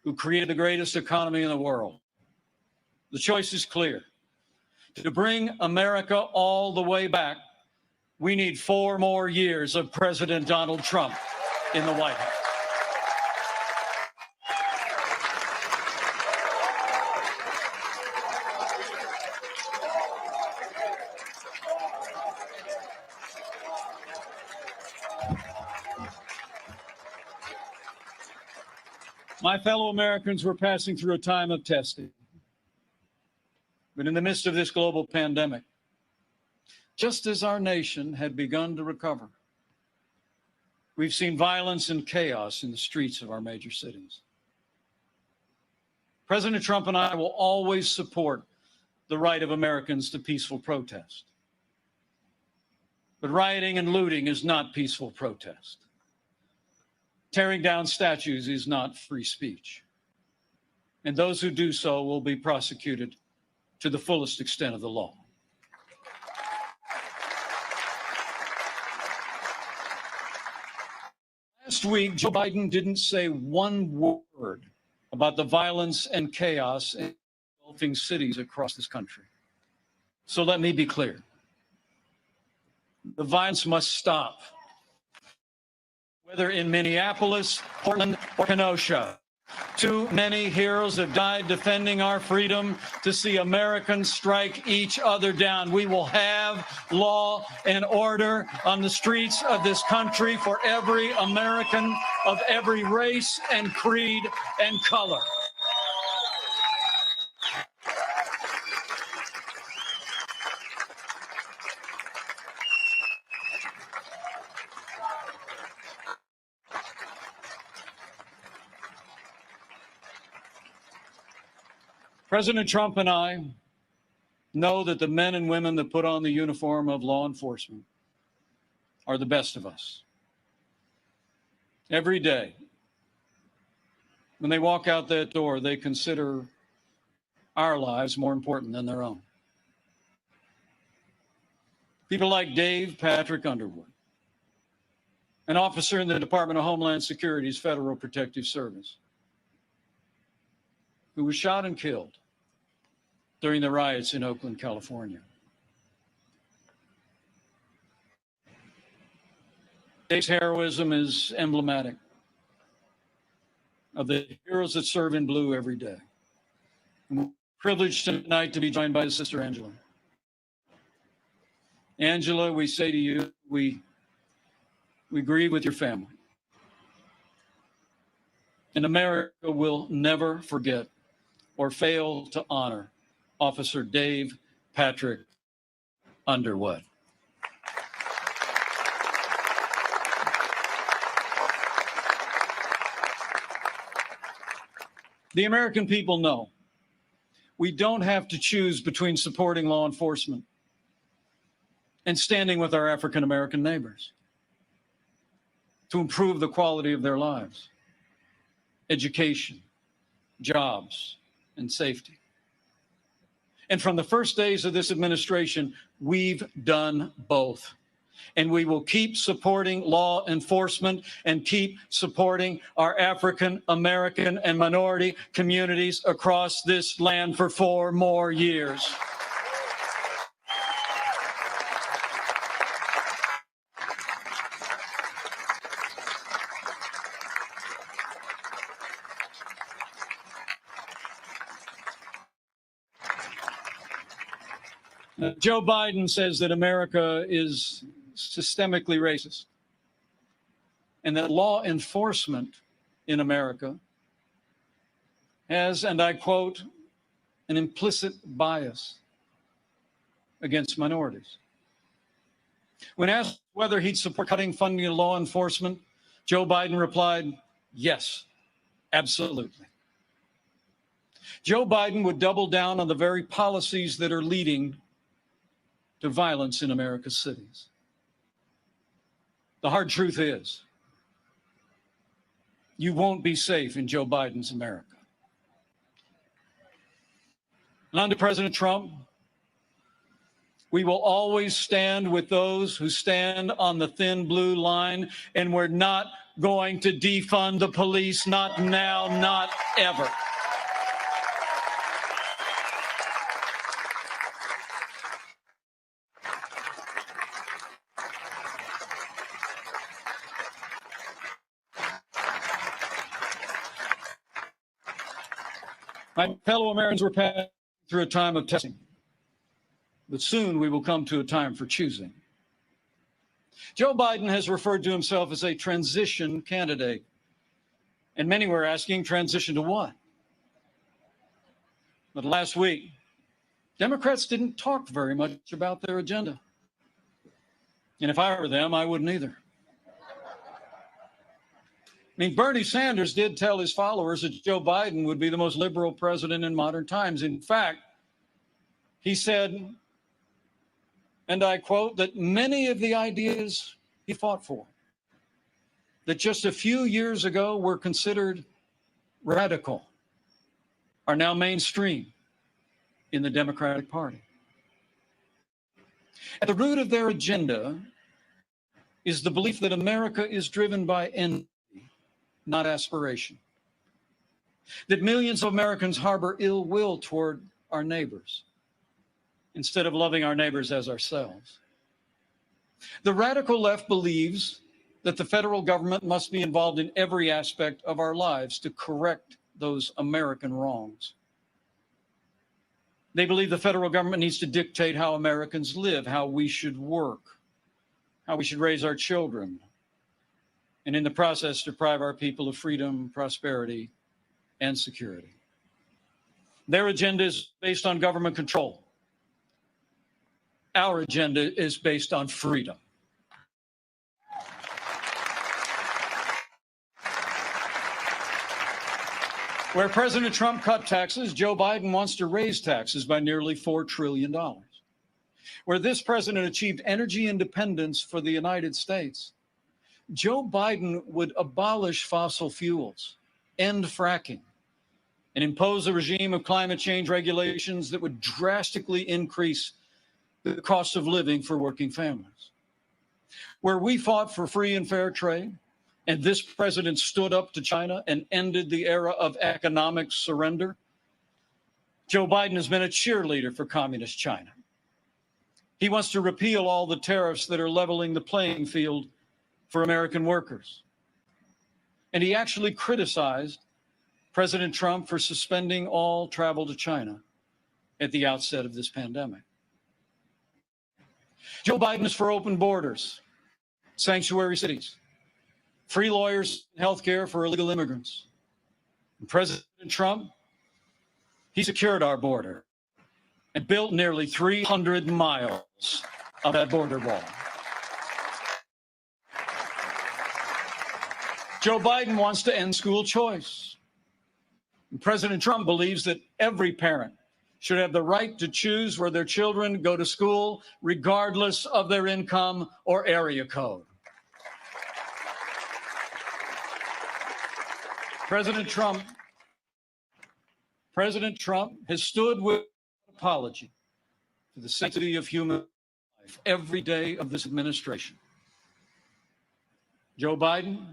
who created the greatest economy in the world? The choice is clear. To bring America all the way back, we need 4 more years of President Donald Trump in the White House. My fellow Americans, we're passing through a time of testing. But in the midst of this global pandemic, just as our nation had begun to recover, we've seen violence and chaos in the streets of our major cities. President Trump and I will always support the right of Americans to peaceful protest. But rioting and looting is not peaceful protest. Tearing down statues is not free speech. And those who do so will be prosecuted to the fullest extent of the law. Last week, Joe Biden didn't say one word about the violence and chaos in engulfing cities across this country. So let me be clear. The violence must stop. Whether in Minneapolis, Portland, or Kenosha, too many heroes have died defending our freedom to see Americans strike each other down. We will have law and order on the streets of this country for every American of every race and creed and color. President Trump and I know that the men and women that put on the uniform of law enforcement are the best of us. Every day, when they walk out that door, they consider our lives more important than their own. People like Dave Patrick Underwood, an officer in the Department of Homeland Security's Federal Protective Service, who was shot and killed during the riots in Oakland, California. Dave's heroism is emblematic of the heroes that serve in blue every day. We're privileged tonight to be joined by his sister, Angela. Angela, we say to you, we grieve with your family. And America will never forget or fail to honor Officer Dave Patrick Underwood. The American people know we don't have to choose between supporting law enforcement and standing with our African American neighbors to improve the quality of their lives, education, jobs, and safety. And from the first days of this administration, we've done both. And we will keep supporting law enforcement and keep supporting our African American and minority communities across this land for 4 more years. Joe Biden says that America is systemically racist and that law enforcement in America has, and I quote, an implicit bias against minorities. When asked whether he'd support cutting funding to law enforcement, Joe Biden replied, yes, absolutely. Joe Biden would double down on the very policies that are leading to violence in America's cities. The hard truth is, You won't be safe in Joe Biden's America. And under President Trump, we will always stand with those who stand on the thin blue line, and we're not going to defund the police, not now, not ever. My fellow Americans, we're passing through a time of testing, but soon we will come to a time for choosing. Joe Biden has referred to himself as a transition candidate, and many were asking, transition to what? But last week, Democrats didn't talk very much about their agenda. And if I were them, I wouldn't either. I mean, Bernie Sanders did tell his followers that Joe Biden would be the most liberal president in modern times. In fact, he said, and I quote, that many of the ideas he fought for, that just a few years ago were considered radical, are now mainstream in the Democratic Party. At the root of their agenda is the belief that America is driven by envy, not aspiration. That millions of Americans harbor ill will toward our neighbors instead of loving our neighbors as ourselves. The radical left believes that the federal government must be involved in every aspect of our lives to correct those American wrongs. They believe the federal government needs to dictate how Americans live, how we should work, how we should raise our children, and in the process deprive our people of freedom, prosperity, and security. Their agenda is based on government control. Our agenda is based on freedom. Where President Trump cut taxes, Joe Biden wants to raise taxes by nearly $4 trillion. Where this president achieved energy independence for the United States, Joe Biden would abolish fossil fuels, end fracking, and impose a regime of climate change regulations that would drastically increase the cost of living for working families. Where we fought for free and fair trade, and this president stood up to China and ended the era of economic surrender, Joe Biden has been a cheerleader for communist China. He wants to repeal all the tariffs that are leveling the playing field for American workers. And he actually criticized President Trump for suspending all travel to China at the outset of this pandemic. Joe Biden is for open borders, sanctuary cities, free lawyers, and health care for illegal immigrants. And President Trump, he secured our border and built nearly 300 miles of that border wall. Joe Biden wants to end school choice. And President Trump believes that every parent should have the right to choose where their children go to school, regardless of their income or area code. President Trump has stood with apology for the sanctity of human life every day of this administration. Joe Biden,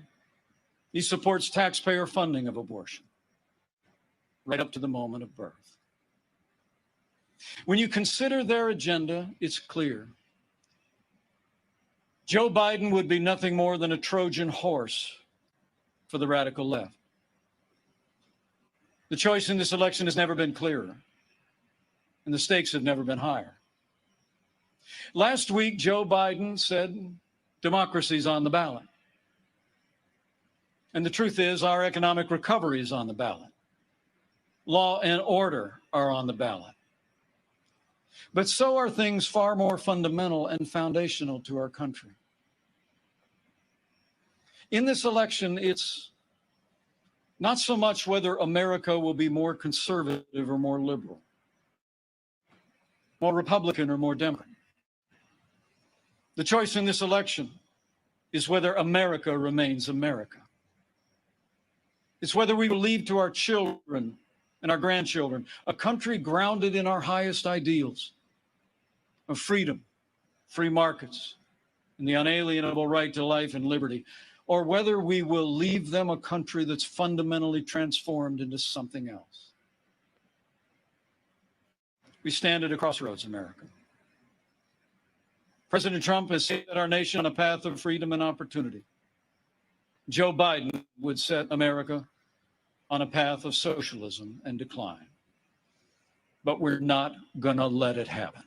he supports taxpayer funding of abortion right up to the moment of birth. When you consider their agenda, it's clear. Joe Biden would be nothing more than a Trojan horse for the radical left. The choice in this election has never been clearer, and the stakes have never been higher. Last week, Joe Biden said democracy's on the ballot. And the truth is, our economic recovery is on the ballot. Law and order are on the ballot. But so are things far more fundamental and foundational to our country. In this election, it's not so much whether America will be more conservative or more liberal, more Republican or more Democrat. The choice in this election is whether America remains America. It's whether we will leave to our children and our grandchildren a country grounded in our highest ideals of freedom, free markets, and the unalienable right to life and liberty, or whether we will leave them a country that's fundamentally transformed into something else. We stand at a crossroads, America. President Trump has set our nation on a path of freedom and opportunity. Joe Biden would set America on a path of socialism and decline. But we're not going to let it happen.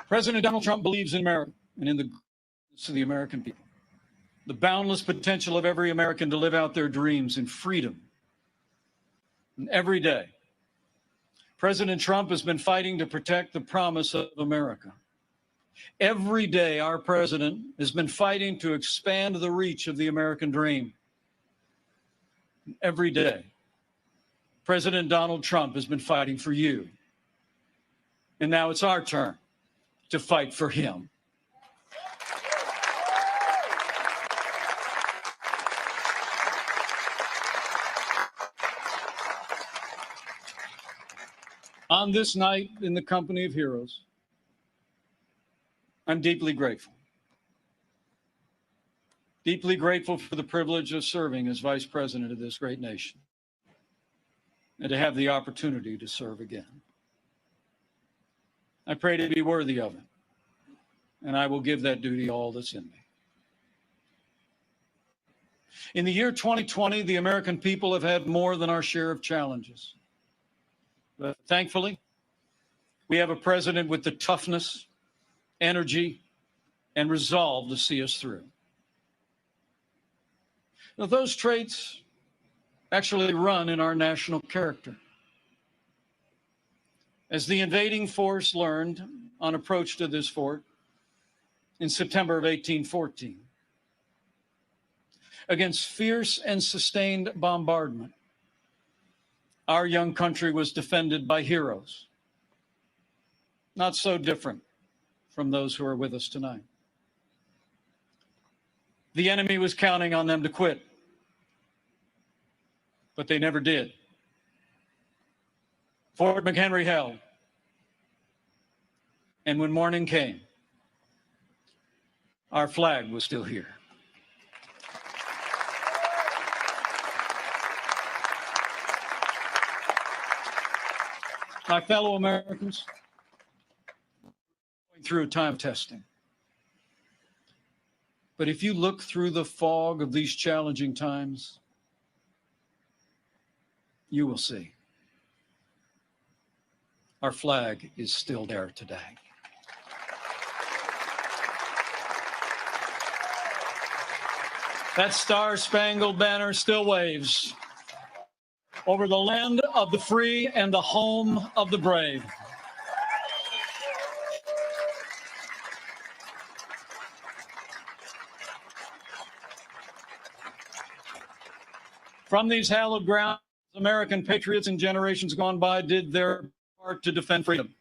President Donald Trump believes in America and in the goodness of the American people, the boundless potential of every American to live out their dreams in freedom. And every day, President Trump has been fighting to protect the promise of America. Every day, our president has been fighting to expand the reach of the American dream. Every day, President Donald Trump has been fighting for you. And now it's our turn to fight for him. On this night in the company of heroes, I'm deeply grateful. Deeply grateful for the privilege of serving as vice president of this great nation and to have the opportunity to serve again. I pray to be worthy of it, and I will give that duty all that's in me. In the year 2020, the American people have had more than our share of challenges. But thankfully, we have a president with the toughness, energy, and resolve to see us through. Now, those traits actually run in our national character. As the invading force learned on approach to this fort in September of 1814, against fierce and sustained bombardment, our young country was defended by heroes, not so different from those who are with us tonight. The enemy was counting on them to quit, but they never did. Fort McHenry held, and when morning came, our flag was still here. My fellow Americans, going through a time of testing. But if you look through the fog of these challenging times, you will see our flag is still there today. That star-spangled banner still waves over the land of the free and the home of the brave. From these hallowed grounds, American patriots in generations gone by did their part to defend freedom.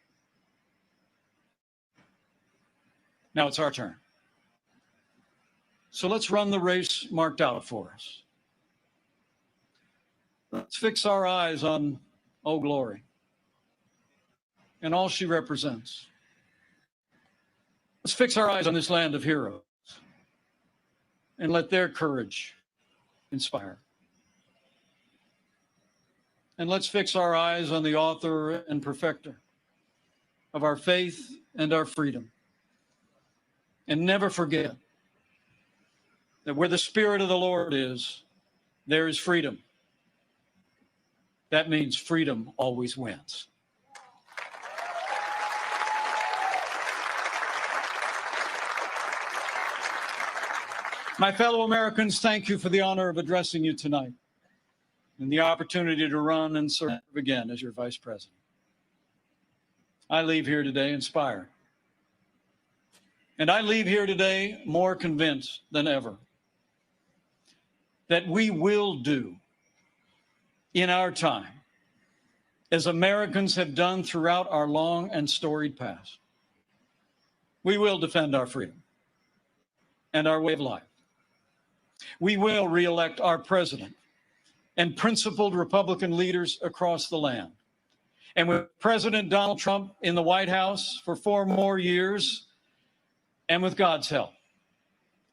Now it's our turn. So let's run the race marked out for us. Let's fix our eyes on Old Glory and all she represents. Let's fix our eyes on this land of heroes and let their courage inspire. And let's fix our eyes on the author and perfecter of our faith and our freedom. And never forget that where the Spirit of the Lord is, there is freedom. That means freedom always wins. My fellow Americans, thank you for the honor of addressing you tonight and the opportunity to run and serve again as your vice president. I leave here today inspired. And I leave here today more convinced than ever that we will do in our time, as Americans have done throughout our long and storied past. We will defend our freedom and our way of life. We will re-elect our president and principled Republican leaders across the land. And with President Donald Trump in the White House for 4 more years, and with God's help,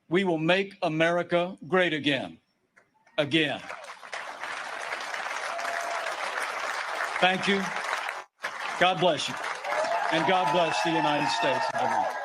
we will make America great again. Again. Thank you. God bless you. And God bless the United States of America.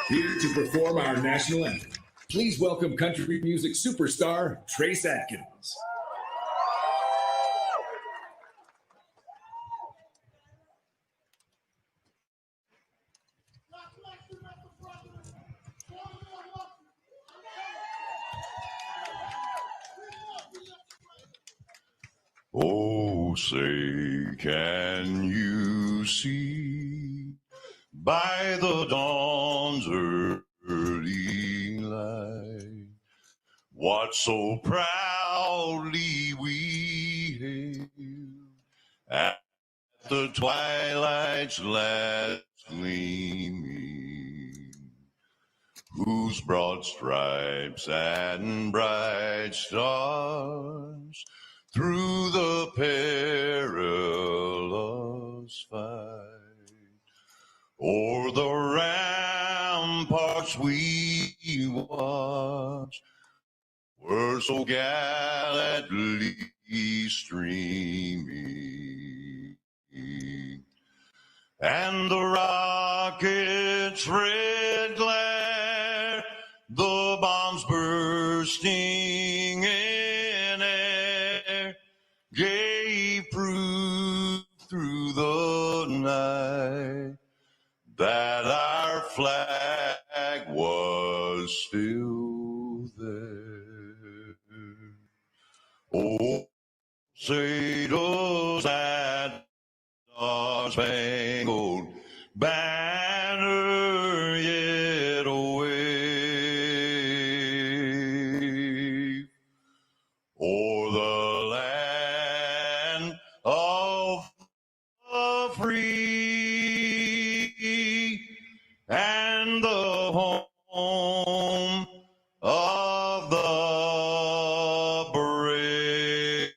Here to perform our national anthem, please welcome country music superstar Trace Atkins. Oh, say, can you see by the dawn's early light what so proudly we hailed at the twilight's last gleaming, whose broad stripes and bright stars through the perilous fight o'er the ramparts we watched were so gallantly streaming, and the rocket's red glare, the bombs bursting in air, gave proof through the night that our flag was still there. Oh, say does that star-spangled banner yet wave o'er the land of the free and the home of the brave.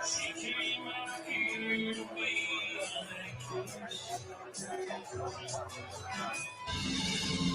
She came out here to be a